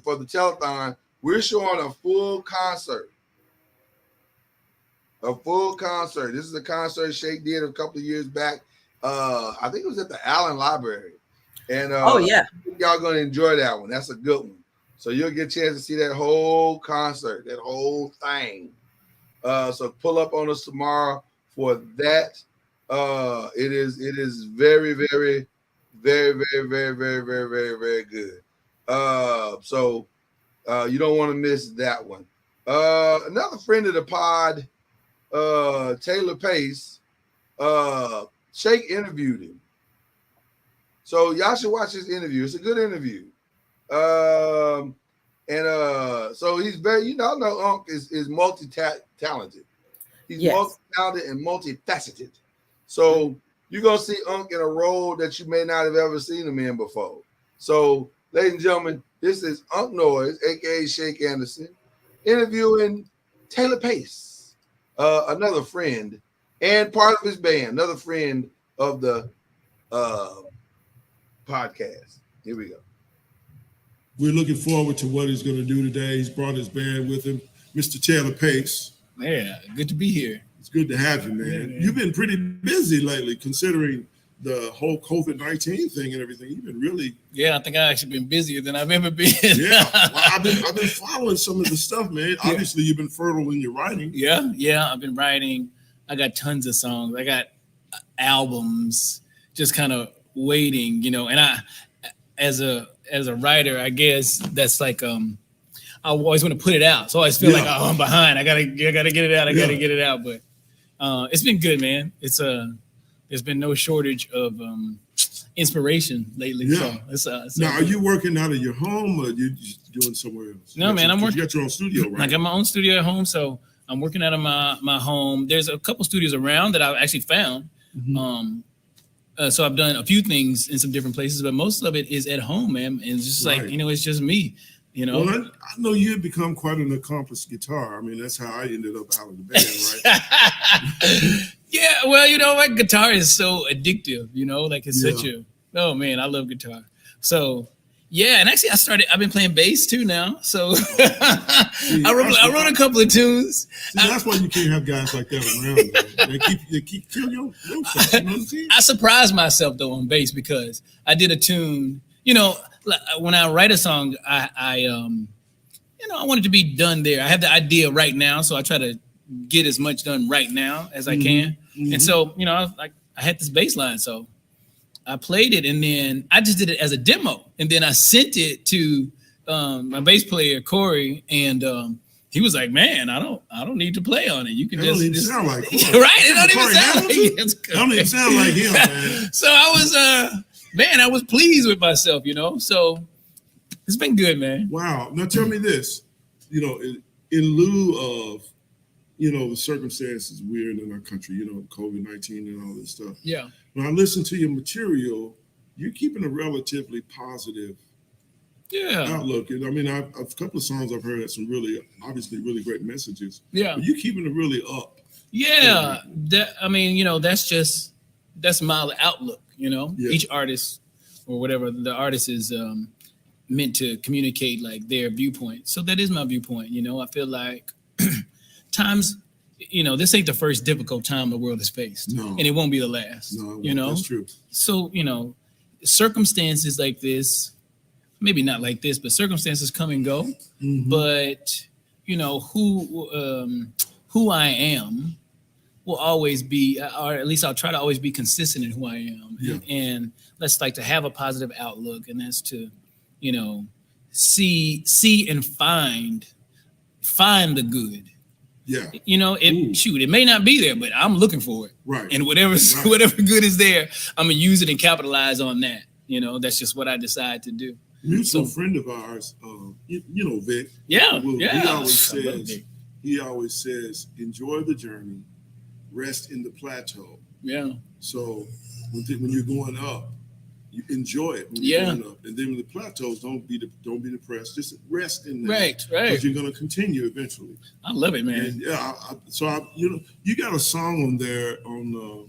for the telethon, we're showing a full concert. A full concert. This is a concert Shake did a couple of years back. I think it was at the Allen Library. And y'all gonna enjoy that one. That's a good one. So you'll get a chance to see that whole concert, that whole thing. So pull up on us tomorrow for that. It is very, very, very, very, very, very, very, very, very good. So you don't want to miss that one. Another friend of the pod, Taylor Pace, Shake interviewed him. So y'all should watch this interview. It's a good interview. So he's very, Unc is multi-talented. He's multi-talented and multifaceted. So you're going to see Unc in a role that you may not have ever seen him in before. So, ladies and gentlemen, this is Unc Noise, a.k.a. Shake Anderson, interviewing Taylor Pace, another friend and part of his band, another friend of the podcast. Here we go. We're looking forward to what he's going to do today. He's brought his band with him, Mr. Taylor Pace. Yeah, good to be here. It's good to have you, man. Yeah. You've been pretty busy lately, considering the whole COVID-19 thing and everything. You've been really... Yeah, I think I've actually been busier than I've ever been. Yeah, well, I've been following some of the stuff, man. Yeah. Obviously, you've been fertile in your writing. Yeah, I've been writing. I got tons of songs. I got albums, just kind of waiting, and I, as a writer, I guess that's like I always want to put it out. So I always feel like, oh, I'm behind. I gotta get it out. I gotta get it out. But it's been good, man. There's been no shortage of inspiration lately. Yeah. So now, are you working out of your home or are you doing somewhere else? No, man, I'm working. You got your own studio, right? I got my own studio at home, so I'm working out of my home. There's a couple studios around that I've actually found. Mm-hmm. So I've done a few things in some different places, but most of it is at home, man. And it's just like, it's just me, Well, I know you had become quite an accomplished guitar. I mean, that's how I ended up out of the band, right? Yeah, well, my guitar is so addictive, like it's such oh man, I love guitar. So yeah, and actually I've been playing bass too now. So I wrote a couple of tunes. See, that's why you can't have guys like that around. They keep killing your stuff. You know what I'm saying? I surprised myself though on bass because I did a tune, when I write a song, I want it to be done there. I have the idea right now, so I try to get as much done right now as I can. Mm-hmm. And so, I had this bass line, so I played it, and then I just did it as a demo, and then I sent it to my bass player Corey, and he was like, "Man, I don't need to play on it. You can just sound like Corey. Right? It don't even sound like him. It don't even sound like him, man." So I was pleased with myself, So it's been good, man. Wow. Now tell me this, in lieu of the circumstances we're in our country, COVID-19 and all this stuff. Yeah. When I listen to your material, you're keeping a relatively positive outlook. And I mean, a couple of songs I've heard had some obviously really great messages. Yeah. But you're keeping it really up. Yeah. That's my outlook, Yeah. Each artist or whatever the artist is meant to communicate like their viewpoint. So that is my viewpoint. I feel like times, this ain't the first difficult time the world has faced, and it won't be the last. No, that's true. So circumstances like this, maybe not like this, but circumstances come and go. Mm-hmm. But who I am will always be, or at least I'll try to always be consistent in who I am. Yeah. And that's like to have a positive outlook, and that's to, see and find the good. Yeah. It may not be there, but I'm looking for it. Right. And whatever good is there, I'm gonna use it and capitalize on that. That's just what I decide to do. Mutual friend of ours, Vic. Yeah. He always says, enjoy the journey, rest in the plateau. Yeah. So when you're going up, you enjoy it when you're going up, and then when the plateaus, don't be depressed. Just rest in that. Right. Because you're going to continue eventually. I love it, man. And you got a song on there on.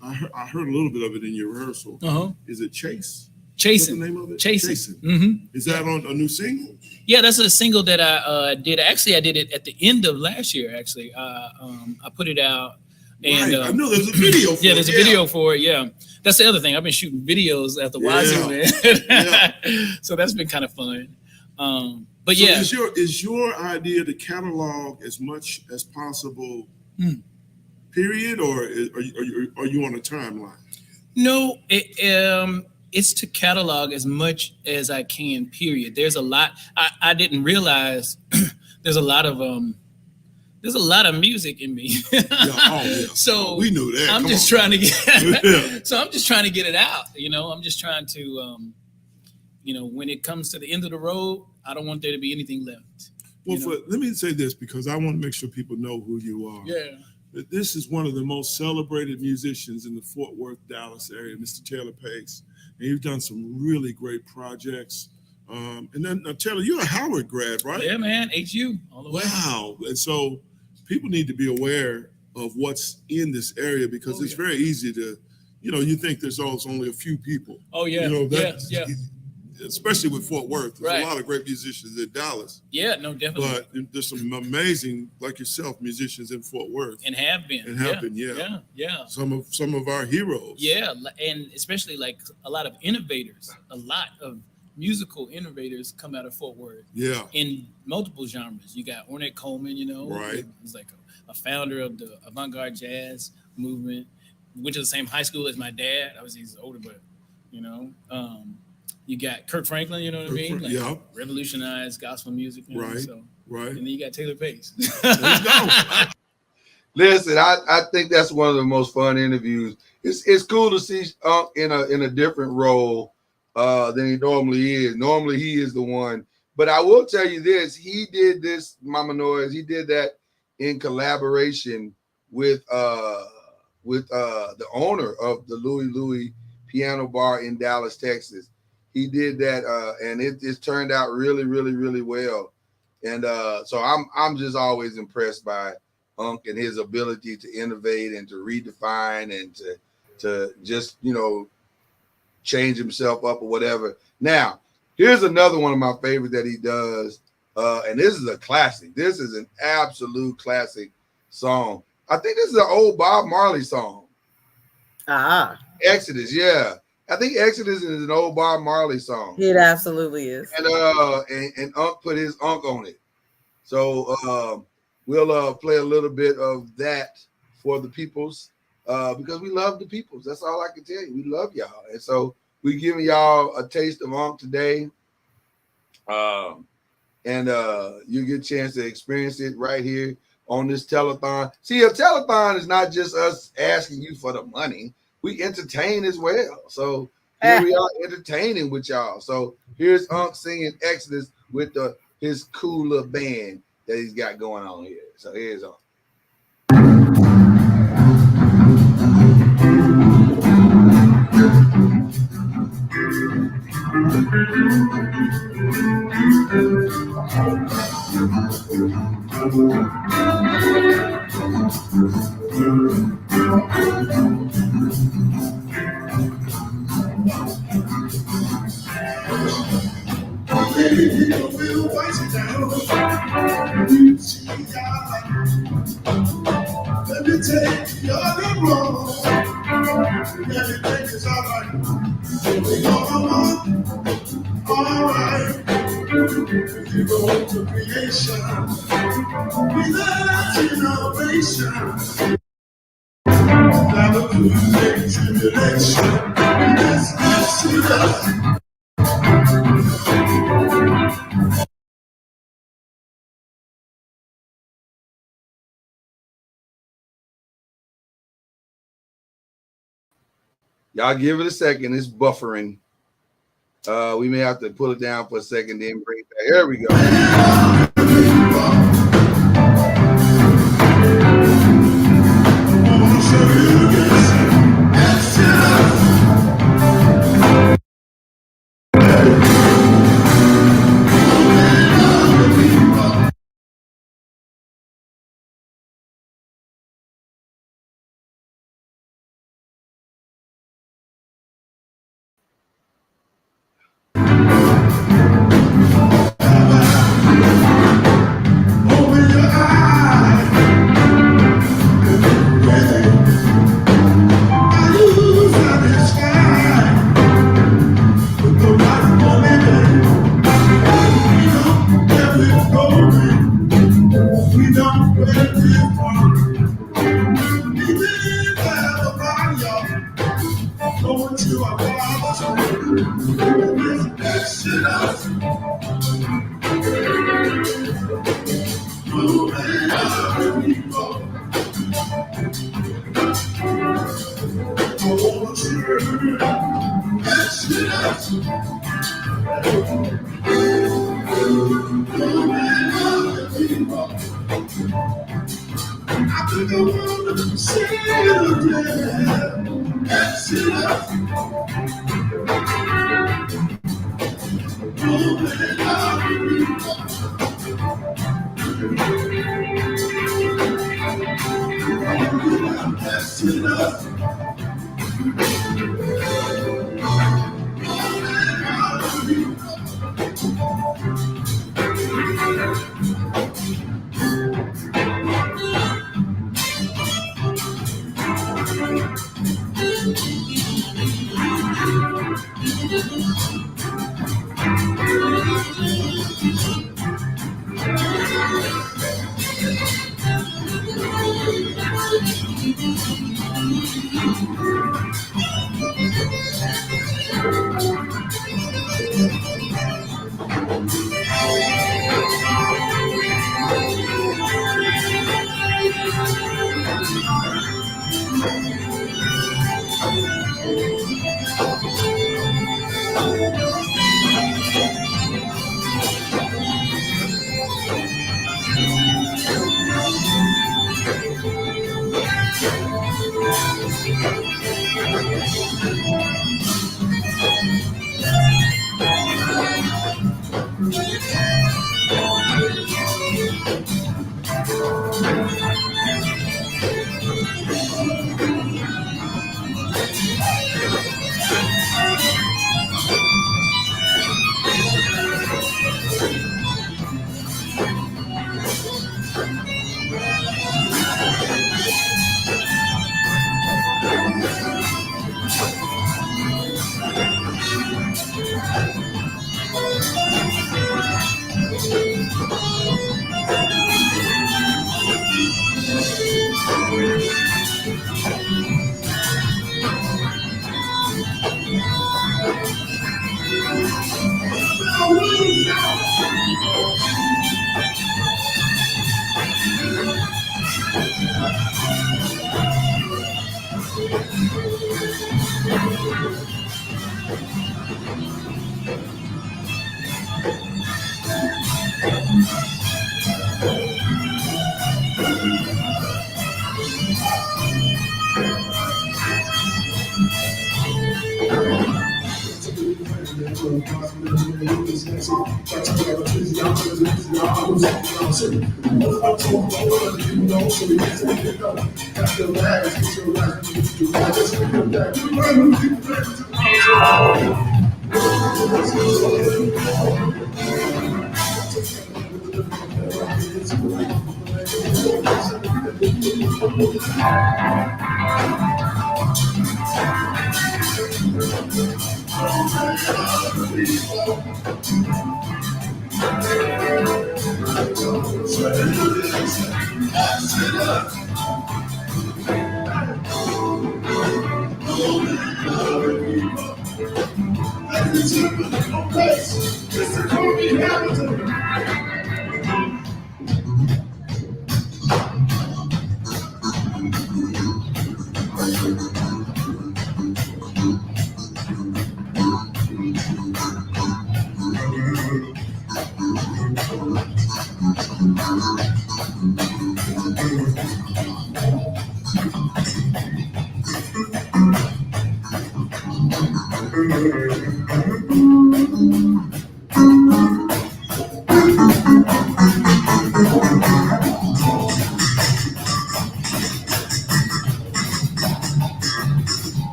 I heard a little bit of it in your rehearsal. Is it Chase? Chasing. What's the name of it? Chasing. Mm-hmm. Is that on a new single? Yeah, that's a single that I did. Actually, I did it at the end of last year. Actually, I put it out. And I know there's a video for it. There's a video for it. Yeah. That's the other thing. I've been shooting videos at the Wazoo, man. So that's been kind of fun. But so yeah. Is your idea to catalog as much as possible, period, or are you on a timeline? No, it's to catalog as much as I can, period. There's a lot. I didn't realize there's a lot of music in me. So we knew that. I'm just trying to get so I'm just trying to get it out. I'm just trying to when it comes to the end of the road, I don't want there to be anything left. Well, let me say this, because I want to make sure people know who you are. Yeah. This is one of the most celebrated musicians in the Fort Worth, Dallas area, Mr. Taylor Pace. And you've done some really great projects. And then Taylor, you're a Howard grad, right? Yeah, man. HU all the way. Wow. And so people need to be aware of what's in this area, because it's very easy to, you think there's only a few people. Oh, yeah. Yeah. Especially with Fort Worth. There's a lot of great musicians in Dallas. Yeah, no, definitely. But there's some amazing, like yourself, musicians in Fort Worth. And have been. Yeah. Some of our heroes. Yeah, and especially like a lot of innovators, a lot of musical innovators come out of Fort Worth. Yeah. In multiple genres. You got Ornette Coleman, Right. He's like a founder of the avant-garde jazz movement. Went to the same high school as my dad. Obviously, he's older, but, you got Kirk Franklin, you know what I mean? Like, revolutionized gospel music. Right. And then you got Taylor Pace. Let's go. Listen, I think that's one of the most fun interviews. It's cool to see Unc in a different role than he normally is. Normally he is the one. But I will tell you this, he did this, Mama Noise, he did that in collaboration with the owner of the Louie Piano Bar in Dallas, Texas. He did that, and it's turned out really, really, really well. And so I'm just always impressed by Unc and his ability to innovate and to redefine and to just change himself up or whatever. Now, here's another one of my favorites that he does, and this is a classic. This is an absolute classic song. I think this is an old Bob Marley song. Exodus, yeah. I think Exodus is an old Bob Marley song. It absolutely is. And Unc put his Unc on it. So we'll play a little bit of that for the peoples because we love the peoples. That's all I can tell you. We love y'all. And so we're giving y'all a taste of Unc today. And you get a chance to experience it right here on this telethon. See, a telethon is not just us asking you for the money. We entertain as well. So here we are entertaining with y'all. So here's Unc singing Exodus with his cool little band that he's got going on here. So here's Unc. say you're the wrong. Everything is alright. We alright. You go into creation without innovation. Now the good tribulation. Let's see that. Y'all give it a second. It's buffering. We may have to pull it down for a second, then bring it back. There we go.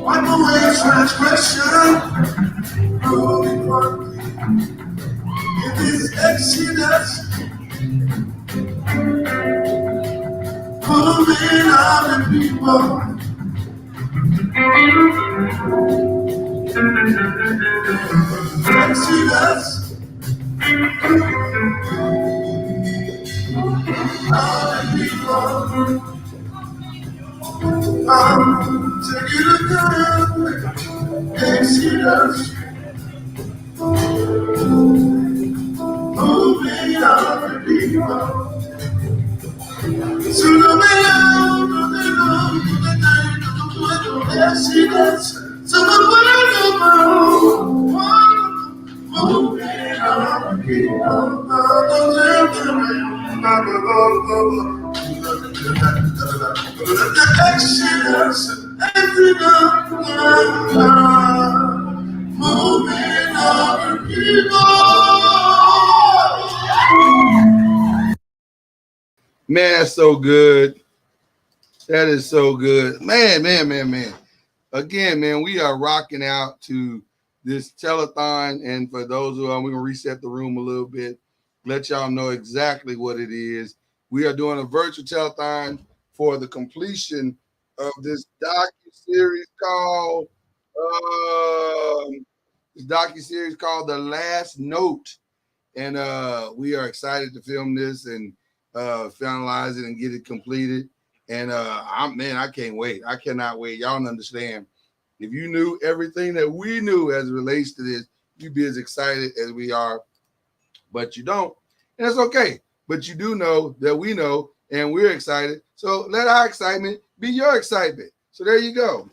Wipe away transgression, in this exodus, moving on the people. Exodus, all the people. Take it again, Exodus, moving on the people. To the Exodus, to the world, moving on the people. The Exodus, Exodus, moving on the people. Man, that's so good. That is so good. Man. Again, man, we are rocking out to this telethon. And for those who are, we're gonna reset the room a little bit, let y'all know exactly what it is. We are doing a virtual telethon for the completion of this docu-series called The Last Note. And we are excited to film this and finalize it and get it completed. And I can't wait. I cannot wait. Y'all don't understand. If you knew everything that we knew as it relates to this, you'd be as excited as we are, but you don't. And it's okay. But you do know that we know, and we're excited. So let our excitement be your excitement. So there you go.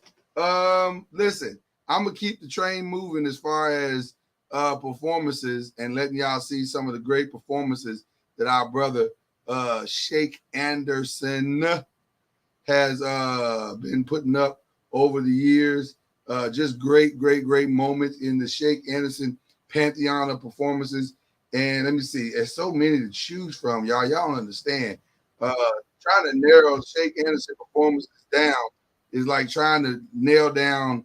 Listen, I'm going to keep the train moving as far as performances and letting y'all see some of the great performances that our brother Shake Anderson has been putting up over the years. Just great moments in the Shake Anderson pantheon of performances. And let me see, there's so many to choose from, y'all. Y'all don't understand. Trying to narrow Shake Anderson performances down is like trying to nail down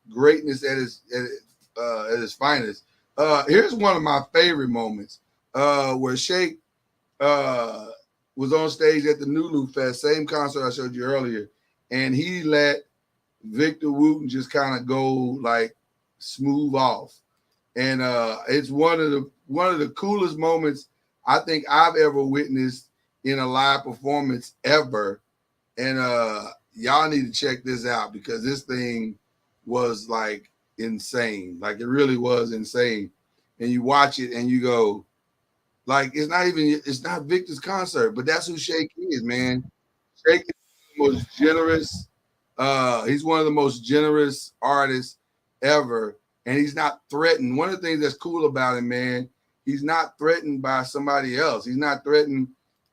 greatness at its finest. Here's one of my favorite moments where Shake was on stage at the Nulu Fest, same concert I showed you earlier, and he let Victor Wooten just kind of go like smooth off. And it's one of the coolest moments I think I've ever witnessed in a live performance ever. And y'all need to check this out because this thing was like insane. Like it really was insane. And you watch it and you go, like, it's not Victor's concert, but that's who Shake is, man. Shake is the most generous. He's one of the most generous artists ever. And he's not threatened. One of the things that's cool about him, man, he's not threatened by somebody else. He's not threatened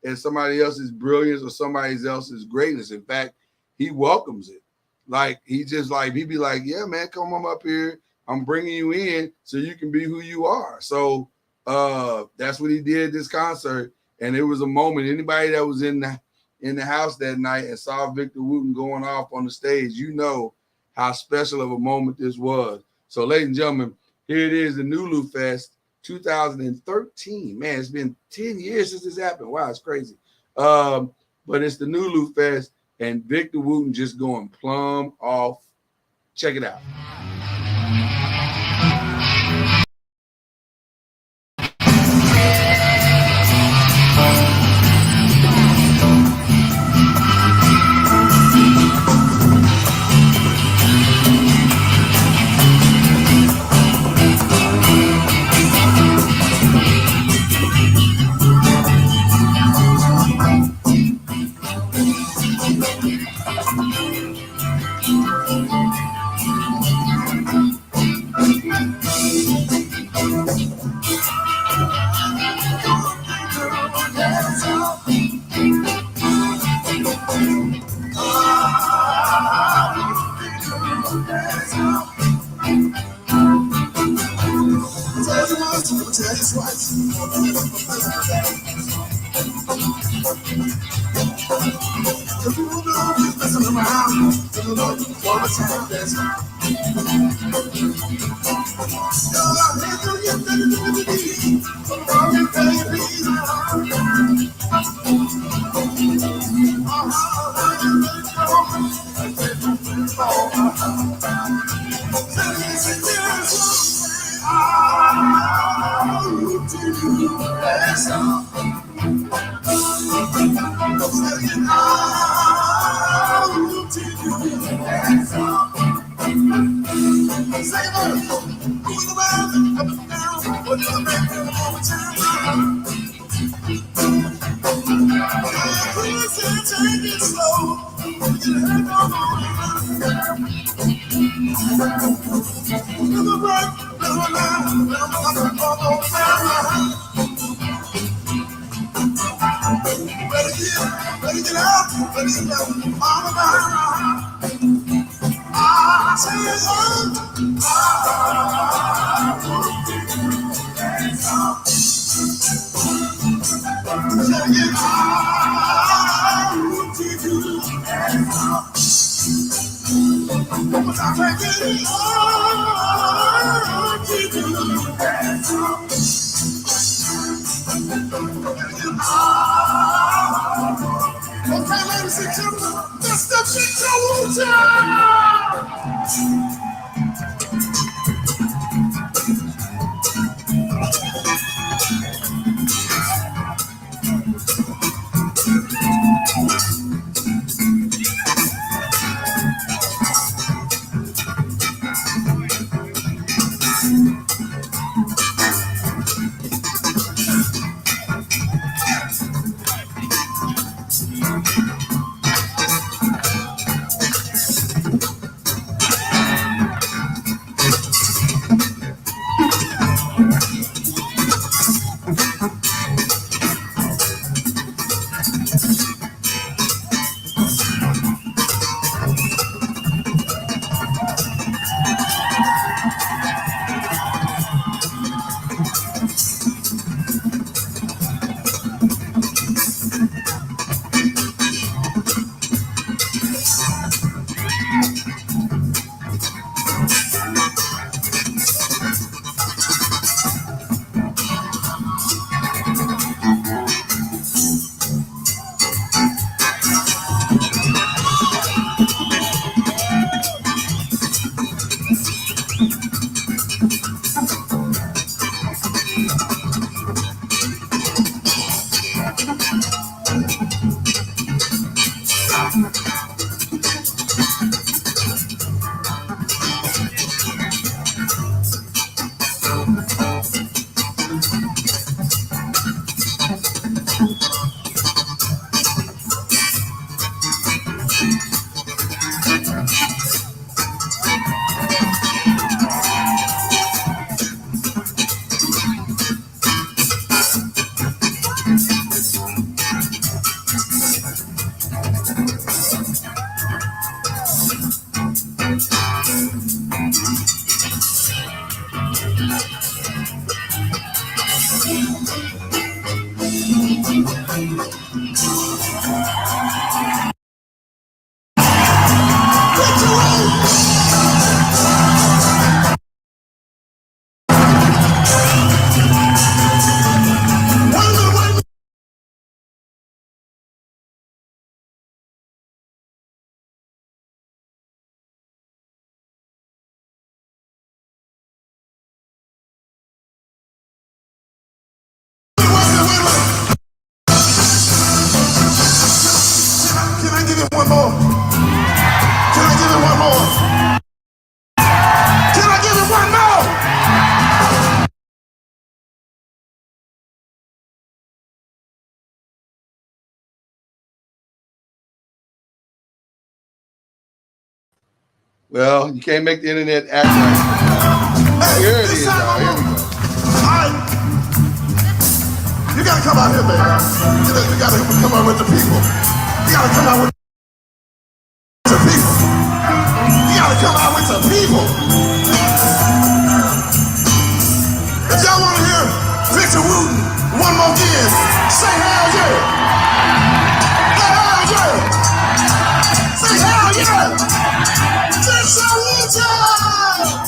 at somebody else's brilliance or somebody else's greatness. In fact, he welcomes it. Like, he'd be like, yeah, man, come on up here. I'm bringing you in so you can be who you are. So that's what he did this concert. And it was a moment. Anybody that was in the house that night and saw Victor Wooten going off on the stage, you know how special of a moment this was. So, ladies and gentlemen, here it is, the Nulu Fest 2013. Man, it's been 10 years since this happened. Wow, it's crazy. But it's the Nulu Fest, and Victor Wooten just going plumb off. Check it out. Well, you can't make the internet act right. Here it is, y'all. Here we go. You gotta come out here, man. You gotta come out with the people. You gotta come out with the people. You gotta come out with the people. If y'all wanna hear Victor Wooten one more again, say hell yeah. Hell yeah. Say hell yeah. Victor Wooten.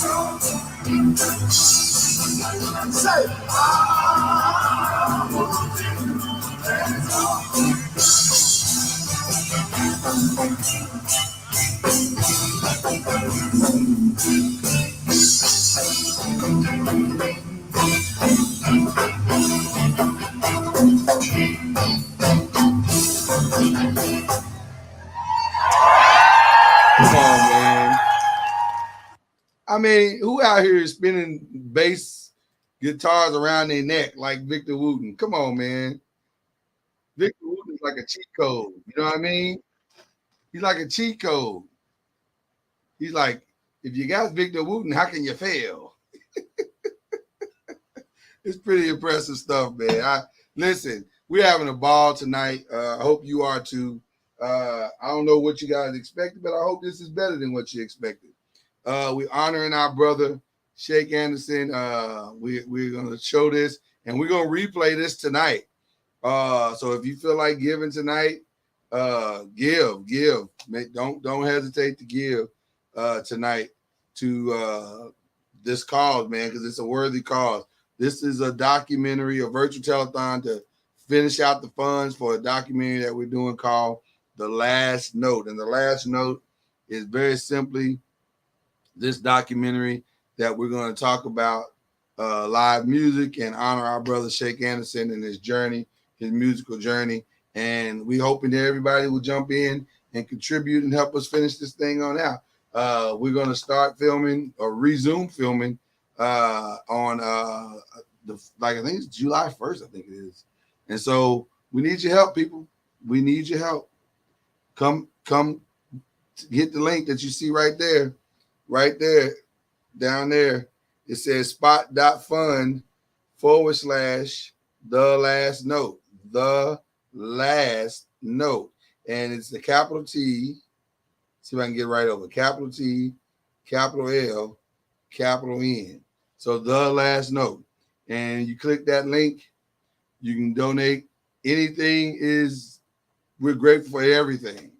Say, Come on, man. I mean, who out here is spinning bass guitars around their neck like Victor Wooten? Come on, man. Victor Wooten is like a cheat code. You know what I mean? He's like a cheat code. He's like, if you got Victor Wooten, how can you fail? It's pretty impressive stuff, man. Listen, we're having a ball tonight. I hope you are too. I don't know what you guys expected, but I hope this is better than what you expected. We're honoring our brother, Shake Anderson. We're going to show this, and we're going to replay this tonight. So if you feel like giving tonight, give. Don't hesitate to give tonight to this cause, man, because it's a worthy cause. This is a documentary, a virtual telethon to finish out the funds for a documentary that we're doing called The Last Note. And The Last Note is very simply this documentary that we're going to talk about live music and honor our brother Shake Anderson and his journey, his musical journey. And we hoping that everybody will jump in and contribute and help us finish this thing on out. We're going to start filming or resume filming on I think it's July 1st, I think it is. And so we need your help, people. We need your help. Come hit the link that you see right there, down there. It says spot.fund/the last note, the last note. And it's the capital T. See if I can get right over. Capital T, capital L, capital N. So the last note. And you click that link, you can donate. Anything we're grateful for everything.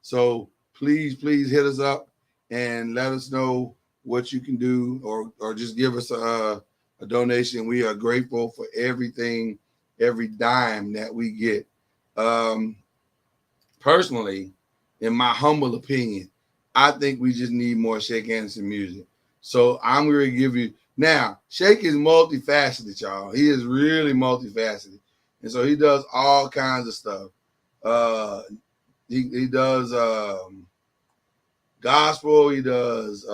So please hit us up and let us know what you can do or just give us a donation. We are grateful for everything, every dime that we get. Personally, in my humble opinion, I think we just need more Shake Anderson music. So I'm going to give you now. Shake is multifaceted, y'all. He is really multifaceted, and so he does all kinds of stuff. He does gospel. He does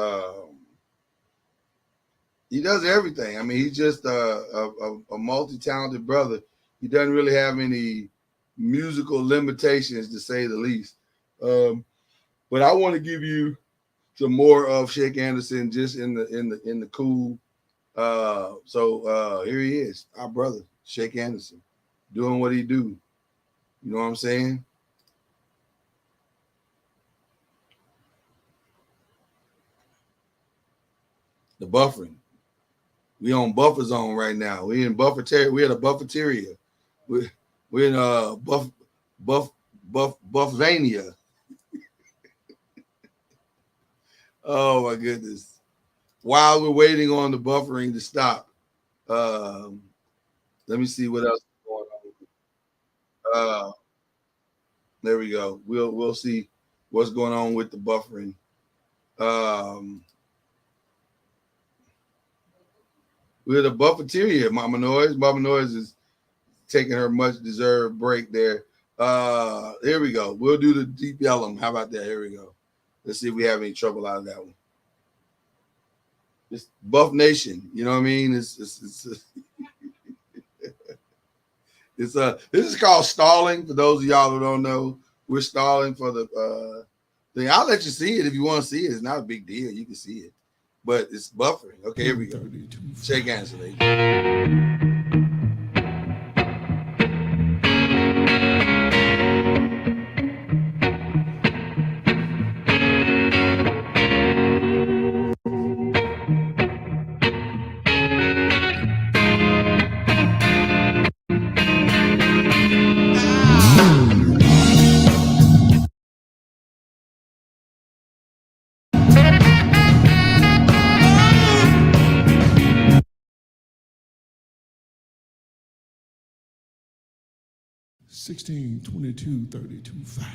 everything. I mean, he's just a multi-talented brother. He doesn't really have any musical limitations, to say the least. But I want to give you some more of Shake Anderson, just in the cool. So here he is, our brother Shake Anderson, doing what he do. You know what I'm saying? The buffering. We on buffer zone right now. We in buffer. We're at a bufferteria. We're in Buffvania. Oh my goodness. While we're waiting on the buffering to stop, let me see what else is going on. There we go. We'll see what's going on with the buffering. We're the Buffeteria, Mama Noise. Mama Noise is taking her much deserved break there. Here we go. We'll do the Deep Ellum. How about that? Here we go. Let's see if we have any trouble out of that one. It's Buff Nation. You know what I mean? This is called stalling. For those of y'all who don't know, we're stalling for the thing. I'll let you see it if you want to see it. It's not a big deal. You can see it. But it's buffering. Okay, here we go. Shake hands, ladies. 16, 22, 32, 5.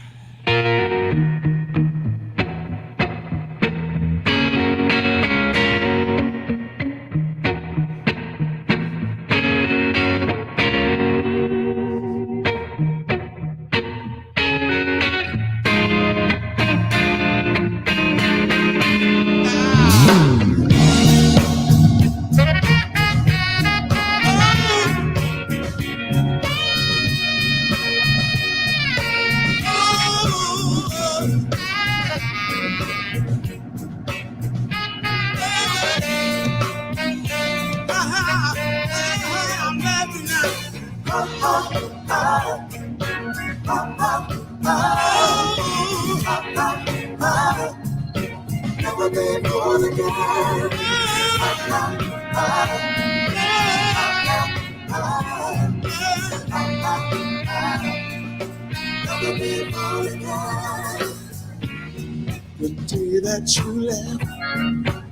The day that you left,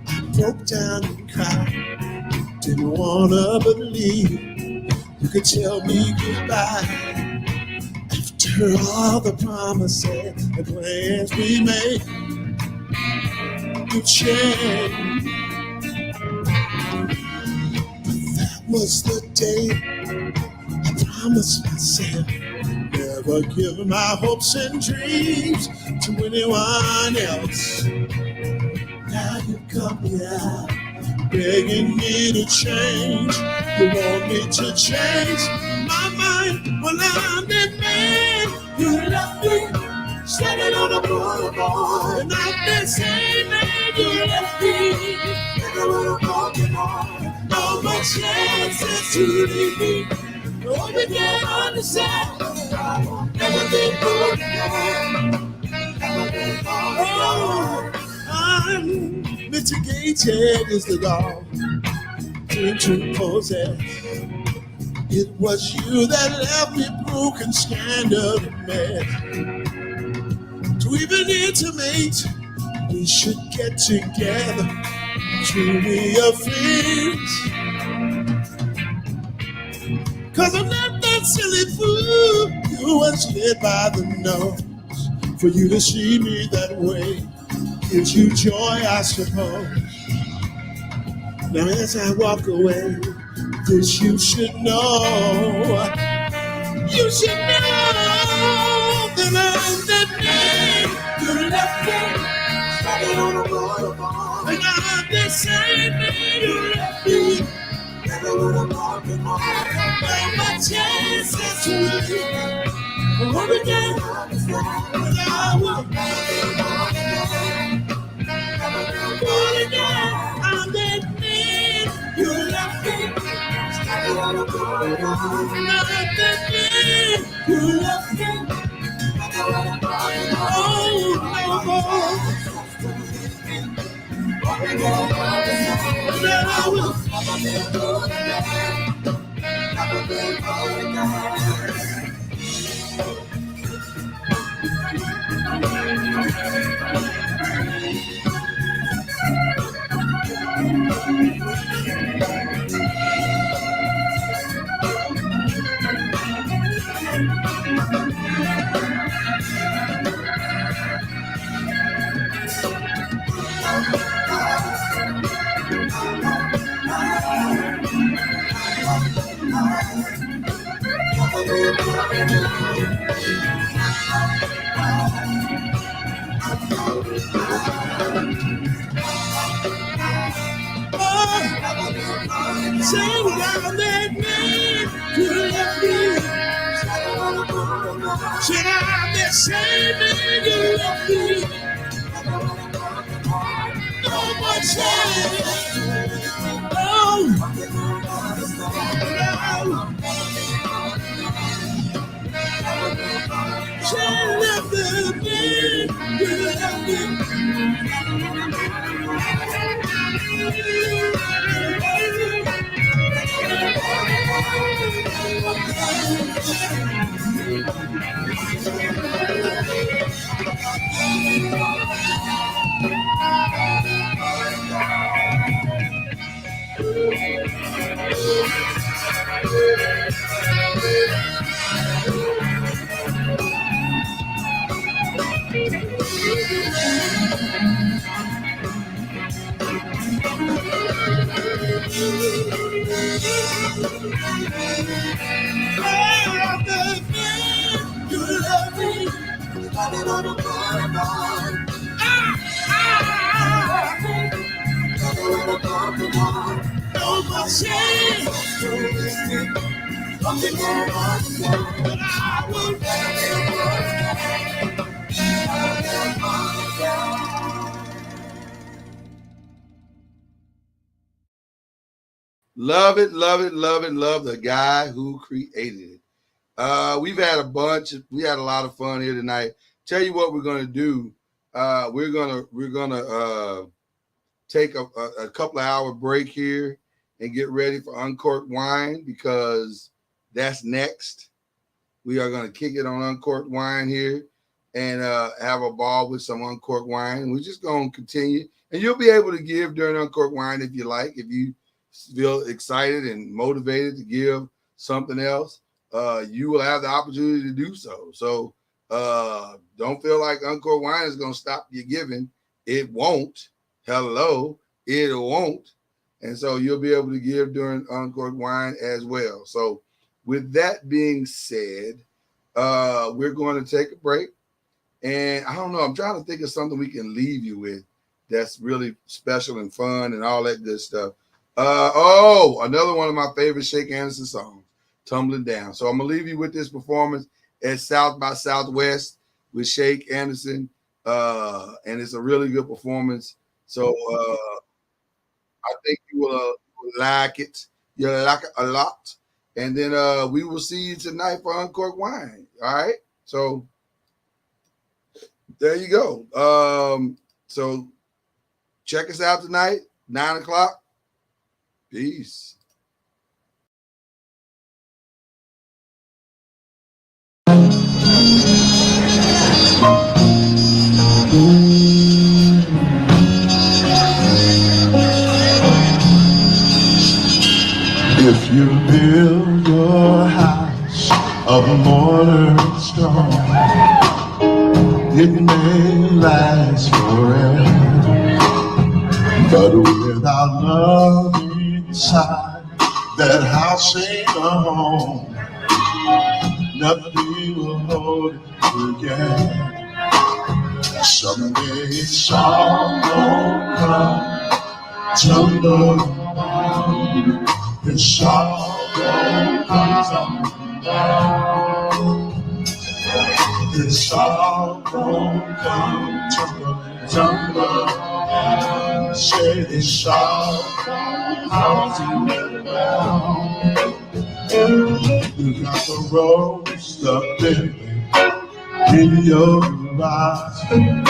I broke down and cried. Didn't wanna believe you could tell me goodbye. After all the promises and plans we made, you changed. That was the day I promised myself never give my hopes and dreams to anyone else. Now you come here begging me to change. You want me to change my mind? Well, I'm that man you left me standing on a boulevard, and I'm that same man you left me standing on a broken heart. No more chances to leave me. Oh, we can't understand. Never been good again. Never been good. I'm mitigated is the dog to possess. It was you that left me broken, scandal, and mad. To even intimate, we should get together. Truly a friends. Cause I'm not that silly fool who was led by the nose. For you to see me that way gives you joy, I suppose. Now as I walk away, this you should know. You should know that I'm that man you left me standing on a boulevard, and I'm the same man you left me. Never would have walked in my heart. My chances to leave. What we can understand, but I will never again. I'm that man you left me standing on a boulevard. I'm that man you left me. Oh, no more. What we can understand, but I will never be again. Say without that man you left me. Should I have that same man you left me? No more chance. Oh, no. Should I left the man you left me. You love me. Standing on the boulevard. No more shame. But I will Love it, love it, love it, love the guy who created it. We had a lot of fun here tonight. Tell you what we're gonna do. We're gonna take a couple of hour break here and get ready for Uncorked Wine because that's next. We are gonna kick it on Uncorked Wine here and have a ball with some Uncorked Wine. We're just gonna continue, and you'll be able to give during Uncorked Wine if you like. If you feel excited and motivated to give something else, you will have the opportunity to do so. So don't feel like Uncorked Wine is going to stop you giving. It won't. Hello, it won't. And so you'll be able to give during Uncorked Wine as well. So with that being said, we're going to take a break. And I don't know, I'm trying to think of something we can leave you with that's really special and fun and all that good stuff. Another one of my favorite Shake Anderson songs, Tumbling Down. So I'm going to leave you with this performance at South by Southwest with Shake Anderson. And it's a really good performance. So I think you will like it. You'll like it a lot. And then we will see you tonight for Uncorked Wine. All right? So there you go. So check us out tonight, 9 o'clock. Peace. If you build your house of mortar and stone, it may last forever, but without love inside, that house ain't a home. Nothing will hold it together. Someday it's all gonna come, tumble down. It's all gonna come down. It's all gonna come tumble down. Say it's all gonna come down. You got the rose up in your eyes, and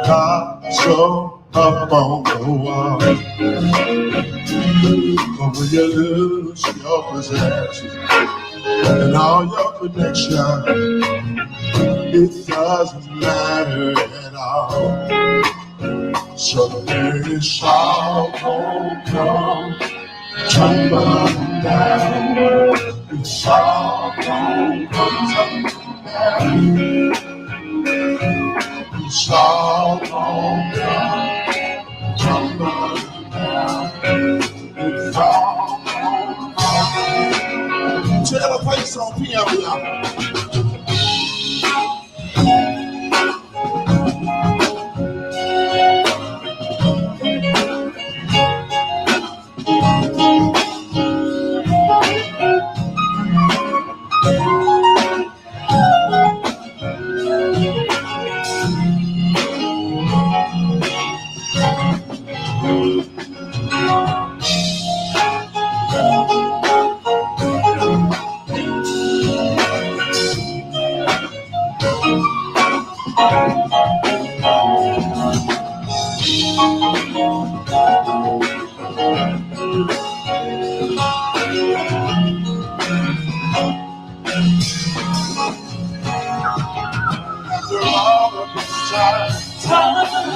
God so up on the wall. But when you lose your possessions and all your protection, it doesn't matter at all. So it's all gonna come tumbling down. It's all gonna come tumbling down. It's all gonna come tumbling down. It's all gonna come. Tell the place on piano.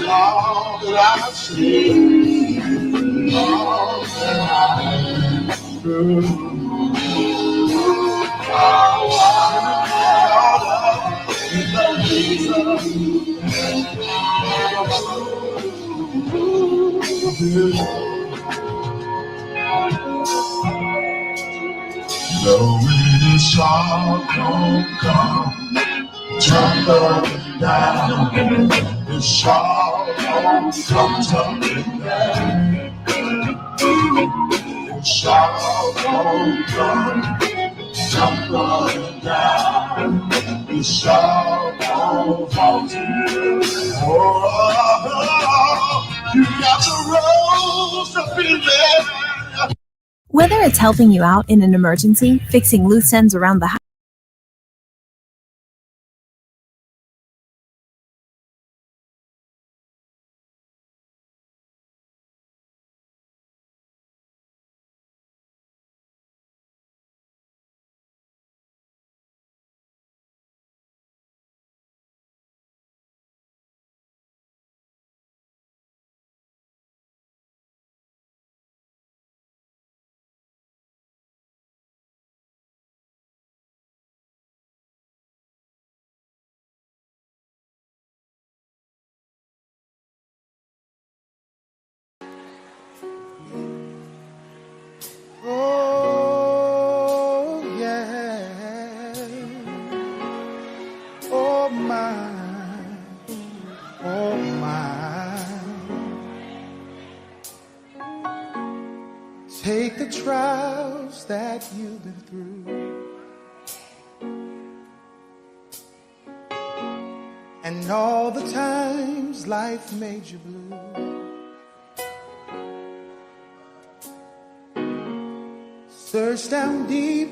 All that I've seen, all that I've heard. So when the sorrow comes, jump up and down. The sorrow comes up and down. The sorrow comes, jump up and down. The sorrow falls in. Oh, you got the rose to be there. Whether it's helping you out in an emergency, fixing loose ends around the house, Oh, yeah. Oh, my. Oh, my. Take the trials that you've been through and all the times life made you blue. Search down deep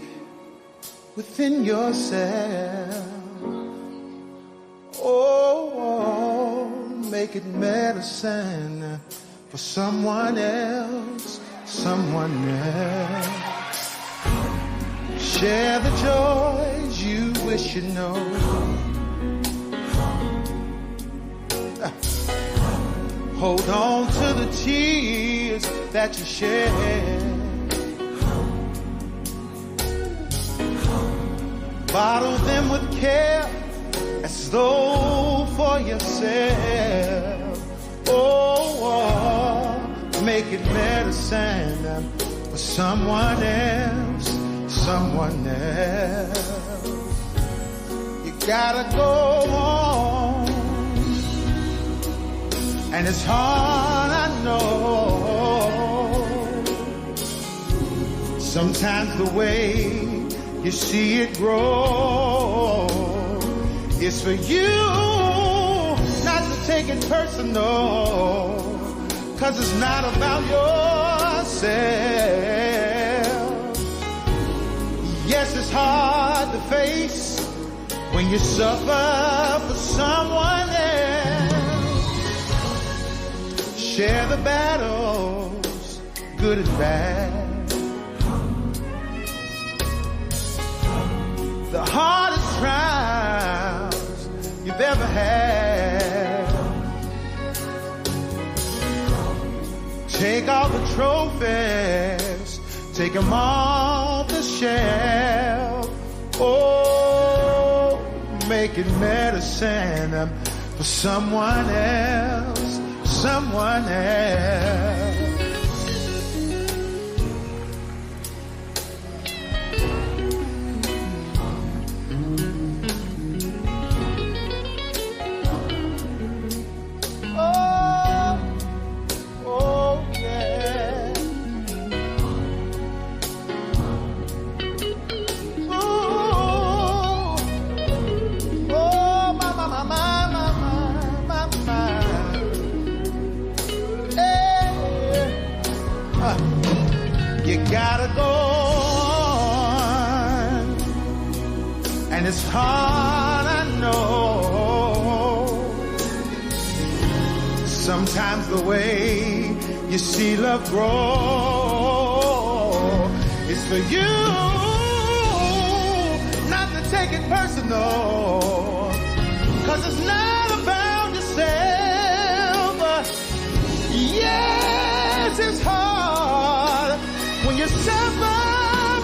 within yourself. Oh, make it medicine for someone else, someone else. Share the joys you wish you know. Hold on to the tears that you share. Bottle them with care as though for yourself. Oh, make it medicine for someone else, someone else. You gotta go on, and it's hard, I know. Sometimes the way you see it grow, it's for you not to take it personal, 'cause it's not about yourself. Yes, it's hard to face when you suffer for someone else. Share the battles, good and bad. The hardest trials you've ever had. Take all the trophies, take them off the shelf. Oh, make it medicine for someone else, someone else. You gotta go on, and it's hard, I know. Sometimes the way you see love grow is for you not to take it personal, 'cause it's not about yourself. Yes, it's hard when you suffer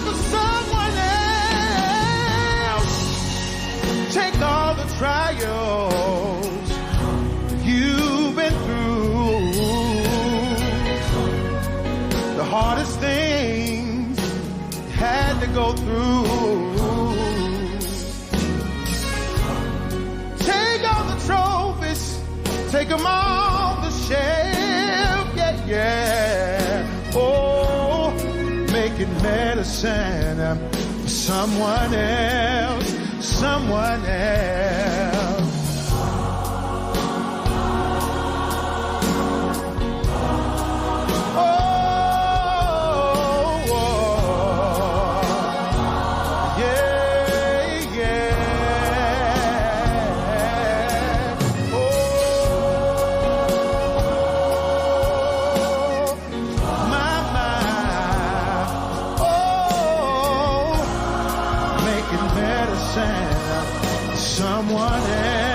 for someone else. Take all the trials you've been through, the hardest things you had to go through. Take all the trophies, take them off the shelf, yeah, yeah. Oh, making medicine for someone else, someone else. Someone else.